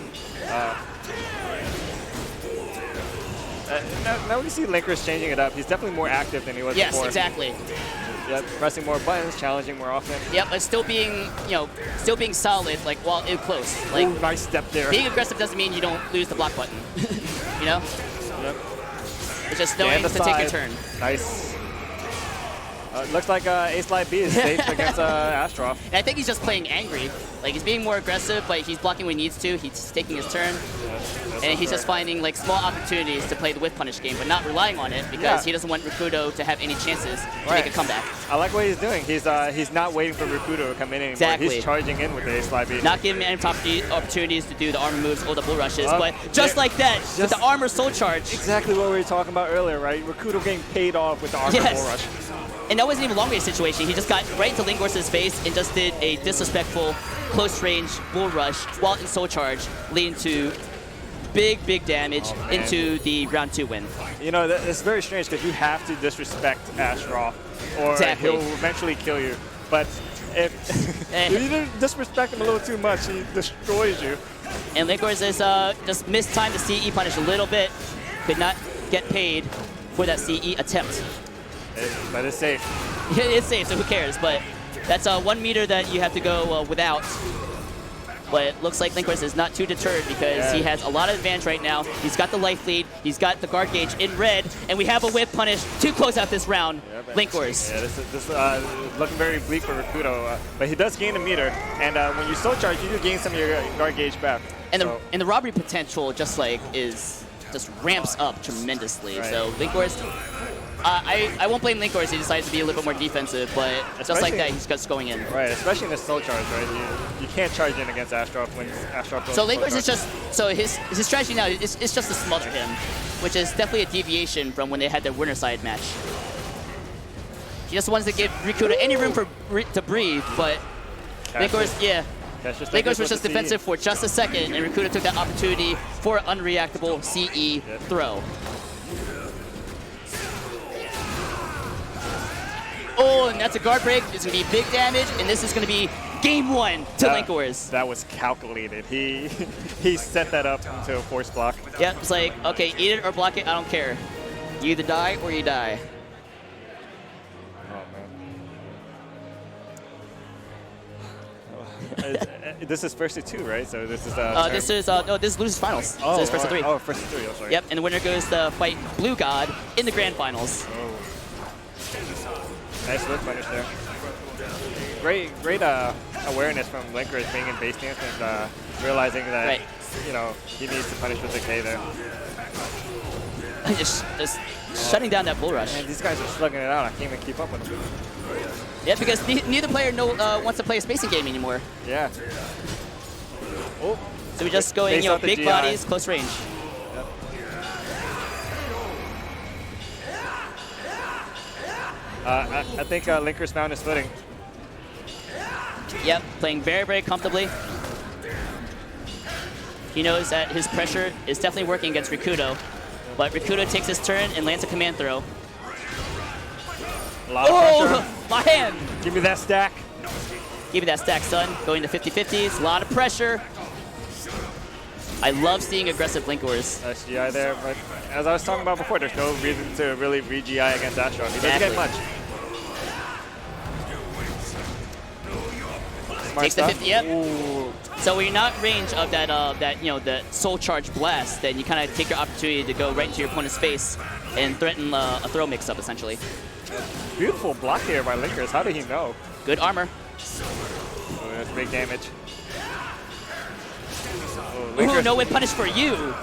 Now we see LinkWiz changing it up. He's definitely more active than he was before. Yes, exactly. Yep, pressing more buttons, challenging more often. Yep, but still being solid, like while in close. Like, ooh, nice step there. Being aggressive doesn't mean you don't lose the block button. Yep. It's just knowing to take your turn. Nice. Looks like A slide B is safe against Astaroth. And I think he's just playing angry. Like, he's being more aggressive, but he's blocking when he needs to. He's taking his turn. And he's just finding like small opportunities to play the whiff punish game, but not relying on it, because he doesn't want Riku-Dou to have any chances to make a comeback. I like what he's doing. He's not waiting for Riku-Dou to come in anymore. Exactly. He's charging in with the A slide B. Not giving him any opportunities to do the armor moves or the bull rushes, but just like that, with the armor soul charge. Exactly what we were talking about earlier, right? Riku-Dou getting paid off with the armor bull rush. And that wasn't even a long range situation. He just got right into LinkWiz's face and just did a disrespectful close range bull rush while in soul charge, leading to big damage into the round 2 win. It's very strange, because you have to disrespect Astaroth, or he'll eventually kill you. But if you disrespect him a little too much, he destroys you. And LinkWiz is just mistimed the CE punish a little bit. Could not get paid for that CE attempt. But it's safe. It's safe, so who cares? But that's 1 meter that you have to go without. But it looks like LinkWiz is not too deterred, because he has a lot of advantage right now. He's got the life lead, he's got the guard gauge in red, and we have a whip punish to close out this round. LinkWiz. Yeah, this is looking very bleak for Riku-Dou, but he does gain a meter, and when you soul charge, you do gain some of your guard gauge back. And the robbery potential just ramps up tremendously. So LinkWiz, I won't blame LinkWiz. He decided to be a little bit more defensive, but just like that, he's just going in. Right, especially in the soul charge, right? You can't charge in against Astaroth when Astaroth goes. So LinkWiz is just his strategy now is just to smother him, which is definitely a deviation from when they had their winner side match. He just wants to give Riku-Dou any room to breathe, but LinkWiz, LinkWiz was just defensive for just a second, and Riku-Dou took that opportunity for an unreactable CE throw. Oh, and that's a guard break. It's going to be big damage, and this is going to be game 1 to LinkWiz. That was calculated. He set that up into a force block. Yep, it's like, okay, eat it or block it, I don't care. You either die or you die. This is first to 2, right? So this is this is losers finals. Oh, so it's first to 3. Oh, first to 3. Oh, sorry. Yep, and the winner goes to fight Blue God in the grand finals. Nice whip punish there. Great awareness from LinkWiz being in base stance and realizing that you know he needs to punish with the K there. just shutting down that bull rush. And these guys are slugging it out. I can't even keep up with them. Yeah, because neither player wants to play a spacing game anymore. Yeah. Oh. So we just go in, you know, big bodies, close range. Yep. I think LinkWiz found his footing. Yep, playing very, very comfortably. He knows that his pressure is definitely working against Riku-Dou, but Riku-Dou takes his turn and lands a command throw. A lot of pressure. My hand! Give me that stack. Give me that stack, son. Going to 50-50s, a lot of pressure. I love seeing aggressive LinkWiz. Nice GI there, but as I was talking about before, there's no reason to really re-GI against Astro. He doesn't get much. Smart Takes the 50, yep. Ooh. So when you're not in range of that, you know, the soul charge blast, then you kind of take your opportunity to go right into your opponent's face and threaten a throw mix-up, essentially. Beautiful block here by LinkWiz. How did he know? Good armor. Oh, that's big damage. Ooh, no whip punish for you,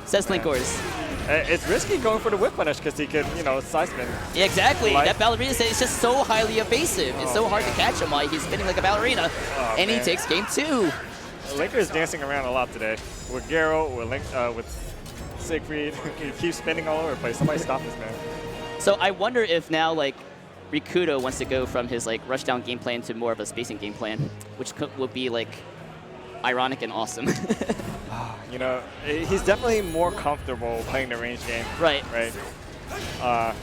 says LinkWiz. It's risky going for the whip punish because he could, you know, side spin. Yeah, exactly. That ballerina is just so highly evasive. It's so hard to catch him while he's spinning like a ballerina. And he takes game 2. LinkWiz is dancing around a lot today. With Garo, with Siegfried, he keeps spinning all over the place. Somebody stop this man. So I wonder if now, like, Riku-Dou wants to go from his like rush down game plan to more of a spacing game plan, which would be like ironic and awesome. You know, he's definitely more comfortable playing the range game. Right. Right.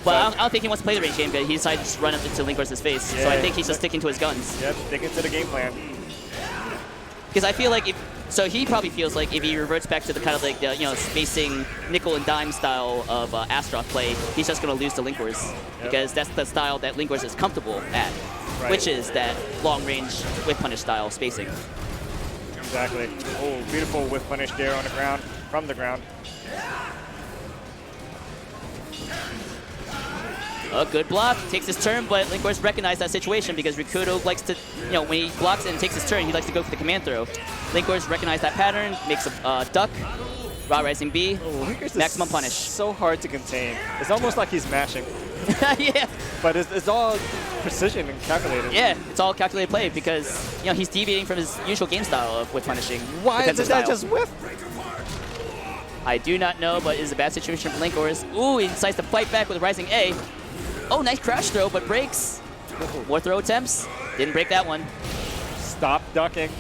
But I don't think he wants to play the range game, but he decided to just run up into LinkWiz's face. Yeah, so I think he's just sticking to his guns. Yep, sticking to the game plan. Because I feel like so he probably feels like if he reverts back to the kind of like the, you know, spacing nickel and dime style of Astroth play, he's just going to lose to LinkWiz. Because that's the style that LinkWiz is comfortable at, which is that long range whip punish style spacing. Exactly. Oh, beautiful whip punish there on the ground, from the ground. A good block, takes his turn, but LinkWiz recognized that situation because Riku-Dou likes to, you know, when he blocks and takes his turn, he likes to go for the command throw. LinkWiz recognized that pattern, makes a duck, raw rising B, maximum punish. So hard to contain. It's almost like he's mashing. Yeah. But it's all precision and calculated. Yeah, it's all calculated play because, you know, he's deviating from his usual game style of whip punishing. Why did that just whip? I do not know, but it's a bad situation for LinkWiz. Ooh, he decides to fight back with rising A. Oh, nice crash throw, but breaks. More throw attempts. Didn't break that one. Stop ducking.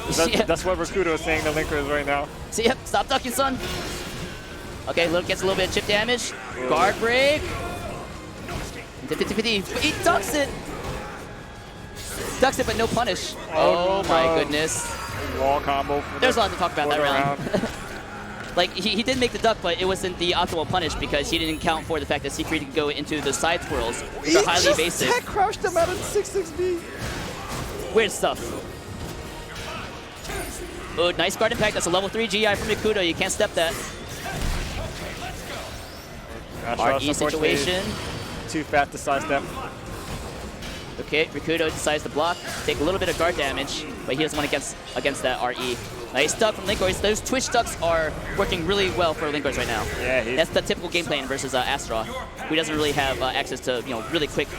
That's what Riku-Dou is saying to LinkWiz right now. See, yep, stop ducking, son. Okay, gets a little bit of chip damage. Guard break. 50-50. He ducks it. Ducks it, but no punish. Oh my goodness. Wall combo. There's a lot to talk about that round. Like, he did make the duck, but it wasn't the optimal punish because he didn't account for the fact that Siegfried could go into the side twirls, which are highly evasive. He just crouched him out of 6-6B. Weird stuff. Oh, nice guard impact. That's a level 3 GI from Riku-Dou. You can't step that. RE situation. Too fast to sidestep. Okay, Riku-Dou decides to block, take a little bit of guard damage, but he doesn't want to against that RE. Nice duck from LinkWiz. Those Twitch ducks are working really well for LinkWiz right now. Yeah, that's the typical game plan versus Astroth, who doesn't really have access to, you know, really quick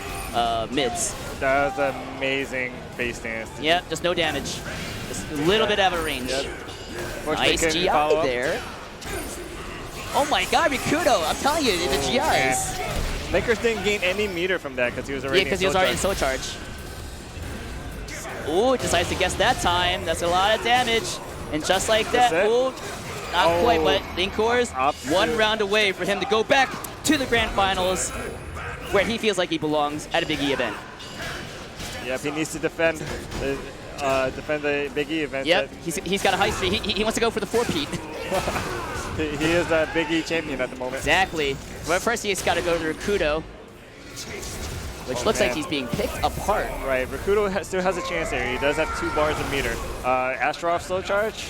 mids. That was amazing base dance. Yep, just no damage. Just a little bit out of range. Yep. Nice GI there. Oh my God, Riku-Dou! I'm telling you, the GIs. LinkWiz didn't gain any meter from that because he was already in soul charge. Ooh, decides to guess that time. That's a lot of damage. And just like that, ooh, not quite, but LinkWiz, one round away for him to go back to the grand finals where he feels like he belongs at a Big E event. Yep, he needs to defend the Big E event. Yep, he's got a high streak. He wants to go for the 4-peat. He is a Big E champion at the moment. Exactly. But first he's got to go to Riku-Dou, which looks like he's being picked apart. Right, Riku-Dou still has a chance there. He does have 2 bars of meter. Astroth slow charge.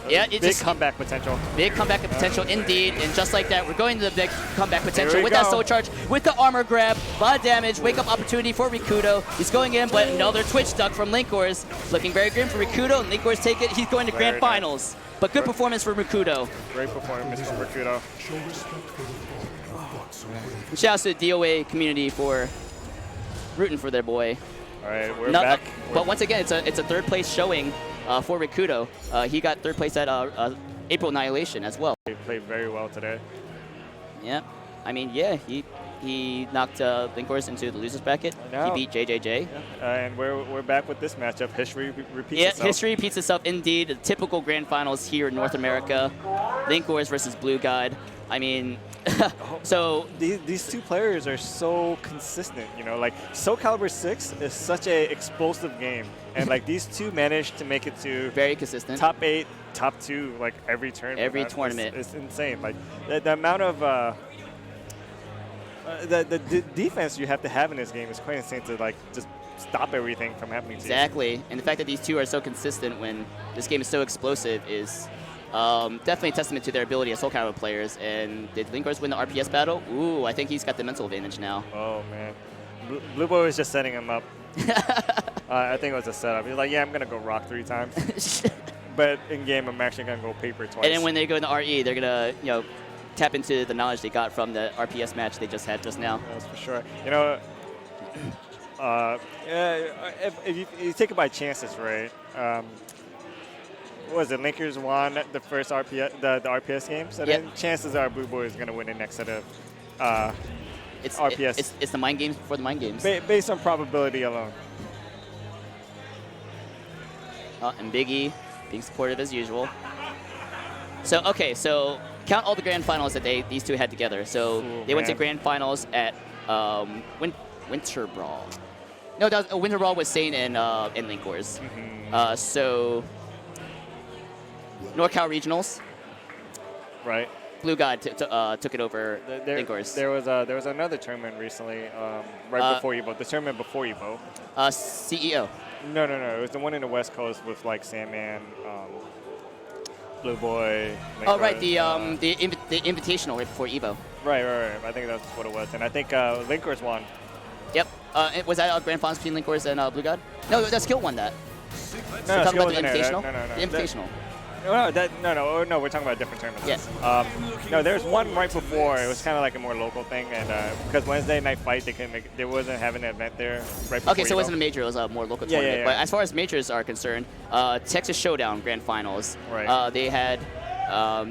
Yeah, it big just comeback potential. big comeback potential indeed, and just like that, we're going to the big comeback potential we with that go. soul charge, with the armor grab, a lot of damage, wake up opportunity for Riku-Dou. He's going in, but another Twitch duck from LinkWiz, looking very grim for Riku-Dou, and LinkWiz take it. He's going to grand Very nice. finals, but good performance for Riku-Dou. Great performance from Riku-Dou. Show respect for the fallen who fought so bravely. Shout out to the DOA community for rooting for their boy. All right, we're back. But once again, it's a third place showing for Riku-Dou. He got third place at April Annihilation as well. He played very well today. Yeah, I mean, yeah, he knocked LinkWiz into the losers bracket. Now- He beat JJJ. And we're back with this matchup. History repeats Yeah, itself. history repeats itself indeed. The typical grand finals here in North America. LinkWiz versus Blue God. I mean, so These two players are so consistent, you know, like Soul Calibur 6 is such a explosive game, and like these two managed to make it to very consistent. top 8, top 2, like every tournament. Every tournament. It's insane. Like the amount of the defense you have to have in this game is quite insane to like just stop everything from happening to you. Exactly, and the fact that these two are so consistent when this game is so explosive is definitely a testament to their ability as Soul Calibur players. And did LinkWiz win the RPS battle? Ooh, I think he's got the mental advantage now. Oh man, Blue Boy was just setting him up. I think it was a setup. He's like, yeah, I'm gonna go rock 3 times, but in game I'm actually gonna go paper twice. And then when they go into RE, they're gonna tap into the knowledge they got from the RPS match they just had just now. That's for sure. You know, if you take it by chances, right? What was it? Linkers won the first RPS, the RPS game, so Yep. then chances are Blue Boy is going to win the next set of It's RPS. It's the mind games before the mind games. Based on probability alone. And Big E being supportive as usual. So okay, so count all the grand finals that these two had together. So Ooh, they went to man. grand finals at Winter Brawl. No, that was, Winter Brawl was Sane and LinkWiz. Mm-hmm. So NorCal Regionals, Right. Blue God took it over LinkWiz. There was another tournament recently, right before Evo. The tournament before Evo. CEO. No. It was the one in the West Coast with like Sandman, Blue Boy. Oh right, LinkWiz, the Invitational right before Evo. Right. I think that's what it was, and I think LinkWiz won. Yep. Was that a grand finals between LinkWiz and Blue God? No, that Skill won that. No, We're talking Skill about the wasn't there. Invitational? No. The Invitational. No, we're talking about different tournaments. Yes. No, there's one right before. It was kind of like a more local thing, and because Wednesday Night Fight, they wasn't having an event there right before. Okay, so it Evo. wasn't a major, it was a more local Yeah, tournament. yeah. But as far as majors are concerned, Texas Showdown Grand Finals, Right. they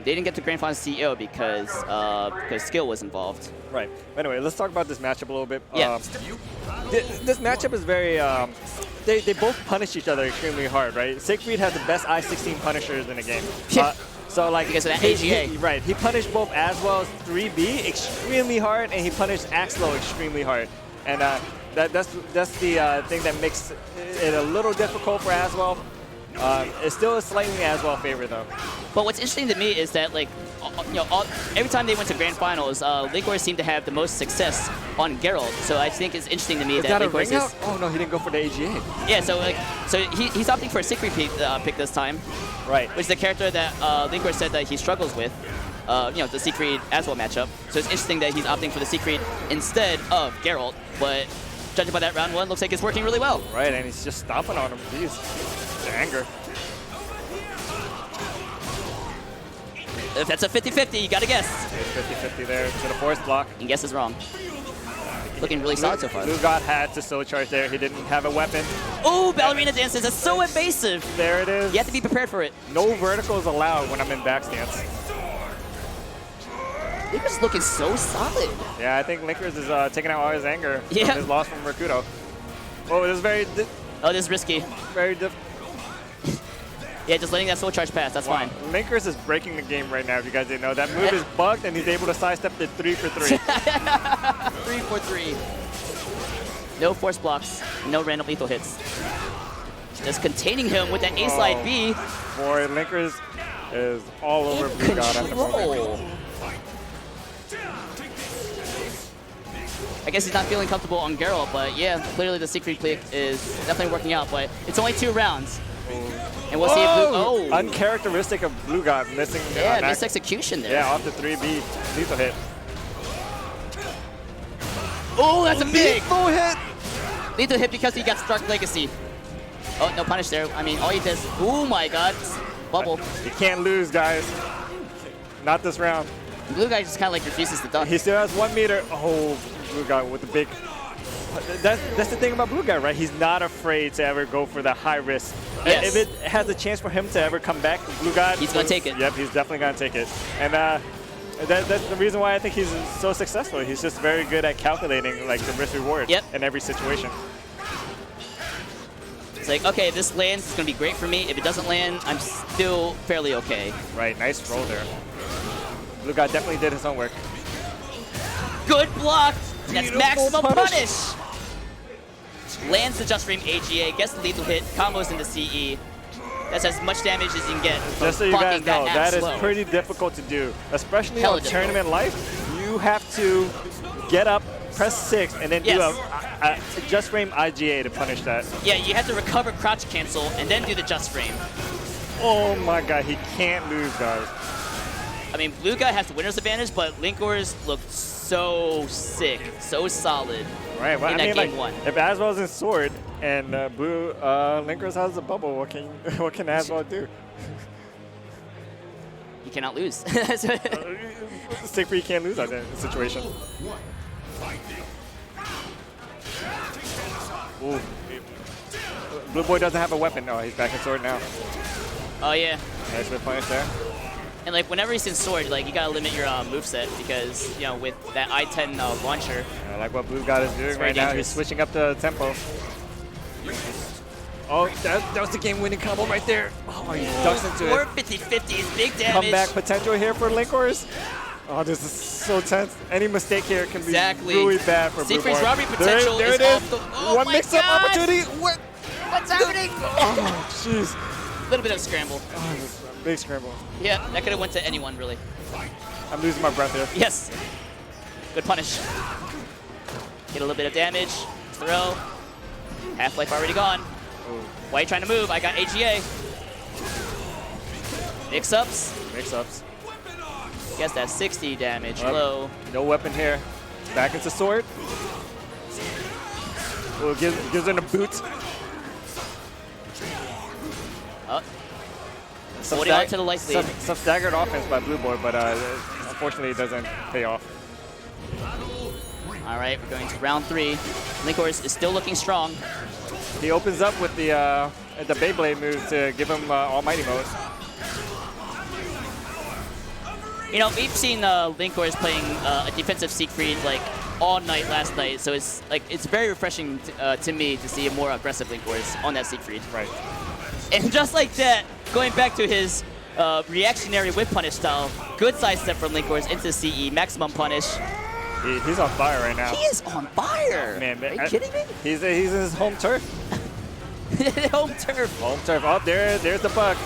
didn't get to Grand Finals CEO because Skill was involved. Right. Anyway, let's talk about this matchup a little bit. Yeah. This matchup is very. They both punish each other extremely hard, right? Siegfried has the best I-16 punishers in the game. Yeah. So like Because of that AGA. right. He punished both Aswell's 3B extremely hard, and he punished Axlo extremely hard. And that's the thing that makes it a little difficult for Aswell. It's still a slightly Aswell favor though. But what's interesting to me is that every time they went to Grand Finals, LinkWiz seemed to have the most success on Geralt. So I think it's interesting to me Is that that a LinkWiz ring out? Oh no, he didn't go for the AGA. Yeah, so he's opting for a Siegfried pick this time, Right. which is the character that LinkWiz said that he struggles with. The Siegfried Aswell matchup. So it's interesting that he's opting for the Siegfried instead of Geralt. But judging by that round 1, looks like it's working really well. Right, and he's just stomping on him. Jeez, the anger. If that's a 50-50, you gotta guess. 50-50 there to the force block. And guess is wrong. Looking really solid so far. Blue God had to still charge there. He didn't have a weapon. Oh, ballerina dances. That's so invasive. There it is. You have to be prepared for it. No verticals allowed when I'm in back stance. Linkers looking so solid. Yeah, I think Linkers is taking out all his anger Yeah. from his loss from Riku-Dou. Oh, this is very, Oh, this is risky. very difficult. Yeah, just letting that soul charge pass. That's fine. Linkers is breaking the game right now, if you guys didn't know. That move is bugged, and he's able to sidestep the 3 for 3. 3 for 3. No force blocks. No random lethal hits. Just containing him with that A slide B. Boy, Linkers is all over Blue God at the moment. Control. I guess he's not feeling comfortable on Geralt, but yeah, clearly the Siegfried pick is definitely working out, but it's only 2 rounds. And we'll see if Blue. Oh, Uncharacteristic of Blue God missing. yeah, missed execution there. Yeah, off the 3B lethal hit. Oh, that's a big Lethal hit. lethal hit because he got Stark Legacy. Oh, no punish there. I mean, all he does. Oh my God, bubble. You can't lose, guys. Not this round. Blue guy just kind of like refuses to duck. He still has 1 meter. Oh, Blue Guy with the big. That's the thing about Blue Guy, right? He's not afraid to ever go for the high risk. Yes. If it has a chance for him to ever come back, Blue Guy, He's gonna take it. Yep, he's definitely gonna take it. And that's the reason why I think he's so successful. He's just very good at calculating like the risk reward in every situation. It's like, okay, if this lands, it's gonna be great for me. If it doesn't land, I'm still fairly okay. Right, nice roll there. Blue Guy definitely did his homework. Good block. That's Beautiful maximum punish. punish. Lands the Just Frame AGA, gets the lethal hit, combos into CE. That's as much damage as you can get from Just so you guys blocking know, that is slow. pretty difficult to do, especially Hella on tournament life. You have to get up, press 6, and then do a Just Frame IGA to punish that. Yeah, you have to recover crouch cancel and then do the Just Frame. Oh my God, he can't lose, guys. I mean, Blue Guy has the winner's advantage, but Linkors looked so sick, so solid Right, well, in I that mean, game like, 1. if Aswell's in Sword and Blue Linkers has a bubble, what can Aswell do? You cannot lose. Stick free can't lose that situation. Ooh. Blue Boy doesn't have a weapon. No, he's back in Sword now. Oh yeah. Nice whip punish there. And like whenever he's in Sword, like you gotta limit your moveset because you know with that I-10 launcher. I like what Blue God is doing very right now. dangerous. He's switching up the tempo. Oh, that was the game-winning combo right there. Oh, he ducks into it. 50-50 is big damage. Comeback potential here for Linkors. Oh, this is so tense. Any mistake here can be Exactly. really bad for Blue Siegfried's Boy. robbery potential there is it is. off the. Oh One my mix-up God. opportunity. What? What's happening? Oh, jeez. A little bit of scramble. Oh, this is a big scramble. Yeah, that could have went to anyone really. I'm losing my breath here. Yes. Good punish. Get a little bit of damage. Throw. Half-life already gone. Why are you trying to move? I got AGA. Mix-ups. Mix-ups. Guess that's 60 damage. Well, Low. No weapon here. Back into Sword. Oh, gives in a boot. Oh. Holding on to the life lead. Some staggered offense by Blue Boy, but unfortunately it doesn't pay off. All right, we're going to round 3. Linkors is still looking strong. He opens up with the Beyblade move to give him Almighty mode. You know, we've seen Linkors playing a defensive Siegfried like all night last night, so it's very refreshing to me to see a more aggressive Linkors on that Siegfried. Right. And just like that, going back to his reactionary whip punish style, good sidestep from Linkors into CE, maximum punish. He's on fire right now. He is on fire! Man, Are you kidding me? He's in his home turf. Home turf. Home turf. Oh, there's the bug.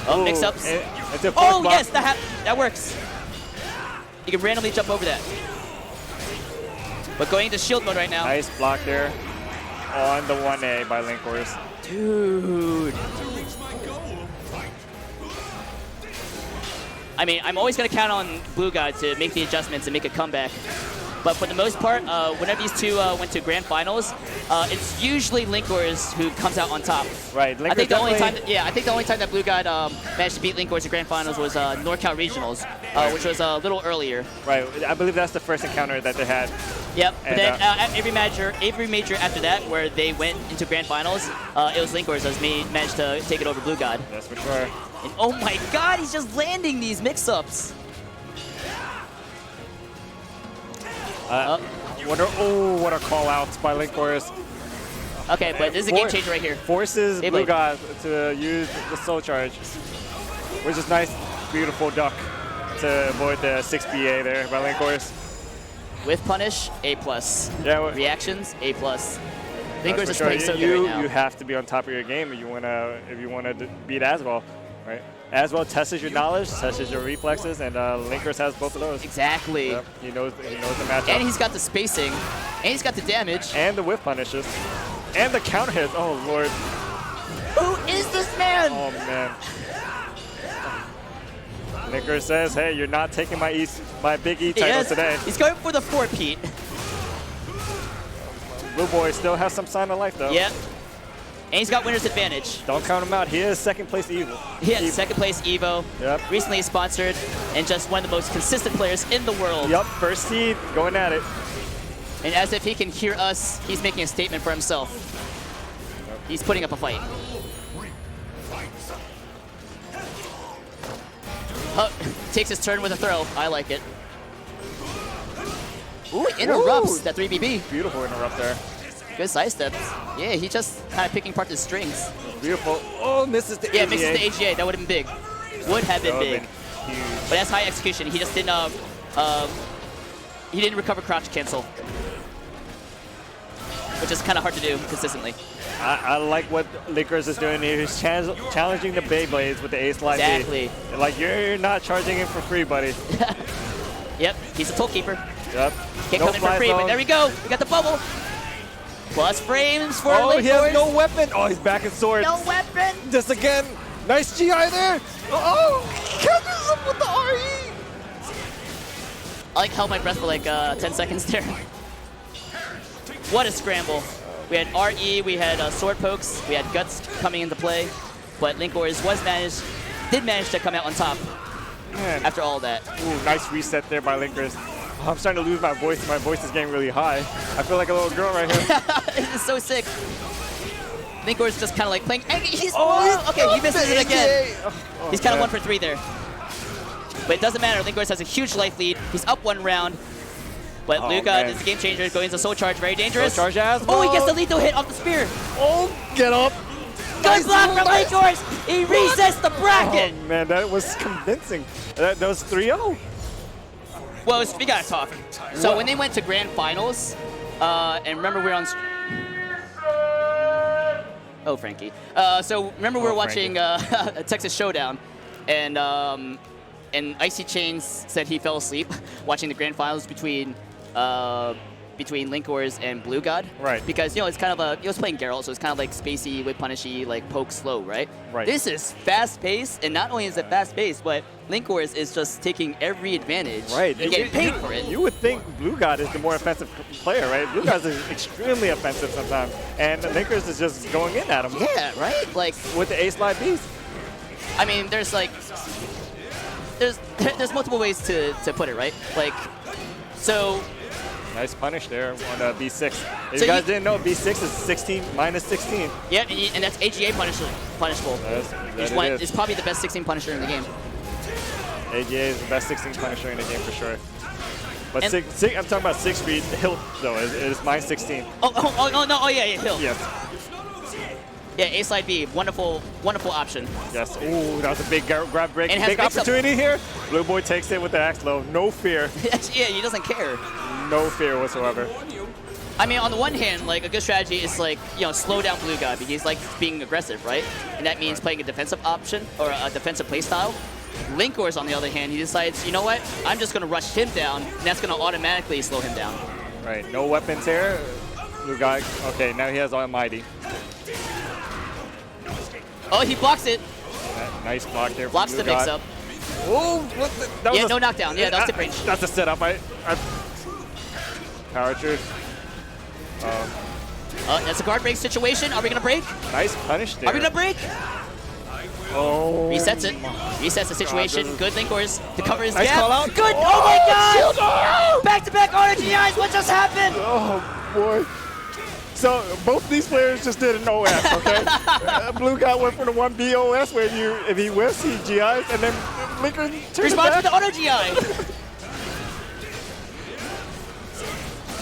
Oh, mix-ups. It's a Oh, block. yes, that works. You can randomly jump over that. But going into shield mode right now. Nice block there on the 1A by Linkors. Dude. I mean, I'm always going to count on Blue Guy to make the adjustments and make a comeback. But for the most part, whenever these two went to grand finals, it's usually Linkors who comes out on top. Right. I think the only time, that Blue Guy managed to beat Linkors in grand finals was NorCal Regionals, which was a little earlier. Right. I believe that's the first encounter that they had. Yep. But And, then at every major after that, where they went into grand finals, it was Linkors that managed to take it over Blue God. That's for sure. And oh my God, he's just landing these mix-ups. What a call outs by Linkors. Okay, but this is a game changer right here. Forces Beyblade. Blue God to use the soul charge, which is nice, beautiful duck to avoid the 6BA there by Linkors. With punish, A+. Yeah. Reactions, A+. That's Linkors for is sure. playing so good right now. You have to be on top of your game if you wanna beat Aswell, right? Aswell tests your knowledge, tests your reflexes, and Linkors has both of those. Exactly. Yep. He knows the matchup. And he's got the spacing, and he's got the damage. And the whip punishes. And the counter hits. Oh, Lord. Who is this man? Oh man. Linkers says, "Hey, you're not taking my Big E title today." He's going for the 4-peat. Blue Boy still has some sign of life though. Yep. And he's got winner's advantage. Don't count him out. He is second place Evo. He has second place Evo. Yep. Recently sponsored and just one of the most consistent players in the world. Yep. First seed, going at it. And as if he can hear us, he's making a statement for himself. He's putting up a fight. Oh, takes his turn with a throw. I like it. Ooh, interrupts that 3BB. Beautiful interrupt there. Good side steps. Yeah, he just kind of picking apart the strings. Beautiful. Oh, misses the AGA. Yeah, misses the AGA. That would have been big. Would have been big. Huge. But that's high execution. He just didn't. He didn't recover crouch cancel, which is kind of hard to do consistently. I like what Linkers is doing here. He's challenging the Beyblades with the ace line. Exactly. Like, you're not charging him for free, buddy. Yep, he's a toll keeper. Yep. Can't come in for free, but there we go. We got the bubble. Plus frames for Oh, he has Linkers. no weapon. Oh, he's back in swords. No weapon. Just again. Nice GI there. Oh, catches him with the RE. I like held my breath for like 10 seconds there. What a scramble. We had RE, we had sword pokes, we had guts coming into play, but Linkers did manage to come out on top. Man. After all that. Ooh, nice reset there by Linkers. Oh, I'm starting to lose my voice. My voice is getting really high. I feel like a little girl right here. This is so sick. Linkers just kind of like playing. He's, Oh, okay, he misses it again. Oh, He's kind of man. 1 for 3 there. But it doesn't matter. Linkers has a huge life lead. He's up 1 round. But Oh, Luca man. is the game changer. Going into Soul Charge, very dangerous. Soul Charge as Oh, he well. gets the lethal hit off the spear. Oh, get up. Good block from Linkers. He resets the bracket. Oh, man, that was convincing. That was 3-0. Well, we gotta talk. So when they went to grand finals, and remember we're on. Oh, Frankie. So remember we were watching Texas Showdown, and Icy Chains said he fell asleep watching the grand finals between Linkers and Blue God. Right. Because it's kind of he was playing Geralt, so it's kind of like spacey, whip punishy, like poke slow, right? Right. This is fast paced, and not only is it fast paced, but Linkers is just taking every advantage. Right. And getting paid for it. You would think Blue God is the more offensive player, right? Blue God is extremely offensive sometimes, and Linkers is just going in at him. Yeah, right? Like, With the ace live beast. I mean, there's multiple ways to put it, right? Like, so Nice punish there on B6. If So you guys you- didn't know, B6 is 16 minus 16. yeah, and that's AGA punishable. Each one is probably the best 16 punisher in the game. AGA is the best 16 punisher in the game for sure. But And- I'm talking about 6 speed hilt though. It is minus 16. Oh no! Oh yeah, Hill. Yes. Yeah, A slide B, wonderful option. Yes. Ooh, that was a big grab break. And has Big mix-up. opportunity here. Blue Boy takes it with the axe low. No fear. Yeah, he doesn't care. No fear whatsoever. I mean, on the one hand, like a good strategy is like slow down Blue God because he's like being aggressive, right? And that means playing a defensive option or a defensive playstyle. Linkers, on the other hand, he decides, you know what? I'm just gonna rush him down, and that's gonna automatically slow him down. Right. No weapons here. Blue guy. Okay, now he has Almighty. Oh, he blocks it. Nice block there. Blocks Blue the mix guy. up. Oh, what the, that was Yeah, a- no knockdown. Yeah, that was tip range. That's a setup. Power truth. That's a guard break situation. Are we gonna break? Nice punish there. Are we gonna break? Oh. Resets it. Resets the situation. God, Good Linkers to cover his Nice gap. call out. Good. Oh my God! Back-to-back RGIs. What just happened? Oh boy. So both these players just did an OS, okay? Blue guy went for the 1B OS where if he whiffs, he GIs, and then Linker turns Responds back. to the auto GI.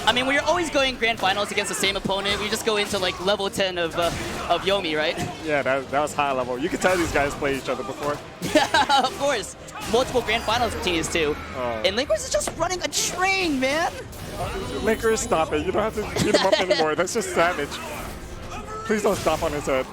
I mean, we're always going grand finals against the same opponent. We just go into like level 10 of Yomi, right? Yeah, that was high level. You can tell these guys played each other before. Of course. Multiple grand finals between these two. Oh. And Linkers is just running a train, man. Linker, stop it. You don't have to beat him up anymore. That's just savage. Please don't stop on his head.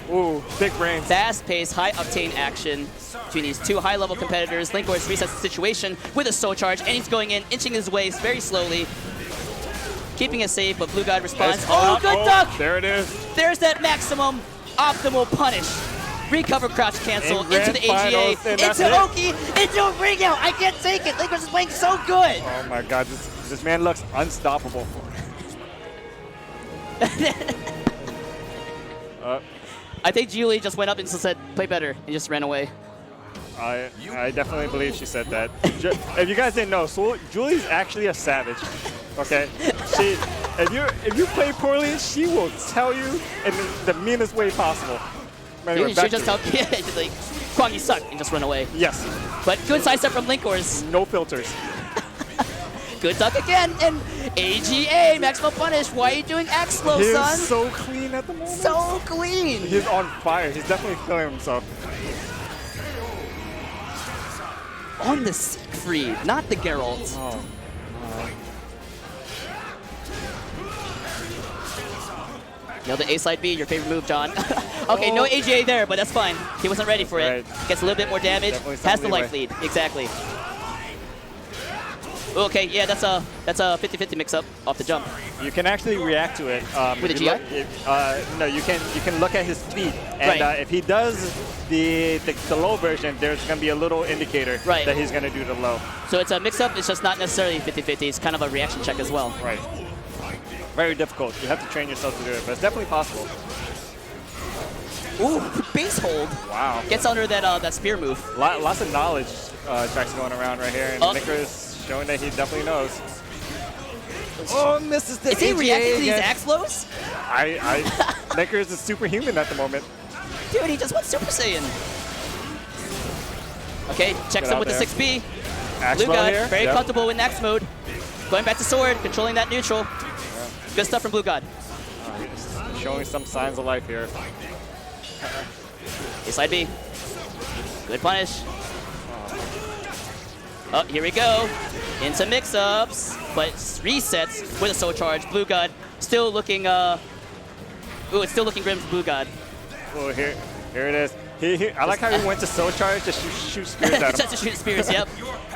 Ooh, big brains. Fast-paced, high-octane action between these two high-level competitors. Linkers resets the situation with a soul charge, and he's going in, inching his way very slowly. keeping it safe, but Blue God responds. Nice Oh, up. good duck! There it is. There's that maximum optimal punish. Recover, crouch, cancel, In into the grand AGA, finals, and that's into it. Oki, into a ring out. I can't take it. LinkWiz is playing so good. Oh my God, this man looks unstoppable. I think Julie just went up and said, play better, and just ran away. I definitely believe she said that. If you guys didn't know, Julie's actually a savage. Okay, if you play poorly, she will tell you in the meanest way possible. Anyway, You should just tell kids, like, Kwang, you suck, and just run away. Yes. But good sidestep from LinkWiz. No filters. Good duck again, and AGA, maximum punish. Why are you doing X slow, He's son? so clean at the moment. So clean. He's on fire. He's definitely killing himself. On the Siegfried, not the Geralt. Oh. You know, the A side B, your favorite move, John. Okay, no AGA there, but that's fine. He wasn't ready for it. Right. Gets a little bit more damage, Definitely some has the life leeway. lead. Exactly. Okay, yeah, that's a 50-50 mix-up off the jump. You can actually react to it. With if a you GI? no, you can look at his feet, and Right. if he does the low version, there's going to be a little indicator Right. that he's going to do the low. So it's a mix-up, it's just not necessarily 50-50. It's kind of a reaction check as well. Right. Very difficult. You have to train yourself to do it, but it's definitely possible. Ooh, base hold. Wow. Gets under that that spear move. Lots of knowledge tracks going around right here, and Nickers showing that he definitely knows. Oh, misses the Is he AGA reacting to these again. axe lows? Nickers is superhuman at the moment. Dude, he just went Super Saiyan. Okay, checks Get him out with there. the 6B. Axe Blue low God, here. very Yep. comfortable with Axe mode. Going back to sword, controlling that neutral. Good stuff from Blue God. He's showing some signs of life here. A side B. Good punish. Oh, here we go. Into mix-ups, but resets with a soul charge. Blue God still looking, ooh, it's still looking grim for Blue God. Oh, here it is. I like how he went to soul charge to shoot spears at him. Just to shoot spears, yep.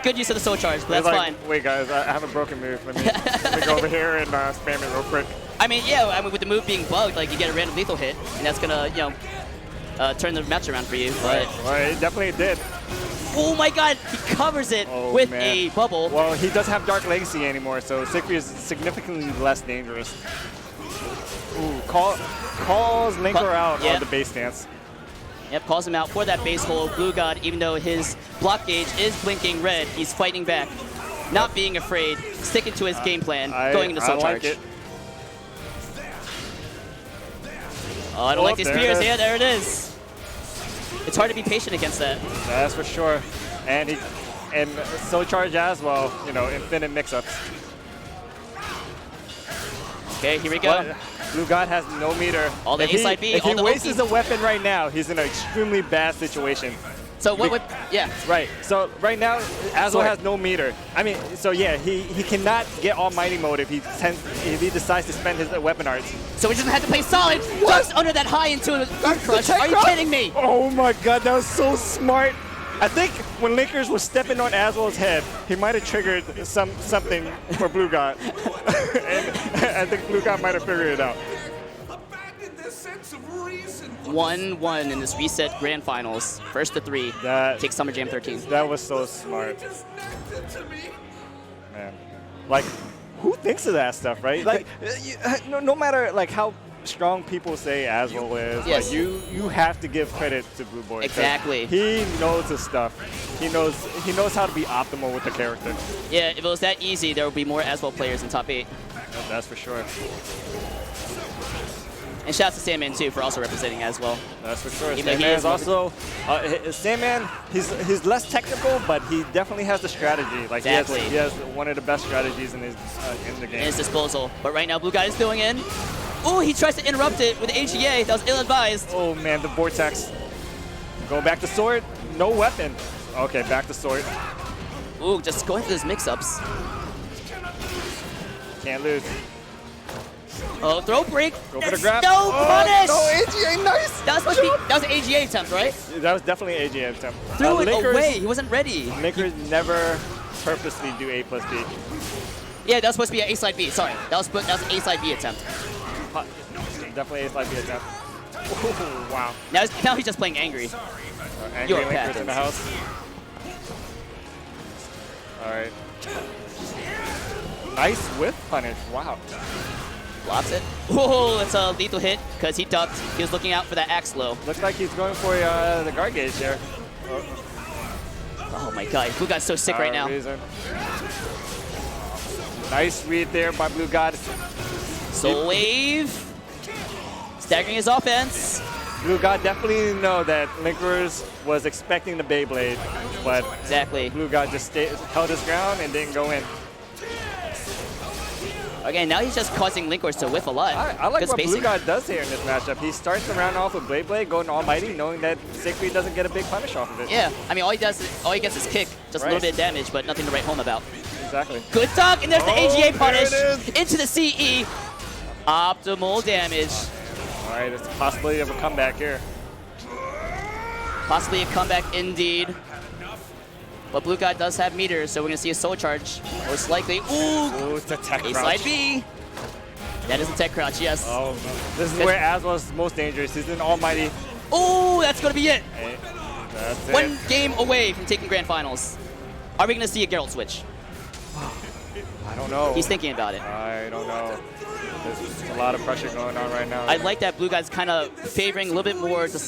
Good use of the soul charge, but that's He's fine. like, wait guys, I have a broken move. Let me go over here and spam it real quick. I mean, yeah, with the move being bugged, like you get a random lethal hit, and that's gonna, you know, turn the match around for you. But Well, it definitely did. oh my God, he covers it Oh, with man. a bubble. Well, he doesn't have Dark Legacy anymore, so Siegfried is significantly less dangerous. Ooh, calls Linker out yeah. on the base stance. Yep, calls him out for that base hold. Blue God, even though his block gauge is blinking red, he's fighting back, not being afraid, sticking to his game plan, going into soul I like charge. it. Oh, I don't like these there it spears. is. Yeah, there it is. It's hard to be patient against that. That's for sure. And soul charge as well. You know, infinite mix-ups. Okay, here we go. But Blue God has no meter. All the If he- A side B, If all he the wastes Oki. a weapon right now, he's in an extremely bad situation. So what, yeah. Right. So right now, Aswell Sword. has no meter. I mean, so yeah, he cannot get Almighty mode if he decides to spend his weapon arts. So he doesn't have to play solid. Ducks under that high into a guard crush. Are you kidding me? Oh my God, that was so smart. I think when Linkers was stepping on Aswell's head, he might have triggered something for Blue God. And I think Blue God might have figured it out. Abandon their sense of reason. 1-1 in this reset grand finals. First to 3. That- Takes Summer Jam 13. That was so smart, Just nectar to me. man. Like, who thinks of that stuff, right? Like, no matter like how strong people say Aswell is, Yes. like you have to give credit to Blue Boy. 'cause Exactly. He knows his stuff. He knows how to be optimal with the character. Yeah, if it was that easy, there would be more Aswell players in top 8. That's for sure. And shouts to Sandman too for also representing Aswell. That's for sure. Even though he Sandman is is also Sandman. He's less technical, but he definitely has the strategy. Like Exactly. he has one of the best strategies in the In game. his disposal. But right now, Blue God is going in. Ooh, he tries to interrupt it with AGA. That was ill-advised. Oh man, the vortex. Going back to sword. No weapon. Okay, back to sword. Ooh, just going for those mix-ups. Can't lose. Oh, throw break. Go for the That's grab. no punish. No, AGA, nice. That was supposed to be, that was an AGA attempt, right? That was definitely an AGA attempt. Threw it Linkers- away. He wasn't ready. Linkers never purposely do A plus B. Yeah, that was supposed to be an A slide B. Sorry, that was an A slide B attempt. Definitely a slide B attempt. Ooh, wow. Now he's just playing angry. Angry You're Linkers in the packed. house. All right. Nice whiff punish. Wow. Blocks it. Whoa, that's a lethal hit because he ducked. He was looking out for that axe low. Looks like he's going for the guard gauge here. Oh my god, Blue God's so sick right now. Reason. Nice read there by Blue God. Soul Wave. Staggering his offense. Blue God definitely know that LinkWiz was expecting the Beyblade, but Exactly. Blue God just held his ground and didn't go in. Okay, now he's just causing LinkWiz to whiff a lot. I like Good what spacing. Blue God does here in this matchup. He starts the round off with Blade Blade, going Almighty, knowing that Siegfried doesn't get a big punish off of it. Yeah, I mean, all he gets is kick, just a little bit of damage, but nothing to write home about. Exactly. Good dunk, and there's the AGA punish there it is. into the CE. Optimal damage. All right, it's a possibility of a comeback here. Possibly a comeback indeed. But Blue God does have meters, so we're going to see a soul charge. Most likely. Ooh! Ooh, it's a tech A crouch. slide B. That is a tech crouch, yes. Oh, this is where Aswell's most dangerous. He's an Almighty. Ooh, that's going to be it. Hey, that's One it. game away from taking grand finals. Are we going to see a Geralt switch? I don't know. He's thinking about it. I don't know. There's a lot of pressure going on right now. I like that Blue Guy's kind of favoring a little bit more just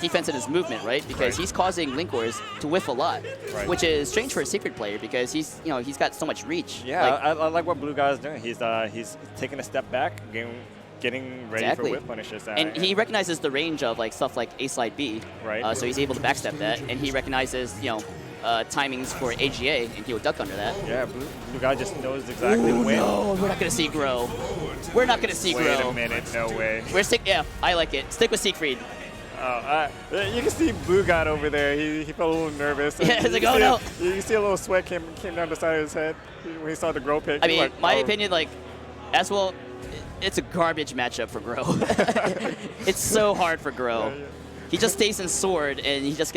defense in his movement, right? Because he's causing LinkWiz to whiff a lot, which is strange for a secret player because he's got so much reach. Yeah, Like, I like what Blue Guy is doing. He's taking a step back, getting ready Exactly. for whip punishes. and he recognizes the range of like stuff like A slide B, Right. so he's able to backstep that, and he recognizes timings for AGA, and he would duck under that. Yeah, Blue Guy just knows exactly when. No, we're not gonna see Grow. We're not gonna see Wait Grow. a minute, no way. Yeah, I like it. Stick with Siegfried. You can see Blue God over there. He felt a little nervous. Yeah, it's You like, can oh, see no. You can see a little sweat came down the side of his head when he saw the Grow pick. I He's mean, like, my oh. opinion, like, as well, it's a garbage matchup for Grow. It's so hard for Grow. Yeah. He just stays in Sword, and he just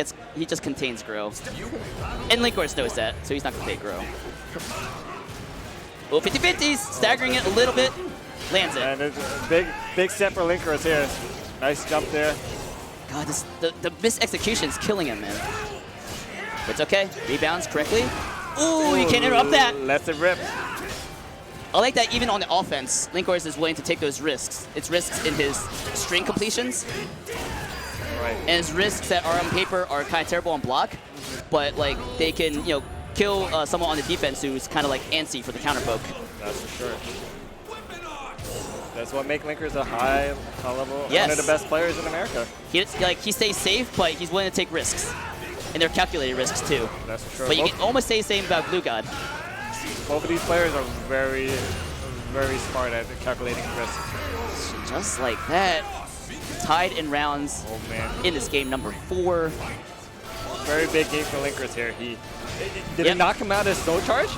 contains Grow. And LinkWiz knows that, so he's not gonna take Grow. Oh, 50-50s, staggering it a little bit, lands it. And it's a big step for LinkWiz here. Nice jump there. God, the misexecution is killing him, man. But it's okay. Rebounds correctly. Ooh, you can't interrupt that. Lets it rip. I like that even on the offense, LinkWiz is willing to take those risks. It's risks in his string completions, Right. and his risks that are on paper are kind of terrible on block, but like they can, kill someone on the defense who's kind of like antsy for the counter poke. That's for sure. That's what makes LinkWiz a high level, Yes. one of the best players in America. He stays safe, but he's willing to take risks, and they're calculated risks too. That's for sure. But you can almost say the same about Blue God. Both of these players are very, very smart at calculating risk. Just like that, tied in rounds Oh man, in this game number 4. very big game for LinkWiz here. Did Yep. it knock him out as soul charge?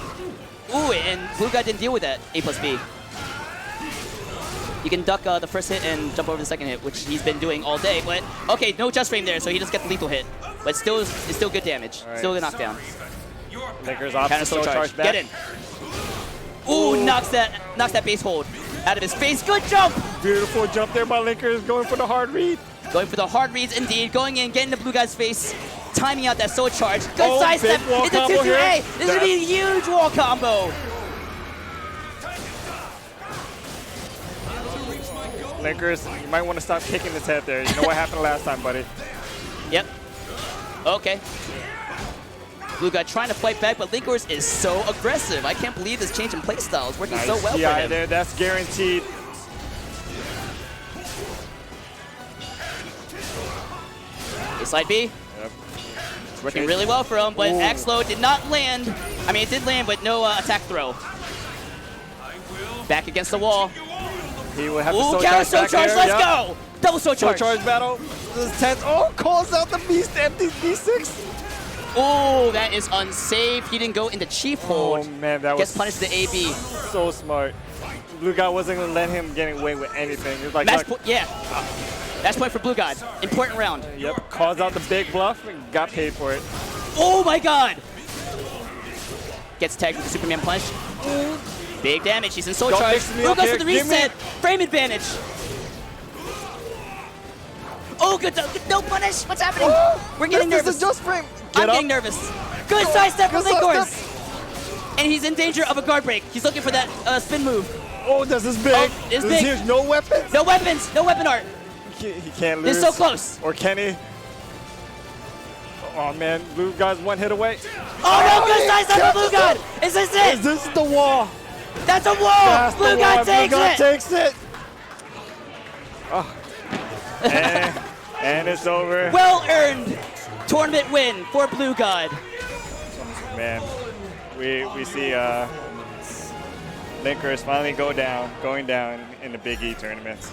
Ooh, and Blue God didn't deal with that A+B. You can duck the first hit and jump over the second hit, which he's been doing all day. But okay, no just frame there, so he doesn't get the lethal hit. But it's still good damage. Right. Still a knockdown. LinkWiz off Counter the soul soul charge. charge back. Get in. Ooh, knocks that base hold out of his face. Good jump. Beautiful jump there by LinkWiz, going for the hard read. Going for the hard reads indeed. Going in, getting the Blue Guy's face. Timing out that soul charge. Good Oh, sidestep big wall into combo 2-2-A. here. This is going to be a huge wall combo. LinkWiz, you might want to stop kicking his head there. You know what happened last time, buddy. Yep. Okay. Blue Guy trying to fight back, but LinkWiz is so aggressive. I can't believe this change in play style is working so well GI for him. there, that's guaranteed. A slide B. Yep. It's working really well for him, but Ooh. Axlow did not land. I mean, it did land, but no attack throw. Back against the wall. He will have to Ooh, soul counter charge soul back charge, there. let's Yep. go! Double soul Soul charge. charge battle. This is tense. Oh, calls out the beast empty D6. Ooh, that is unsafe. He didn't go into chief hold. Oh man, that Gets was punished to the AB. so smart. Blue guy wasn't gonna let him get away with anything. He was like, Match look, point, yeah. Match point for Blue God. Important round. yep, calls out the big bluff and got paid for it. Oh my God! Gets tagged with the Superman punch. Big damage. He's in Soul Don't Charge. mix me Blue up goes here. for the Give me- reset. Frame advantage. Oh, good. No punish. What's happening? We're getting This nervous. is just frame. I'm Get getting up. nervous. Good sidestep from Good LinkWiz. And he's in danger of a guard break. He's looking for that spin move. Oh, this is big. Oh, it's This big. here's no weapons. No weapons. No weapon art. He can't They're lose. so close. Or can he? Oh man, Blue God's one hit away. Oh no, good sidestep from Blue God. Is this it? Is this the wall? That's a wall. That's Blue the God wall. takes Blue God it. takes it. Oh. And it's over. Well-earned tournament win for Blue God. Man, we see LinkWiz finally going down in the Big E tournaments.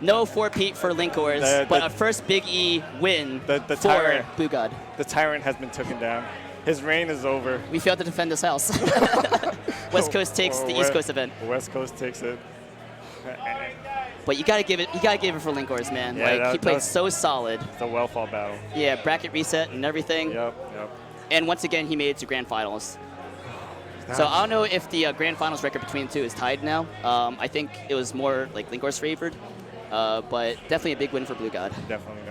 No 4-peat for LinkWiz, but a first Big E win for tyrant. Blue God. The tyrant has been taken down. His reign is over. We failed to defend this house. West Coast takes the East Coast event. West Coast takes it. But you gotta give it for LinkWiz, man. Yeah, Like he played was- so solid. It's a well-fought battle. Yeah, bracket reset and everything. Yep. And once again, he made it to grand finals. So I don't know if the grand finals record between the two is tied now. I think it was more like LinkWiz favored, but definitely a big win for Blue God. Definitely.